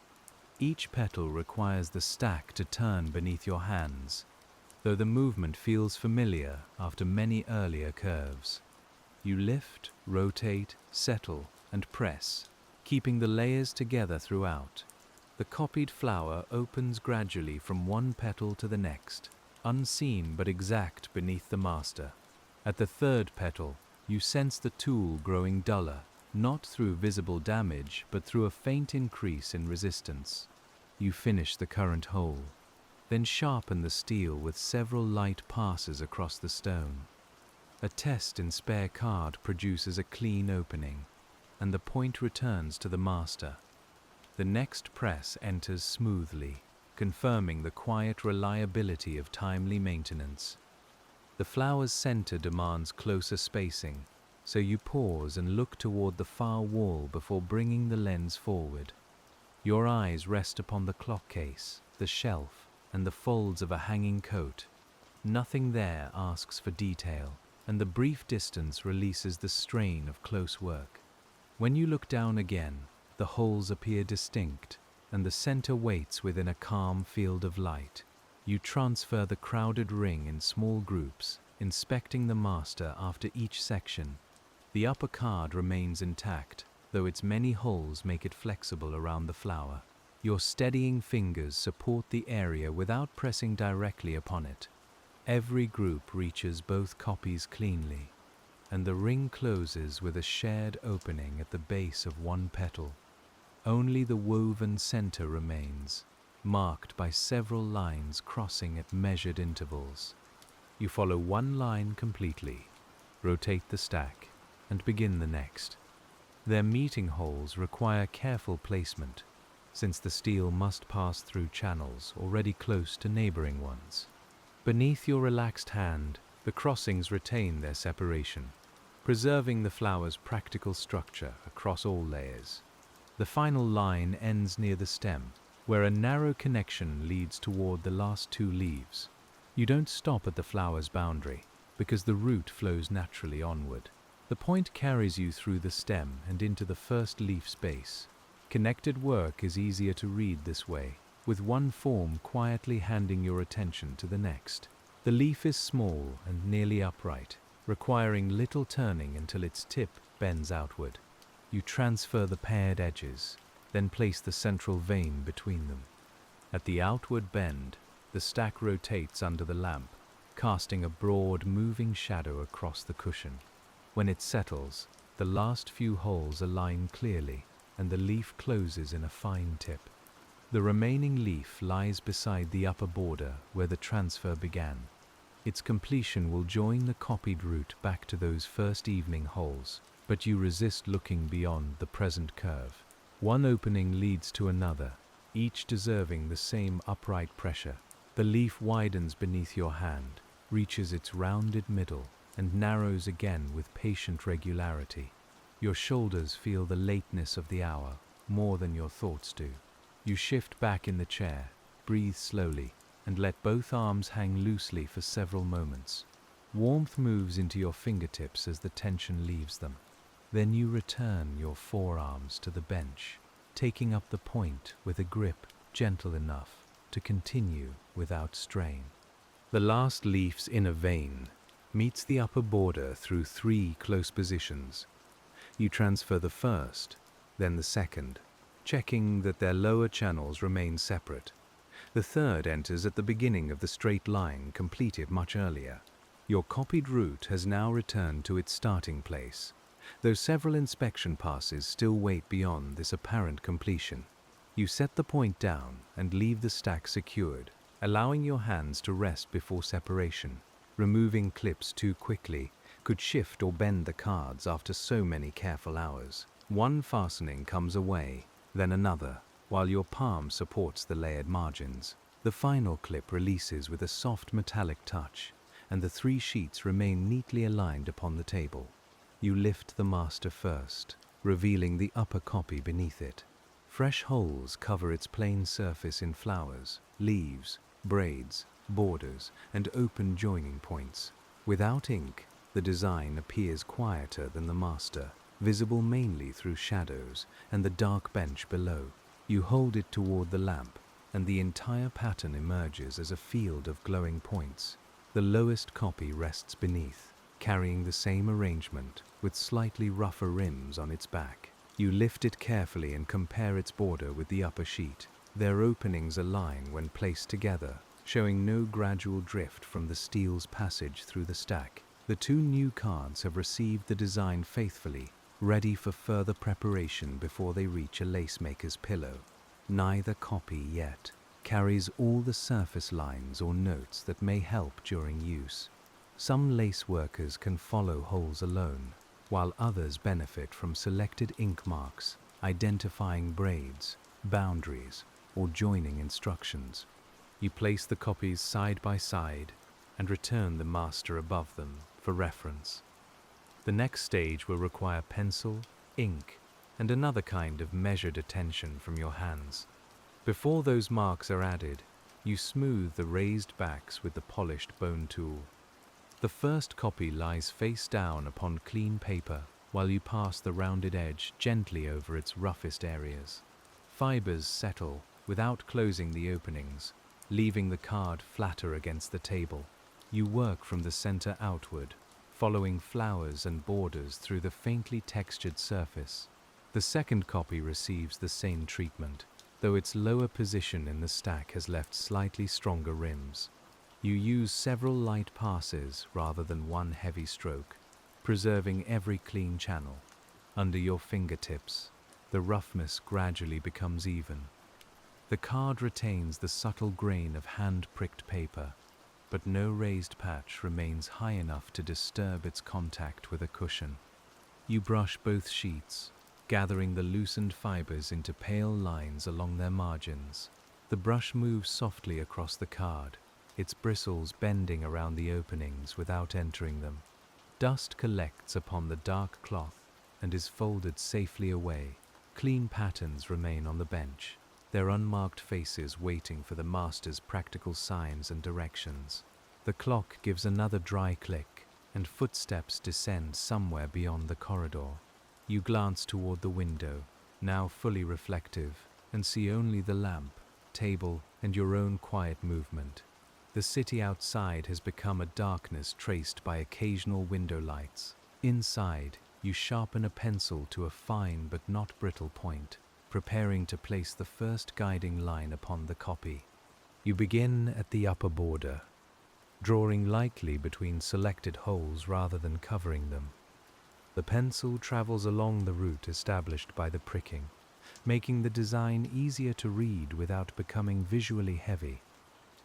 Each petal requires the stack to turn beneath your hands, though the movement feels familiar after many earlier curves. You lift, rotate, settle, and press, keeping the layers together throughout. The copied flower opens gradually from one petal to the next, unseen but exact beneath the master. At the third petal, you sense the tool growing duller, not through visible damage, but through a faint increase in resistance. You finish the current hole, then sharpen the steel with several light passes across the stone. A test in spare card produces a clean opening, and the point returns to the master. The next press enters smoothly, confirming the quiet reliability of timely maintenance. The flower's center demands closer spacing, so you pause and look toward the far wall before bringing the lens forward. Your eyes rest upon the clock case, the shelf, and the folds of a hanging coat. Nothing there asks for detail, and the brief distance releases the strain of close work. When you look down again, the holes appear distinct, and the center waits within a calm field of light. You transfer the crowded ring in small groups, inspecting the master after each section. The upper card remains intact, though its many holes make it flexible around the flower. Your steadying fingers support the area without pressing directly upon it. Every group reaches both copies cleanly, and the ring closes with a shared opening at the base of one petal. Only the woven center remains, marked by several lines crossing at measured intervals. You follow one line completely, rotate the stack, and begin the next. Their meeting holes require careful placement, since the steel must pass through channels already close to neighboring ones. Beneath your relaxed hand, the crossings retain their separation, preserving the flower's practical structure across all layers. The final line ends near the stem, where a narrow connection leads toward the last two leaves. You don't stop at the flower's boundary, because the root flows naturally onward. The point carries you through the stem and into the first leaf's base. Connected work is easier to read this way, with one form quietly handing your attention to the next. The leaf is small and nearly upright, requiring little turning until its tip bends outward. You transfer the paired edges, then place the central vein between them. At the outward bend, the stack rotates under the lamp, casting a broad, moving shadow across the cushion. When it settles, the last few holes align clearly, and the leaf closes in a fine tip. The remaining leaf lies beside the upper border where the transfer began. Its completion will join the copied root back to those first evening holes, but you resist looking beyond the present curve. One opening leads to another, each deserving the same upright pressure. The leaf widens beneath your hand, reaches its rounded middle, and narrows again with patient regularity. Your shoulders feel the lateness of the hour more than your thoughts do. You shift back in the chair, breathe slowly, and let both arms hang loosely for several moments. Warmth moves into your fingertips as the tension leaves them. Then you return your forearms to the bench, taking up the point with a grip gentle enough to continue without strain. The last leaf's inner vein meets the upper border through 3 close positions. You transfer the first, then the second, checking that their lower channels remain separate. The third enters at the beginning of the straight line completed much earlier. Your copied root has now returned to its starting place, though several inspection passes still wait beyond this apparent completion. You set the point down and leave the stack secured, allowing your hands to rest before separation. Removing clips too quickly could shift or bend the cards after so many careful hours. One fastening comes away, then another, while your palm supports the layered margins. The final clip releases with a soft metallic touch, and the 3 sheets remain neatly aligned upon the table. You lift the master first, revealing the upper copy beneath it. Fresh holes cover its plain surface in flowers, leaves, braids, borders, and open joining points. Without ink, the design appears quieter than the master, visible mainly through shadows and the dark bench below. You hold it toward the lamp, and the entire pattern emerges as a field of glowing points. The lowest copy rests beneath, carrying the same arrangement, with slightly rougher rims on its back. You lift it carefully and compare its border with the upper sheet. Their openings align when placed together, showing no gradual drift from the steel's passage through the stack. The 2 new cards have received the design faithfully, ready for further preparation before they reach a lacemaker's pillow. Neither copy yet carries all the surface lines or notes that may help during use. Some lace workers can follow holes alone, while others benefit from selected ink marks, identifying braids, boundaries, or joining instructions. You place the copies side by side and return the master above them for reference. The next stage will require pencil, ink, and another kind of measured attention from your hands. Before those marks are added, you smooth the raised backs with the polished bone tool. The first copy lies face down upon clean paper, while you pass the rounded edge gently over its roughest areas. Fibers settle without closing the openings, leaving the card flatter against the table. You work from the center outward, following flowers and borders through the faintly textured surface. The second copy receives the same treatment, though its lower position in the stack has left slightly stronger rims. You use several light passes rather than one heavy stroke, preserving every clean channel. Under your fingertips, the roughness gradually becomes even. The card retains the subtle grain of hand-pricked paper, but no raised patch remains high enough to disturb its contact with a cushion. You brush both sheets, gathering the loosened fibers into pale lines along their margins. The brush moves softly across the card, its bristles bending around the openings without entering them. Dust collects upon the dark cloth and is folded safely away. Clean patterns remain on the bench, their unmarked faces waiting for the master's practical signs and directions. The clock gives another dry click, and footsteps descend somewhere beyond the corridor. You glance toward the window, now fully reflective, and see only the lamp, table, and your own quiet movement. The city outside has become a darkness traced by occasional window lights. Inside, you sharpen a pencil to a fine but not brittle point, preparing to place the first guiding line upon the copy. You begin at the upper border, drawing lightly between selected holes rather than covering them. The pencil travels along the route established by the pricking, making the design easier to read without becoming visually heavy.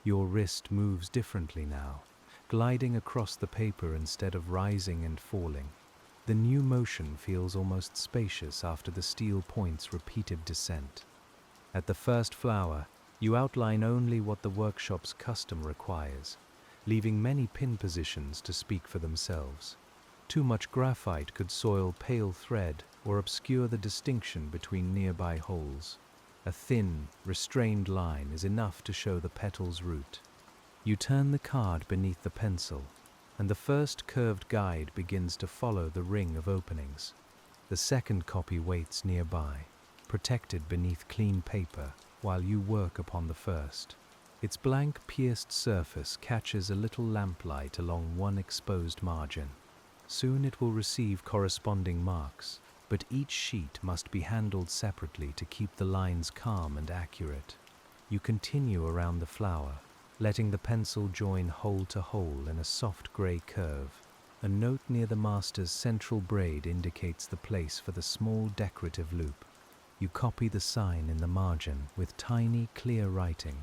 Your wrist moves differently now, gliding across the paper instead of rising and falling. The new motion feels almost spacious after the steel point's repeated descent. At the first flower, you outline only what the workshop's custom requires, leaving many pin positions to speak for themselves. Too much graphite could soil pale thread or obscure the distinction between nearby holes. A thin, restrained line is enough to show the petal's root. You turn the card beneath the pencil, and the first curved guide begins to follow the ring of openings. The second copy waits nearby, protected beneath clean paper, while you work upon the first. Its blank, pierced surface catches a little lamplight along one exposed margin. Soon it will receive corresponding marks, but each sheet must be handled separately to keep the lines calm and accurate. You continue around the flower, letting the pencil join hole to hole in a soft grey curve. A note near the master's central braid indicates the place for the small decorative loop. You copy the sign in the margin with tiny, clear writing,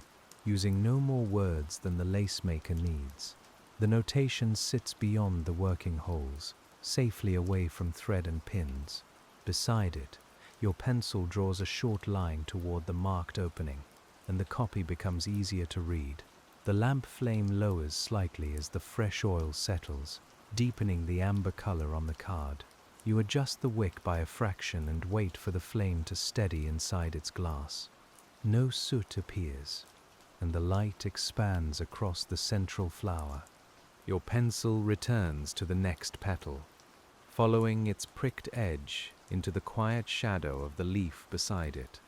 using no more words than the lacemaker needs. The notation sits beyond the working holes, safely away from thread and pins. Beside it, your pencil draws a short line toward the marked opening, and the copy becomes easier to read. The lamp flame lowers slightly as the fresh oil settles, deepening the amber color on the card. You adjust the wick by a fraction and wait for the flame to steady inside its glass. No soot appears, and the light expands across the central flower. Your pencil returns to the next petal, following its pricked edge into the quiet shadow of the leaf beside it.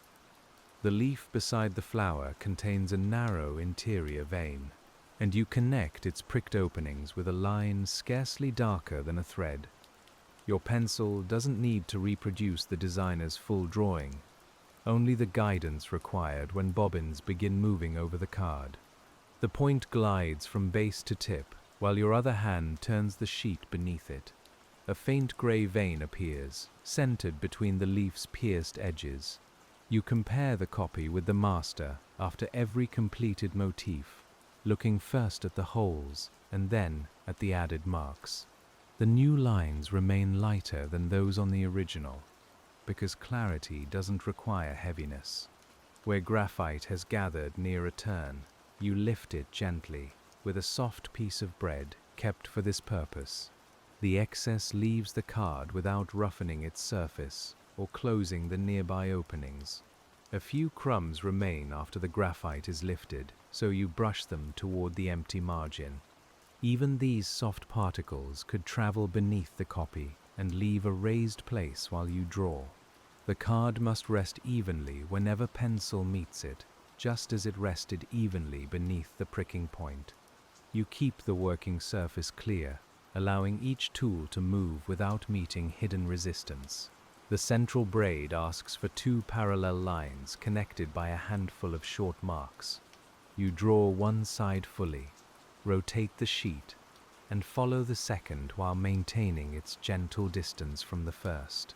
The leaf beside the flower contains a narrow interior vein, and you connect its pricked openings with a line scarcely darker than a thread. Your pencil doesn't need to reproduce the designer's full drawing, only the guidance required when bobbins begin moving over the card. The point glides from base to tip, while your other hand turns the sheet beneath it. A faint grey vein appears, centered between the leaf's pierced edges. You compare the copy with the master after every completed motif, looking first at the holes and then at the added marks. The new lines remain lighter than those on the original, because clarity doesn't require heaviness. Where graphite has gathered near a turn, you lift it gently, with a soft piece of bread kept for this purpose. The excess leaves the card without roughening its surface or closing the nearby openings. A few crumbs remain after the graphite is lifted, so you brush them toward the empty margin. Even these soft particles could travel beneath the copy and leave a raised place while you draw. The card must rest evenly whenever pencil meets it, just as it rested evenly beneath the pricking point. You keep the working surface clear, allowing each tool to move without meeting hidden resistance. The central braid asks for 2 parallel lines connected by a handful of short marks. You draw one side fully, rotate the sheet, and follow the second while maintaining its gentle distance from the first.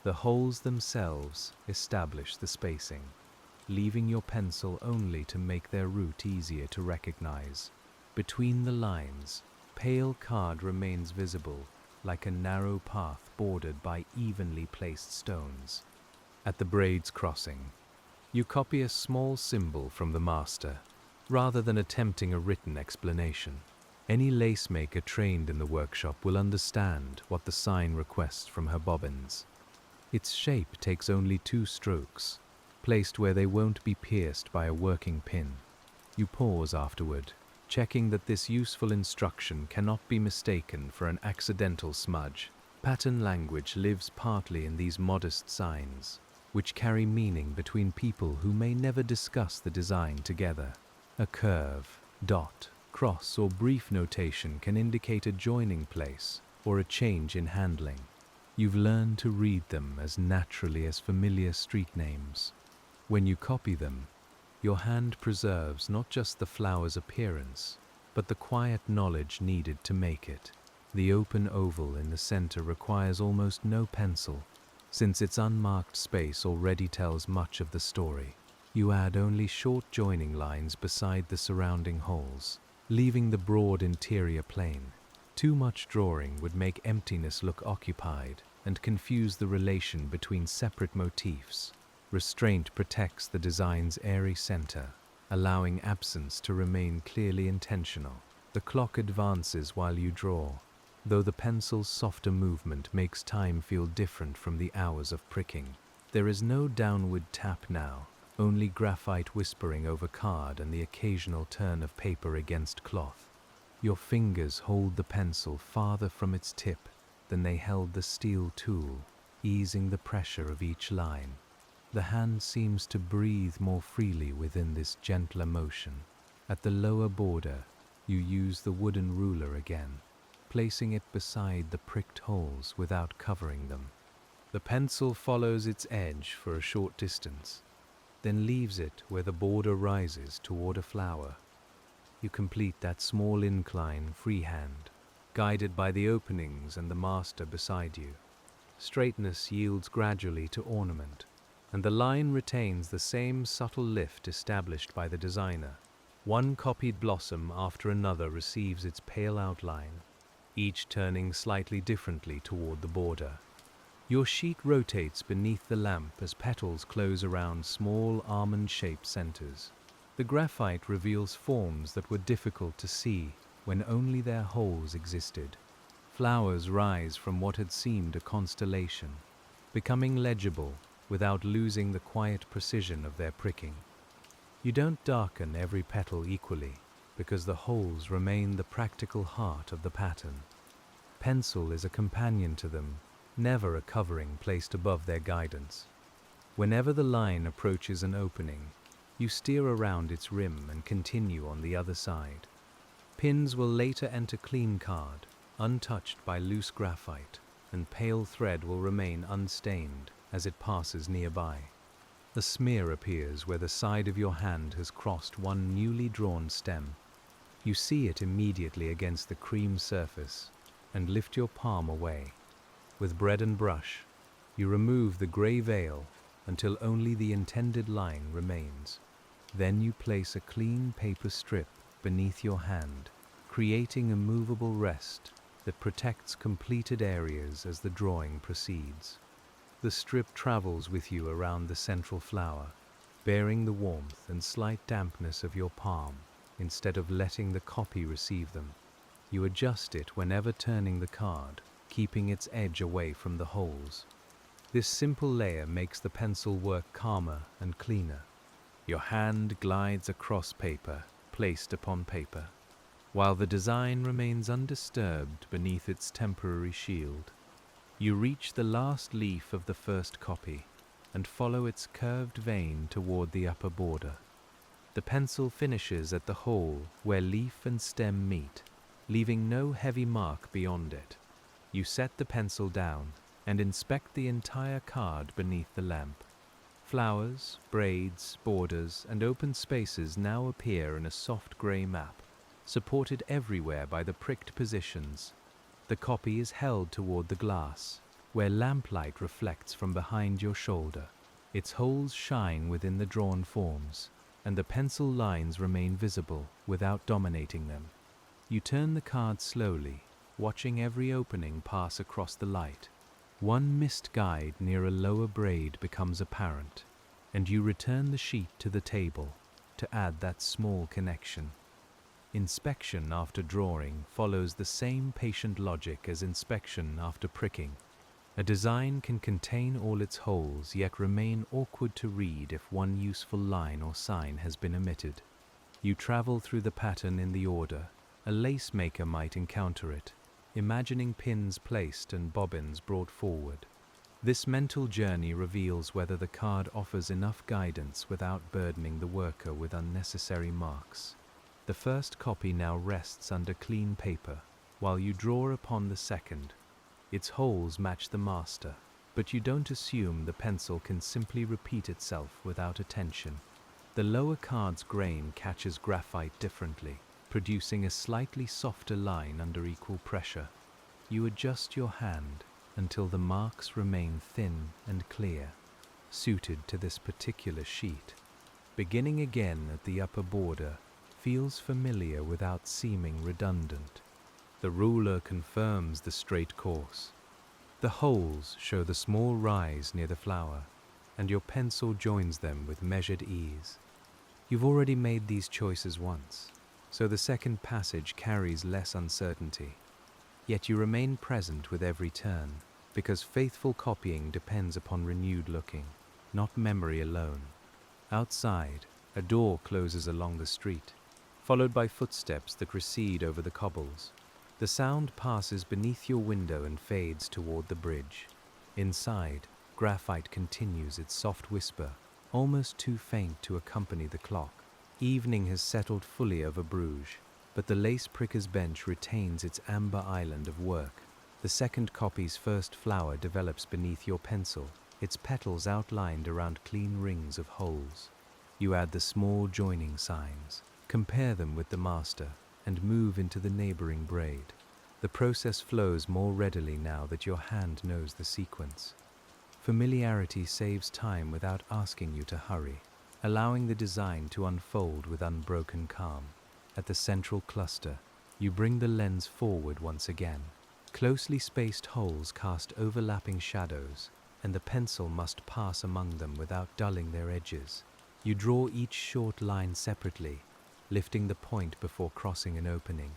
The holes themselves establish the spacing, leaving your pencil only to make their route easier to recognize. Between the lines, pale card remains visible, like a narrow path bordered by evenly placed stones. At the braid's crossing, you copy a small symbol from the master, rather than attempting a written explanation. Any lacemaker trained in the workshop will understand what the sign requests from her bobbins. Its shape takes only 2 strokes, placed where they won't be pierced by a working pin. You pause afterward, checking that this useful instruction cannot be mistaken for an accidental smudge. Pattern language lives partly in these modest signs, which carry meaning between people who may never discuss the design together. A curve, dot, cross, or brief notation can indicate a joining place or a change in handling. You've learned to read them as naturally as familiar street names. When you copy them, your hand preserves not just the flower's appearance, but the quiet knowledge needed to make it. The open oval in the center requires almost no pencil, since its unmarked space already tells much of the story. You add only short joining lines beside the surrounding holes, leaving the broad interior plain. Too much drawing would make emptiness look occupied and confuse the relation between separate motifs. Restraint protects the design's airy center, allowing absence to remain clearly intentional. The clock advances while you draw, though the pencil's softer movement makes time feel different from the hours of pricking. There is no downward tap now, only graphite whispering over card and the occasional turn of paper against cloth. Your fingers hold the pencil farther from its tip than they held the steel tool, easing the pressure of each line. The hand seems to breathe more freely within this gentler motion. At the lower border, you use the wooden ruler again, placing it beside the pricked holes without covering them. The pencil follows its edge for a short distance, then leaves it where the border rises toward a flower. You complete that small incline freehand, guided by the openings and the master beside you. Straightness yields gradually to ornament, and the line retains the same subtle lift established by the designer. One copied blossom after another receives its pale outline, each turning slightly differently toward the border. Your sheet rotates beneath the lamp as petals close around small almond-shaped centers. The graphite reveals forms that were difficult to see when only their holes existed. Flowers rise from what had seemed a constellation, becoming legible without losing the quiet precision of their pricking. You don't darken every petal equally, because the holes remain the practical heart of the pattern. Pencil is a companion to them, never a covering placed above their guidance. Whenever the line approaches an opening, you steer around its rim and continue on the other side. Pins will later enter clean card, untouched by loose graphite, and pale thread will remain unstained as it passes nearby. A smear appears where the side of your hand has crossed one newly drawn stem. You see it immediately against the cream surface and lift your palm away. With bread and brush, you remove the gray veil until only the intended line remains. Then you place a clean paper strip beneath your hand, creating a movable rest that protects completed areas as the drawing proceeds. The strip travels with you around the central flower, bearing the warmth and slight dampness of your palm instead of letting the copy receive them. You adjust it whenever turning the card, keeping its edge away from the holes. This simple layer makes the pencil work calmer and cleaner. Your hand glides across paper, placed upon paper, while the design remains undisturbed beneath its temporary shield. You reach the last leaf of the first copy and follow its curved vein toward the upper border. The pencil finishes at the hole where leaf and stem meet, leaving no heavy mark beyond it. You set the pencil down and inspect the entire card beneath the lamp. Flowers, braids, borders, and open spaces now appear in a soft gray map, supported everywhere by the pricked positions. The copy is held toward the glass, where lamplight reflects from behind your shoulder. Its holes shine within the drawn forms, and the pencil lines remain visible without dominating them. You turn the card slowly, watching every opening pass across the light. One missed guide near a lower braid becomes apparent, and you return the sheet to the table to add that small connection. Inspection after drawing follows the same patient logic as inspection after pricking. A design can contain all its holes yet remain awkward to read if one useful line or sign has been omitted. You travel through the pattern in the order a lace maker might encounter it, imagining pins placed and bobbins brought forward. This mental journey reveals whether the card offers enough guidance without burdening the worker with unnecessary marks. The first copy now rests under clean paper, while you draw upon the second. Its holes match the master, but you don't assume the pencil can simply repeat itself without attention. The lower card's grain catches graphite differently, producing a slightly softer line under equal pressure. You adjust your hand until the marks remain thin and clear, suited to this particular sheet. Beginning again at the upper border feels familiar without seeming redundant. The ruler confirms the straight course. The holes show the small rise near the flower, and your pencil joins them with measured ease. You've already made these choices once, so the second passage carries less uncertainty. Yet you remain present with every turn, because faithful copying depends upon renewed looking, not memory alone. Outside, a door closes along the street, followed by footsteps that recede over the cobbles. The sound passes beneath your window and fades toward the bridge. Inside, graphite continues its soft whisper, almost too faint to accompany the clock. Evening has settled fully over Bruges, but the lace pricker's bench retains its amber island of work. The second copy's first flower develops beneath your pencil, its petals outlined around clean rings of holes. You add the small joining signs, compare them with the master, and move into the neighboring braid. The process flows more readily now that your hand knows the sequence. Familiarity saves time without asking you to hurry, allowing the design to unfold with unbroken calm. At the central cluster, you bring the lens forward once again. Closely spaced holes cast overlapping shadows, and the pencil must pass among them without dulling their edges. You draw each short line separately, lifting the point before crossing an opening.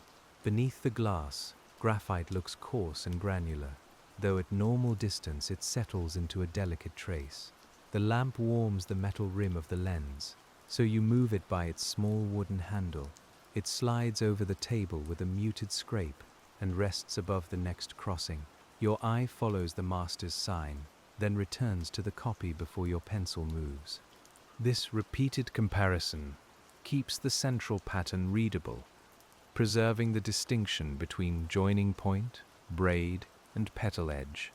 Beneath the glass, graphite looks coarse and granular, though at normal distance it settles into a delicate trace. The lamp warms the metal rim of the lens, so you move it by its small wooden handle. It slides over the table with a muted scrape and rests above the next crossing. Your eye follows the master's sign, then returns to the copy before your pencil moves. This repeated comparison keeps the central pattern readable, preserving the distinction between joining point, braid, and petal edge.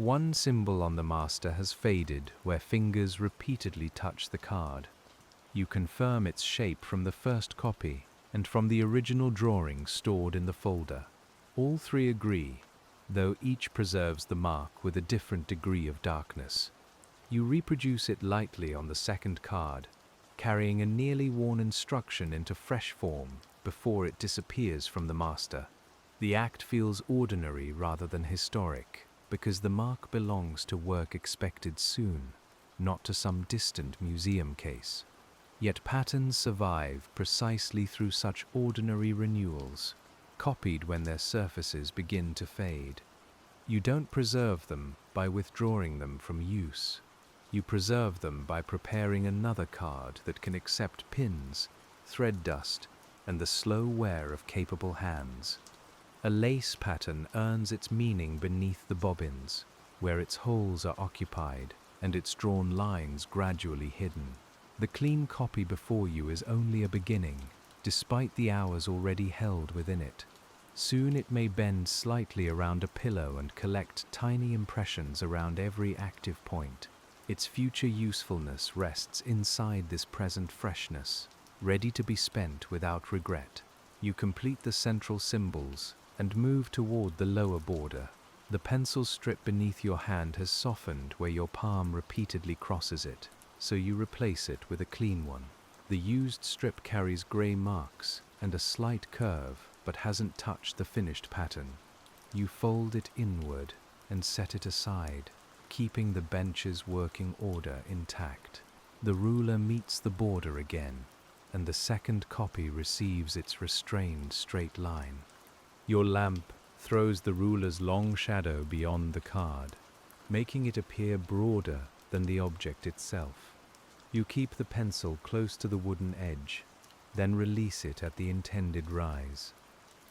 One symbol on the master has faded where fingers repeatedly touch the card. You confirm its shape from the first copy and from the original drawing stored in the folder. All three agree, though each preserves the mark with a different degree of darkness. You reproduce it lightly on the second card, carrying a nearly worn instruction into fresh form before it disappears from the master. The act feels ordinary rather than historic, because the mark belongs to work expected soon, not to some distant museum case. Yet patterns survive precisely through such ordinary renewals, copied when their surfaces begin to fade. You don't preserve them by withdrawing them from use. You preserve them by preparing another card that can accept pins, thread dust, and the slow wear of capable hands. A lace pattern earns its meaning beneath the bobbins, where its holes are occupied and its drawn lines gradually hidden. The clean copy before you is only a beginning, despite the hours already held within it. Soon it may bend slightly around a pillow and collect tiny impressions around every active point. Its future usefulness rests inside this present freshness, ready to be spent without regret. You complete the central symbols and move toward the lower border. The pencil strip beneath your hand has softened where your palm repeatedly crosses it, so you replace it with a clean one. The used strip carries gray marks and a slight curve, but hasn't touched the finished pattern. You fold it inward and set it aside, keeping the bench's working order intact. The ruler meets the border again, and the second copy receives its restrained straight line. Your lamp throws the ruler's long shadow beyond the card, making it appear broader than the object itself. You keep the pencil close to the wooden edge, then release it at the intended rise.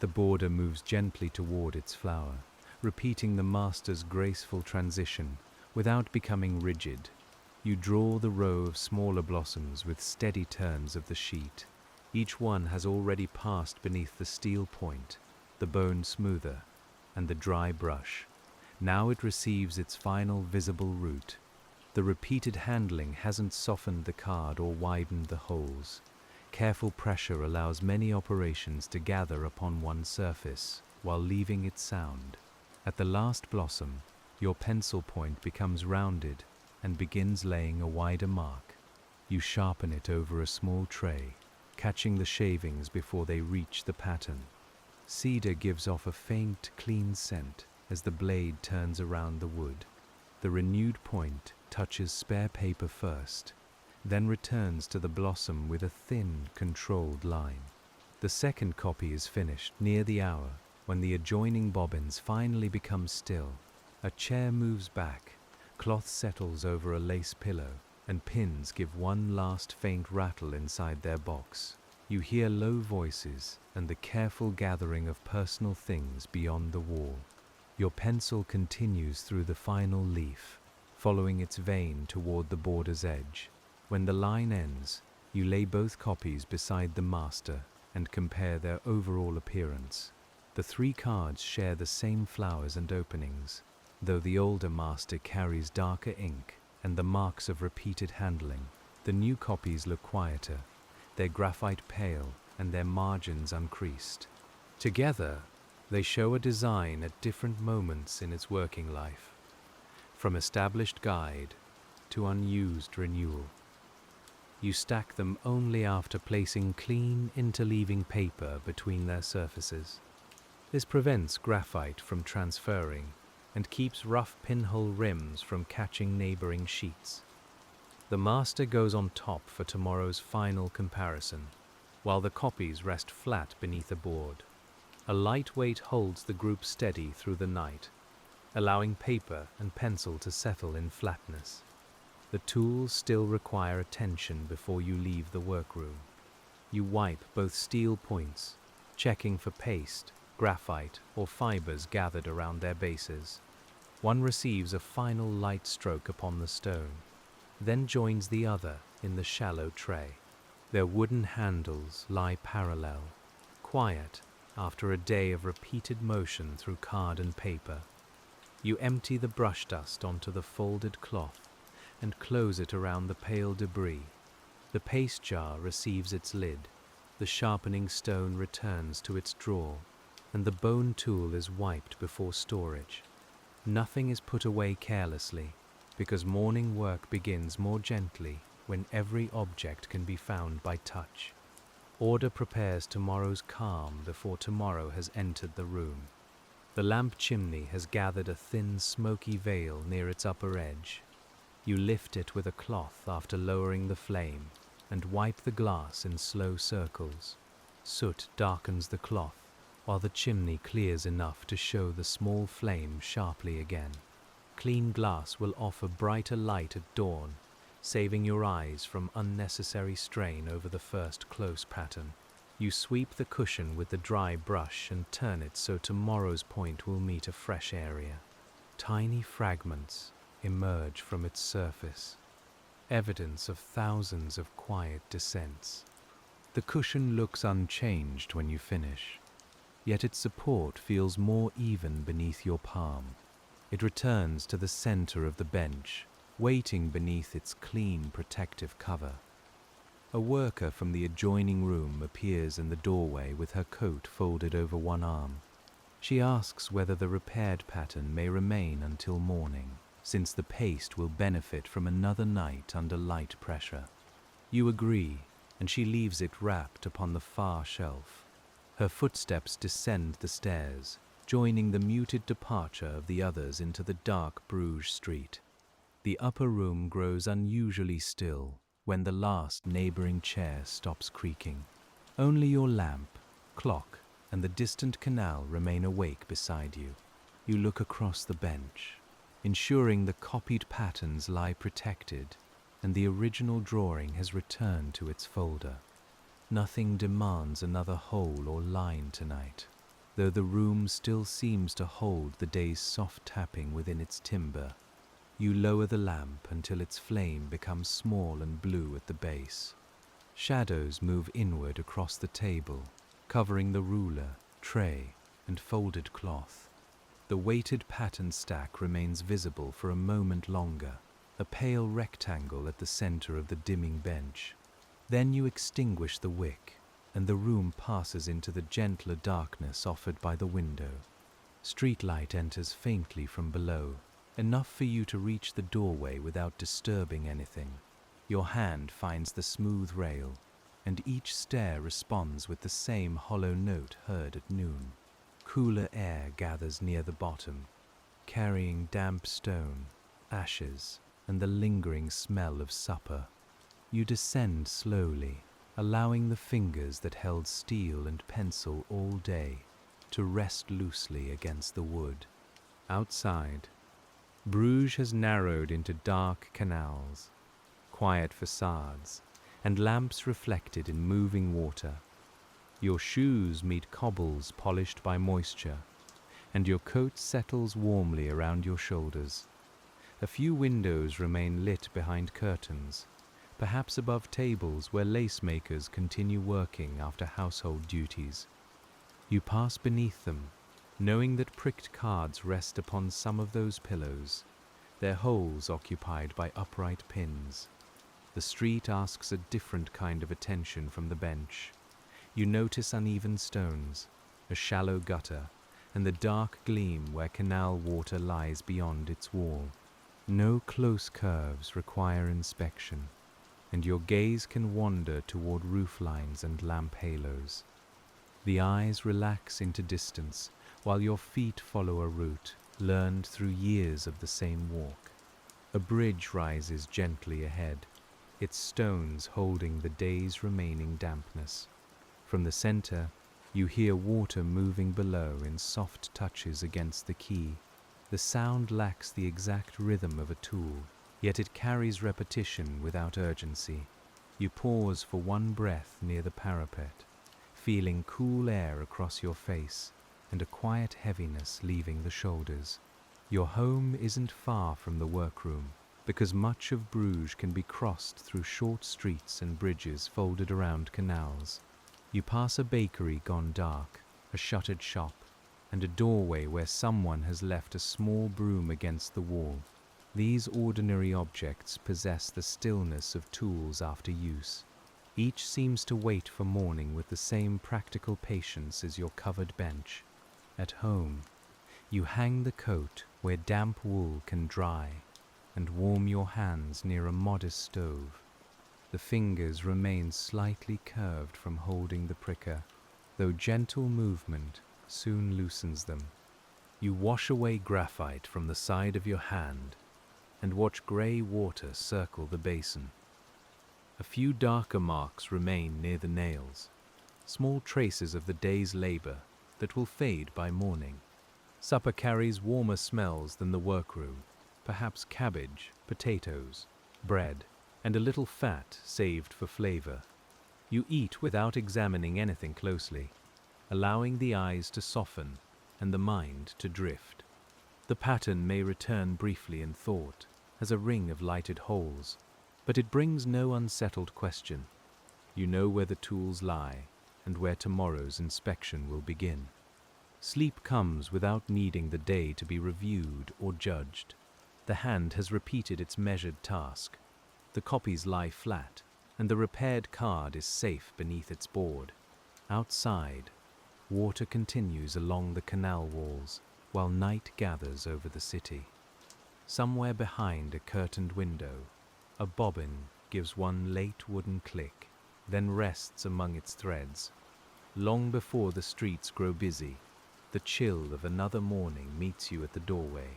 The border moves gently toward its flower, repeating the master's graceful transition without becoming rigid. You draw the row of smaller blossoms with steady turns of the sheet. Each one has already passed beneath the steel point, the bone smoother, and the dry brush. Now it receives its final visible root. The repeated handling hasn't softened the card or widened the holes. Careful pressure allows many operations to gather upon one surface, while leaving it sound. At the last blossom, your pencil point becomes rounded and begins laying a wider mark. You sharpen it over a small tray, catching the shavings before they reach the pattern. Cedar gives off a faint, clean scent as the blade turns around the wood. The renewed point touches spare paper first, then returns to the blossom with a thin, controlled line. The second copy is finished near the hour, when the adjoining bobbins finally become still. A chair moves back, cloth settles over a lace pillow, and pins give one last faint rattle inside their box. You hear low voices and the careful gathering of personal things beyond the wall. Your pencil continues through the final leaf, following its vein toward the border's edge. When the line ends, you lay both copies beside the master and compare their overall appearance. The three cards share the same flowers and openings, though the older master carries darker ink and the marks of repeated handling. The new copies look quieter, their graphite pale and their margins uncreased. Together, they show a design at different moments in its working life, from established guide to unused renewal. You stack them only after placing clean, interleaving paper between their surfaces. This prevents graphite from transferring and keeps rough pinhole rims from catching neighboring sheets. The master goes on top for tomorrow's final comparison, while the copies rest flat beneath a board. A light weight holds the group steady through the night, allowing paper and pencil to settle in flatness. The tools still require attention before you leave the workroom. You wipe both steel points, checking for paste, graphite, or fibers gathered around their bases. One receives a final light stroke upon the stone, then joins the other in the shallow tray. Their wooden handles lie parallel, quiet after a day of repeated motion through card and paper. You empty the brush dust onto the folded cloth and close it around the pale debris. The paste jar receives its lid, the sharpening stone returns to its drawer, and the bone tool is wiped before storage. Nothing is put away carelessly, because morning work begins more gently when every object can be found by touch. Order prepares tomorrow's calm before tomorrow has entered the room. The lamp chimney has gathered a thin, smoky veil near its upper edge. You lift it with a cloth after lowering the flame and wipe the glass in slow circles. Soot darkens the cloth, while the chimney clears enough to show the small flame sharply again. Clean glass will offer brighter light at dawn, saving your eyes from unnecessary strain over the first close pattern. You sweep the cushion with the dry brush and turn it so tomorrow's point will meet a fresh area. Tiny fragments emerge from its surface, evidence of thousands of quiet descents. The cushion looks unchanged when you finish, yet its support feels more even beneath your palm. It returns to the center of the bench, waiting beneath its clean protective cover. A worker from the adjoining room appears in the doorway with her coat folded over one arm. She asks whether the repaired pattern may remain until morning, since the paste will benefit from another night under light pressure. You agree, and she leaves it wrapped upon the far shelf. Her footsteps descend the stairs, joining the muted departure of the others into the dark Bruges street. The upper room grows unusually still when the last neighboring chair stops creaking. Only your lamp, clock, and the distant canal remain awake beside you. You look across the bench, ensuring the copied patterns lie protected and the original drawing has returned to its folder. Nothing demands another hole or line tonight, though the room still seems to hold the day's soft tapping within its timber. You lower the lamp until its flame becomes small and blue at the base. Shadows move inward across the table, covering the ruler, tray, and folded cloth. The weighted pattern stack remains visible for a moment longer, a pale rectangle at the center of the dimming bench. Then you extinguish the wick, and the room passes into the gentler darkness offered by the window. Streetlight enters faintly from below, enough for you to reach the doorway without disturbing anything. Your hand finds the smooth rail, and each stair responds with the same hollow note heard at noon. Cooler air gathers near the bottom, carrying damp stone, ashes, and the lingering smell of supper. You descend slowly, allowing the fingers that held steel and pencil all day to rest loosely against the wood. Outside, Bruges has narrowed into dark canals, quiet facades, and lamps reflected in moving water. Your shoes meet cobbles polished by moisture, and your coat settles warmly around your shoulders. A few windows remain lit behind curtains, perhaps above tables where lacemakers continue working after household duties. You pass beneath them, knowing that pricked cards rest upon some of those pillows, their holes occupied by upright pins. The street asks a different kind of attention from the bench. You notice uneven stones, a shallow gutter, and the dark gleam where canal water lies beyond its wall. No close curves require inspection, and your gaze can wander toward roof lines and lamp halos. The eyes relax into distance, while your feet follow a route learned through years of the same walk. A bridge rises gently ahead, its stones holding the day's remaining dampness. From the center, you hear water moving below in soft touches against the quay. The sound lacks the exact rhythm of a tool, yet it carries repetition without urgency. You pause for one breath near the parapet, feeling cool air across your face and a quiet heaviness leaving the shoulders. Your home isn't far from the workroom, because much of Bruges can be crossed through short streets and bridges folded around canals. You pass a bakery gone dark, a shuttered shop, and a doorway where someone has left a small broom against the wall. These ordinary objects possess the stillness of tools after use. Each seems to wait for morning with the same practical patience as your covered bench. At home, you hang the coat where damp wool can dry and warm your hands near a modest stove. The fingers remain slightly curved from holding the pricker, though gentle movement soon loosens them. You wash away graphite from the side of your hand and watch grey water circle the basin. A few darker marks remain near the nails, small traces of the day's labor that will fade by morning. Supper carries warmer smells than the workroom, perhaps cabbage, potatoes, bread, and a little fat saved for flavor. You eat without examining anything closely, allowing the eyes to soften and the mind to drift. The pattern may return briefly in thought, as a ring of lighted holes, but it brings no unsettled question. You know where the tools lie and where tomorrow's inspection will begin. Sleep comes without needing the day to be reviewed or judged. The hand has repeated its measured task. The copies lie flat, and the repaired card is safe beneath its board. Outside, water continues along the canal walls, while night gathers over the city. Somewhere behind a curtained window, a bobbin gives one late wooden click, then rests among its threads. Long before the streets grow busy, the chill of another morning meets you at the doorway.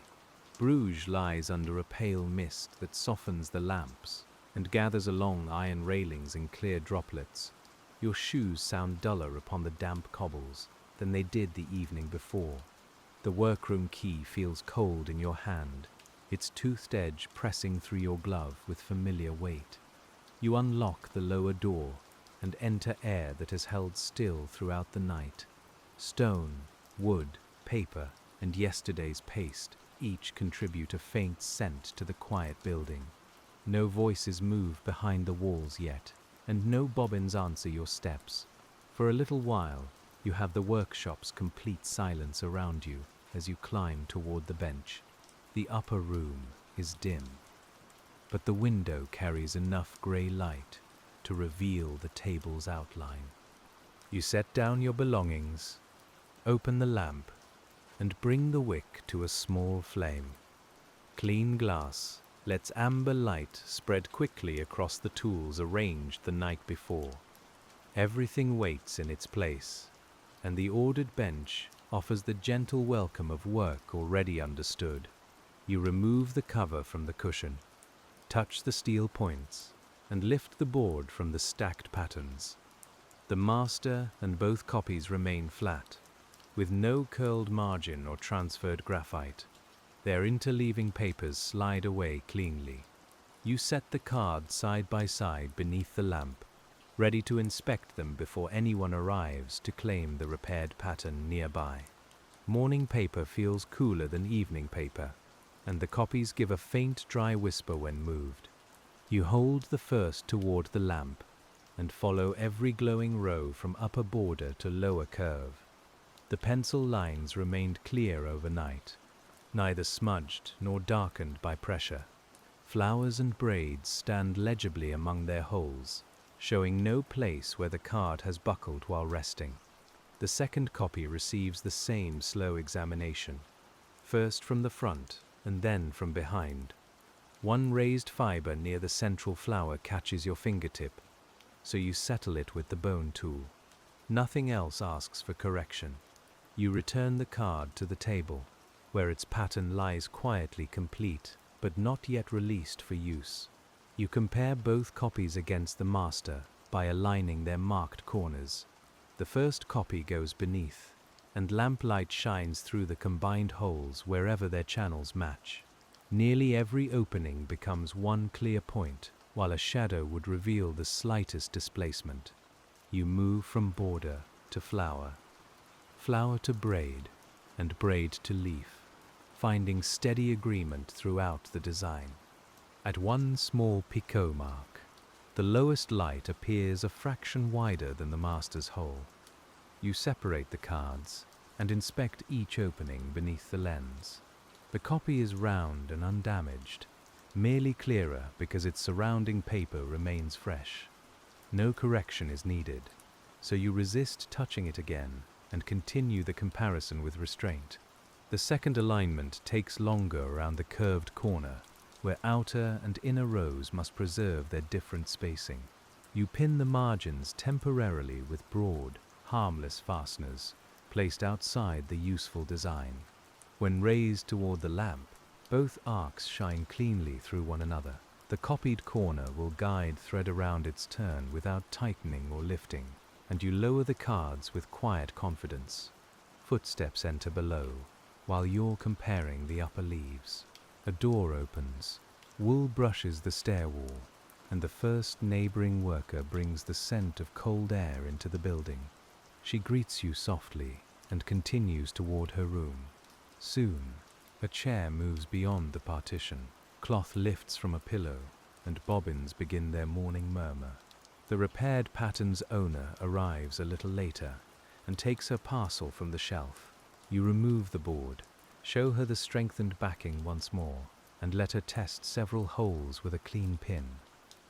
Bruges lies under a pale mist that softens the lamps and gathers along iron railings in clear droplets. Your shoes sound duller upon the damp cobbles than they did the evening before. The workroom key feels cold in your hand, its toothed edge pressing through your glove with familiar weight. You unlock the lower door and enter air that has held still throughout the night. Stone, wood, paper, and yesterday's paste each contribute a faint scent to the quiet building. No voices move behind the walls yet, and no bobbins answer your steps. For a little while, you have the workshop's complete silence around you as you climb toward the bench. The upper room is dim, but the window carries enough grey light to reveal the table's outline. You set down your belongings, open the lamp, and bring the wick to a small flame. Clean glass lets amber light spread quickly across the tools arranged the night before. Everything waits in its place, and the ordered bench offers the gentle welcome of work already understood. You remove the cover from the cushion, touch the steel points, and lift the board from the stacked patterns. The master and both copies remain flat, with no curled margin or transferred graphite. Their interleaving papers slide away cleanly. You set the cards side by side beneath the lamp, ready to inspect them before anyone arrives to claim the repaired pattern nearby. Morning paper feels cooler than evening paper, and the copies give a faint dry whisper when moved. You hold the first toward the lamp and follow every glowing row from upper border to lower curve. The pencil lines remained clear overnight, neither smudged nor darkened by pressure. Flowers and braids stand legibly among their holes, showing no place where the card has buckled while resting. The second copy receives the same slow examination, first from the front and then from behind. One raised fiber near the central flower catches your fingertip, so you settle it with the bone tool. Nothing else asks for correction. You return the card to the table, where its pattern lies quietly complete, but not yet released for use. You compare both copies against the master by aligning their marked corners. The first copy goes beneath, and lamplight shines through the combined holes wherever their channels match. Nearly every opening becomes one clear point, while a shadow would reveal the slightest displacement. You move from border to flower, flower to braid, and braid to leaf, finding steady agreement throughout the design. At one small picot mark, the lowest light appears a fraction wider than the master's hole. You separate the cards and inspect each opening beneath the lens. The copy is round and undamaged, merely clearer because its surrounding paper remains fresh. No correction is needed, so you resist touching it again and continue the comparison with restraint. The second alignment takes longer around the curved corner, where outer and inner rows must preserve their different spacing. You pin the margins temporarily with broad, harmless fasteners, placed outside the useful design. When raised toward the lamp, both arcs shine cleanly through one another. The copied corner will guide thread around its turn without tightening or lifting, and you lower the cards with quiet confidence. Footsteps enter below, while you're comparing the upper leaves. A door opens, wool brushes the stair wall, and the first neighboring worker brings the scent of cold air into the building. She greets you softly and continues toward her room. Soon, a chair moves beyond the partition. Cloth lifts from a pillow, and bobbins begin their morning murmur. The repaired pattern's owner arrives a little later and takes her parcel from the shelf. You remove the board, show her the strengthened backing once more, and let her test several holes with a clean pin.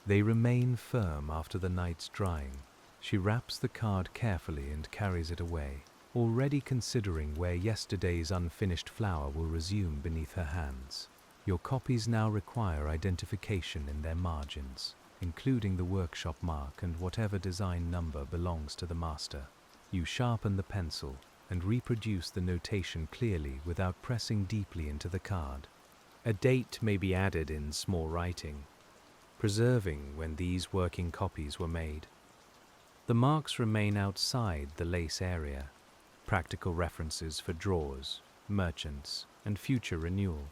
They remain firm after the night's drying. She wraps the card carefully and carries it away, already considering where yesterday's unfinished flower will resume beneath her hands. Your copies now require identification in their margins, including the workshop mark and whatever design number belongs to the master. You sharpen the pencil and reproduce the notation clearly without pressing deeply into the card. A date may be added in small writing, preserving when these working copies were made. The marks remain outside the lace area, practical references for drawers, merchants, and future renewal.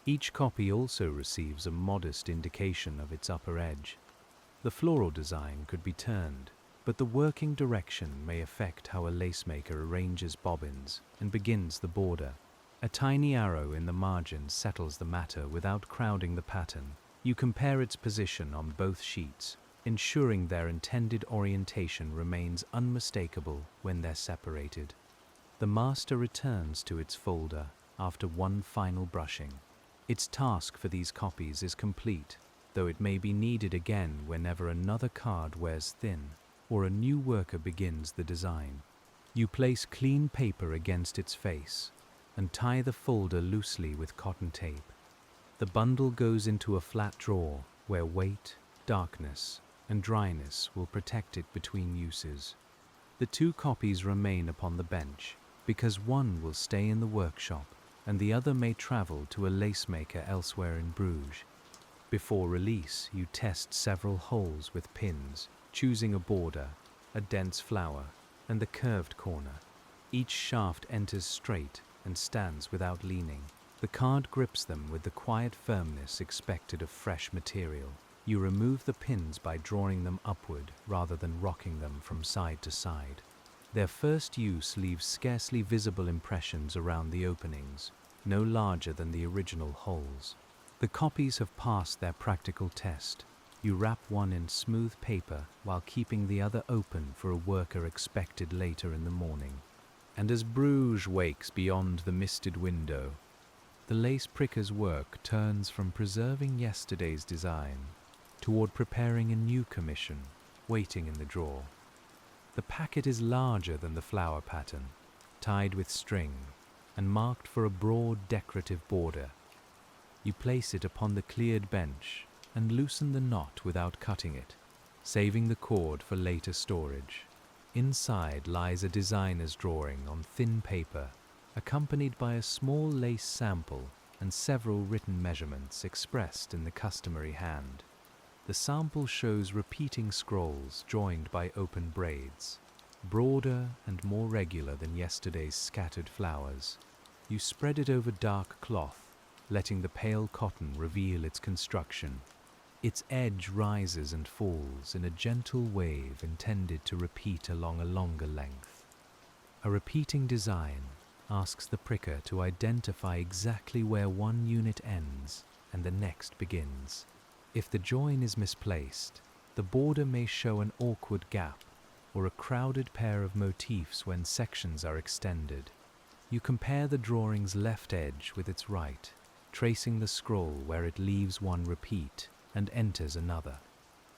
Each copy also receives a modest indication of its upper edge. The floral design could be turned, but the working direction may affect how a lacemaker arranges bobbins and begins the border. A tiny arrow in the margin settles the matter without crowding the pattern. You compare its position on both sheets, ensuring their intended orientation remains unmistakable when they're separated. The master returns to its folder after one final brushing. Its task for these copies is complete, though it may be needed again whenever another card wears thin or a new worker begins the design. You place clean paper against its face and tie the folder loosely with cotton tape. The bundle goes into a flat drawer where weight, darkness, and dryness will protect it between uses. The two copies remain upon the bench because one will stay in the workshop and the other may travel to a lacemaker elsewhere in Bruges. Before release, you test several holes with pins, choosing a border, a dense flower, and the curved corner. Each shaft enters straight and stands without leaning. The card grips them with the quiet firmness expected of fresh material. You remove the pins by drawing them upward rather than rocking them from side to side. Their first use leaves scarcely visible impressions around the openings, no larger than the original holes. The copies have passed their practical test. You wrap one in smooth paper while keeping the other open for a worker expected later in the morning. And as Bruges wakes beyond the misted window, the lace pricker's work turns from preserving yesterday's design toward preparing a new commission waiting in the drawer. The packet is larger than the flower pattern, tied with string and marked for a broad decorative border. You place it upon the cleared bench and loosen the knot without cutting it, saving the cord for later storage. Inside lies a designer's drawing on thin paper, accompanied by a small lace sample and several written measurements expressed in the customary hand. The sample shows repeating scrolls joined by open braids, broader and more regular than yesterday's scattered flowers. You spread it over dark cloth, letting the pale cotton reveal its construction. Its edge rises and falls in a gentle wave intended to repeat along a longer length. A repeating design asks the pricker to identify exactly where one unit ends and the next begins. If the join is misplaced, the border may show an awkward gap or a crowded pair of motifs when sections are extended. You compare the drawing's left edge with its right, tracing the scroll where it leaves one repeat and enters another.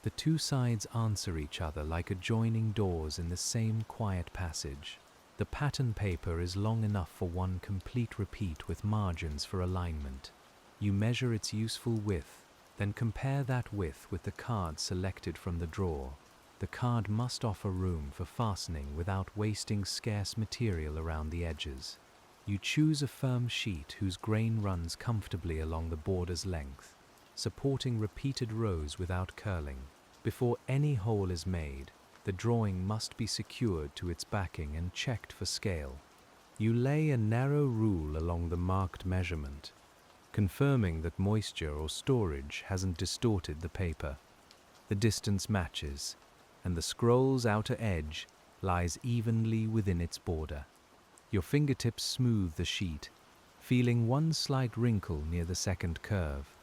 The two sides answer each other like adjoining doors in the same quiet passage. The pattern paper is long enough for one complete repeat with margins for alignment. You measure its useful width, then compare that width with the card selected from the drawer. The card must offer room for fastening without wasting scarce material around the edges. You choose a firm sheet whose grain runs comfortably along the border's length, supporting repeated rows without curling. Before any hole is made, the drawing must be secured to its backing and checked for scale. You lay a narrow rule along the marked measurement, confirming that moisture or storage hasn't distorted the paper. The distance matches, and the scroll's outer edge lies evenly within its border. Your fingertips smooth the sheet, feeling one slight wrinkle near the second curve.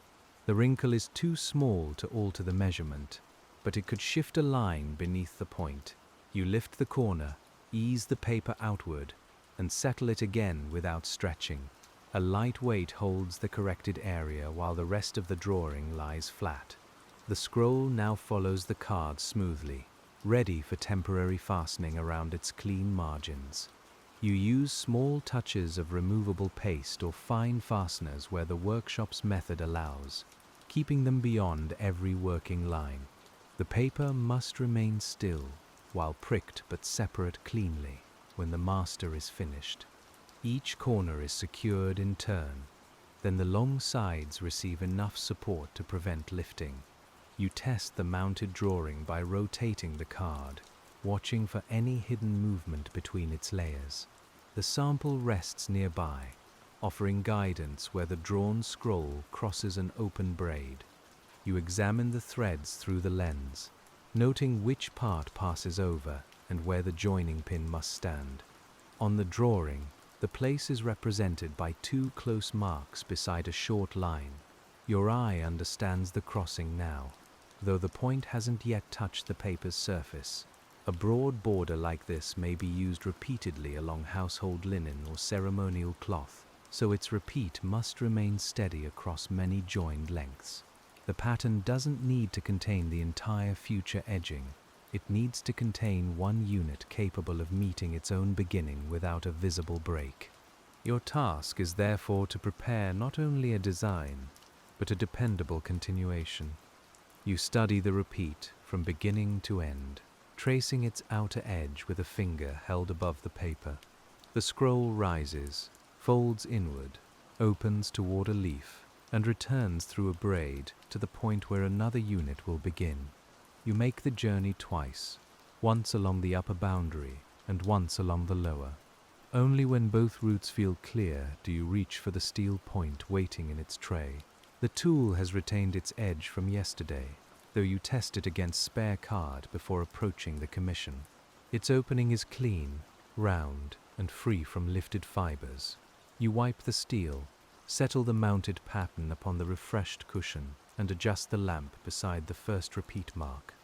The wrinkle is too small to alter the measurement, but it could shift a line beneath the point. You lift the corner, ease the paper outward, and settle it again without stretching. A light weight holds the corrected area while the rest of the drawing lies flat. The scroll now follows the card smoothly, ready for temporary fastening around its clean margins. You use small touches of removable paste or fine fasteners where the workshop's method allows, keeping them beyond every working line. The paper must remain still, while pricked but separate cleanly when the master is finished. Each corner is secured in turn, then the long sides receive enough support to prevent lifting. You test the mounted drawing by rotating the card, watching for any hidden movement between its layers. The sample rests nearby, offering guidance where the drawn scroll crosses an open braid. You examine the threads through the lens, noting which part passes over and where the joining pin must stand. On the drawing, the place is represented by two close marks beside a short line. Your eye understands the crossing now, though the point hasn't yet touched the paper's surface. A broad border like this may be used repeatedly along household linen or ceremonial cloth, so its repeat must remain steady across many joined lengths. The pattern doesn't need to contain the entire future edging. It needs to contain one unit capable of meeting its own beginning without a visible break. Your task is therefore to prepare not only a design, but a dependable continuation. You study the repeat from beginning to end, tracing its outer edge with a finger held above the paper. The scroll rises, folds inward, opens toward a leaf, and returns through a braid to the point where another unit will begin. You make the journey twice, once along the upper boundary and once along the lower. Only when both routes feel clear do you reach for the steel point waiting in its tray. The tool has retained its edge from yesterday, though you test it against spare card before approaching the commission. Its opening is clean, round, and free from lifted fibers. You wipe the steel, settle the mounted pattern upon the refreshed cushion, and adjust the lamp beside the first repeat mark.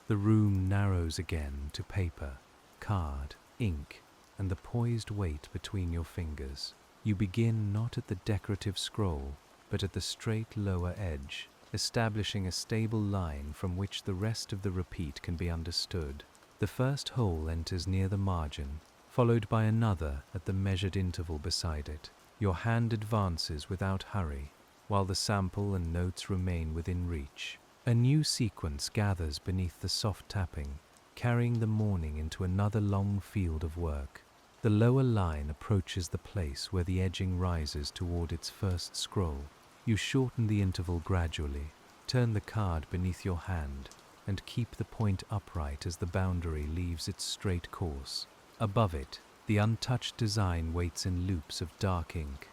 The room narrows again to paper, card, ink, and the poised weight between your fingers. You begin not at the decorative scroll, but at the straight lower edge, establishing a stable line from which the rest of the repeat can be understood. The first hole enters near the margin, followed by another at the measured interval beside it. Your hand advances without hurry, while the sample and notes remain within reach. A new sequence gathers beneath the soft tapping, carrying the morning into another long field of work. The lower line approaches the place where the edging rises toward its first scroll. You shorten the interval gradually, turn the card beneath your hand, and keep the point upright as the boundary leaves its straight course. Above it, the untouched design waits in loops of dark ink.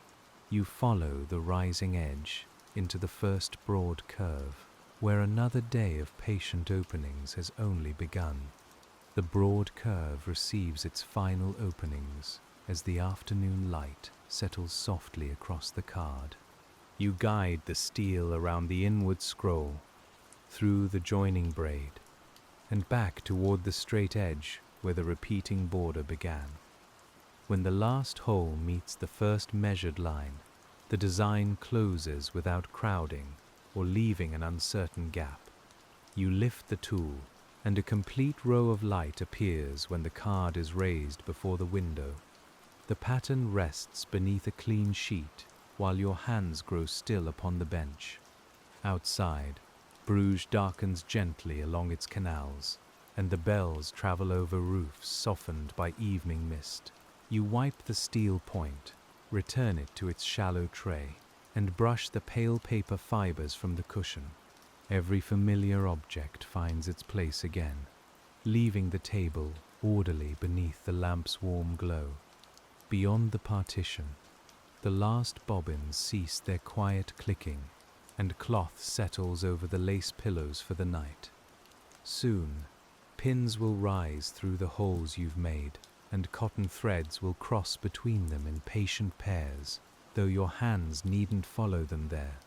You follow the rising edge into the first broad curve, where another day of patient openings has only begun. The broad curve receives its final openings as the afternoon light settles softly across the card. You guide the steel around the inward scroll, through the joining braid, and back toward the straight edge where the repeating border began. When the last hole meets the first measured line, the design closes without crowding or leaving an uncertain gap. You lift the tool, and a complete row of light appears when the card is raised before the window. The pattern rests beneath a clean sheet, while your hands grow still upon the bench. Outside, Bruges darkens gently along its canals, and the bells travel over roofs softened by evening mist. You wipe the steel point, return it to its shallow tray, and brush the pale paper fibers from the cushion. Every familiar object finds its place again, leaving the table orderly beneath the lamp's warm glow. Beyond the partition, the last bobbins cease their quiet clicking, and cloth settles over the lace pillows for the night. Soon, pins will rise through the holes you've made, and cotton threads will cross between them in patient pairs, though your hands needn't follow them there.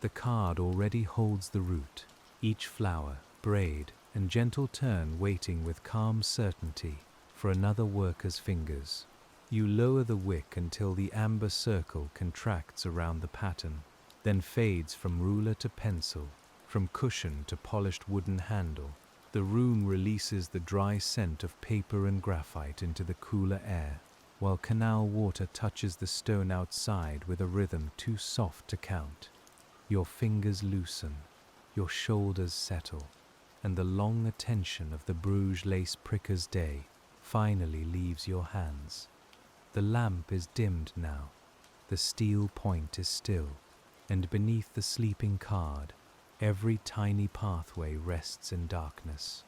The card already holds the root, each flower, braid, and gentle turn waiting with calm certainty for another worker's fingers. You lower the wick until the amber circle contracts around the pattern, then fades from ruler to pencil, from cushion to polished wooden handle. The room releases the dry scent of paper and graphite into the cooler air, while canal water touches the stone outside with a rhythm too soft to count. Your fingers loosen, your shoulders settle, and the long attention of the Bruges Lace Pricker's day finally leaves your hands. The lamp is dimmed now, the steel point is still, and beneath the sleeping card, every tiny pathway rests in darkness.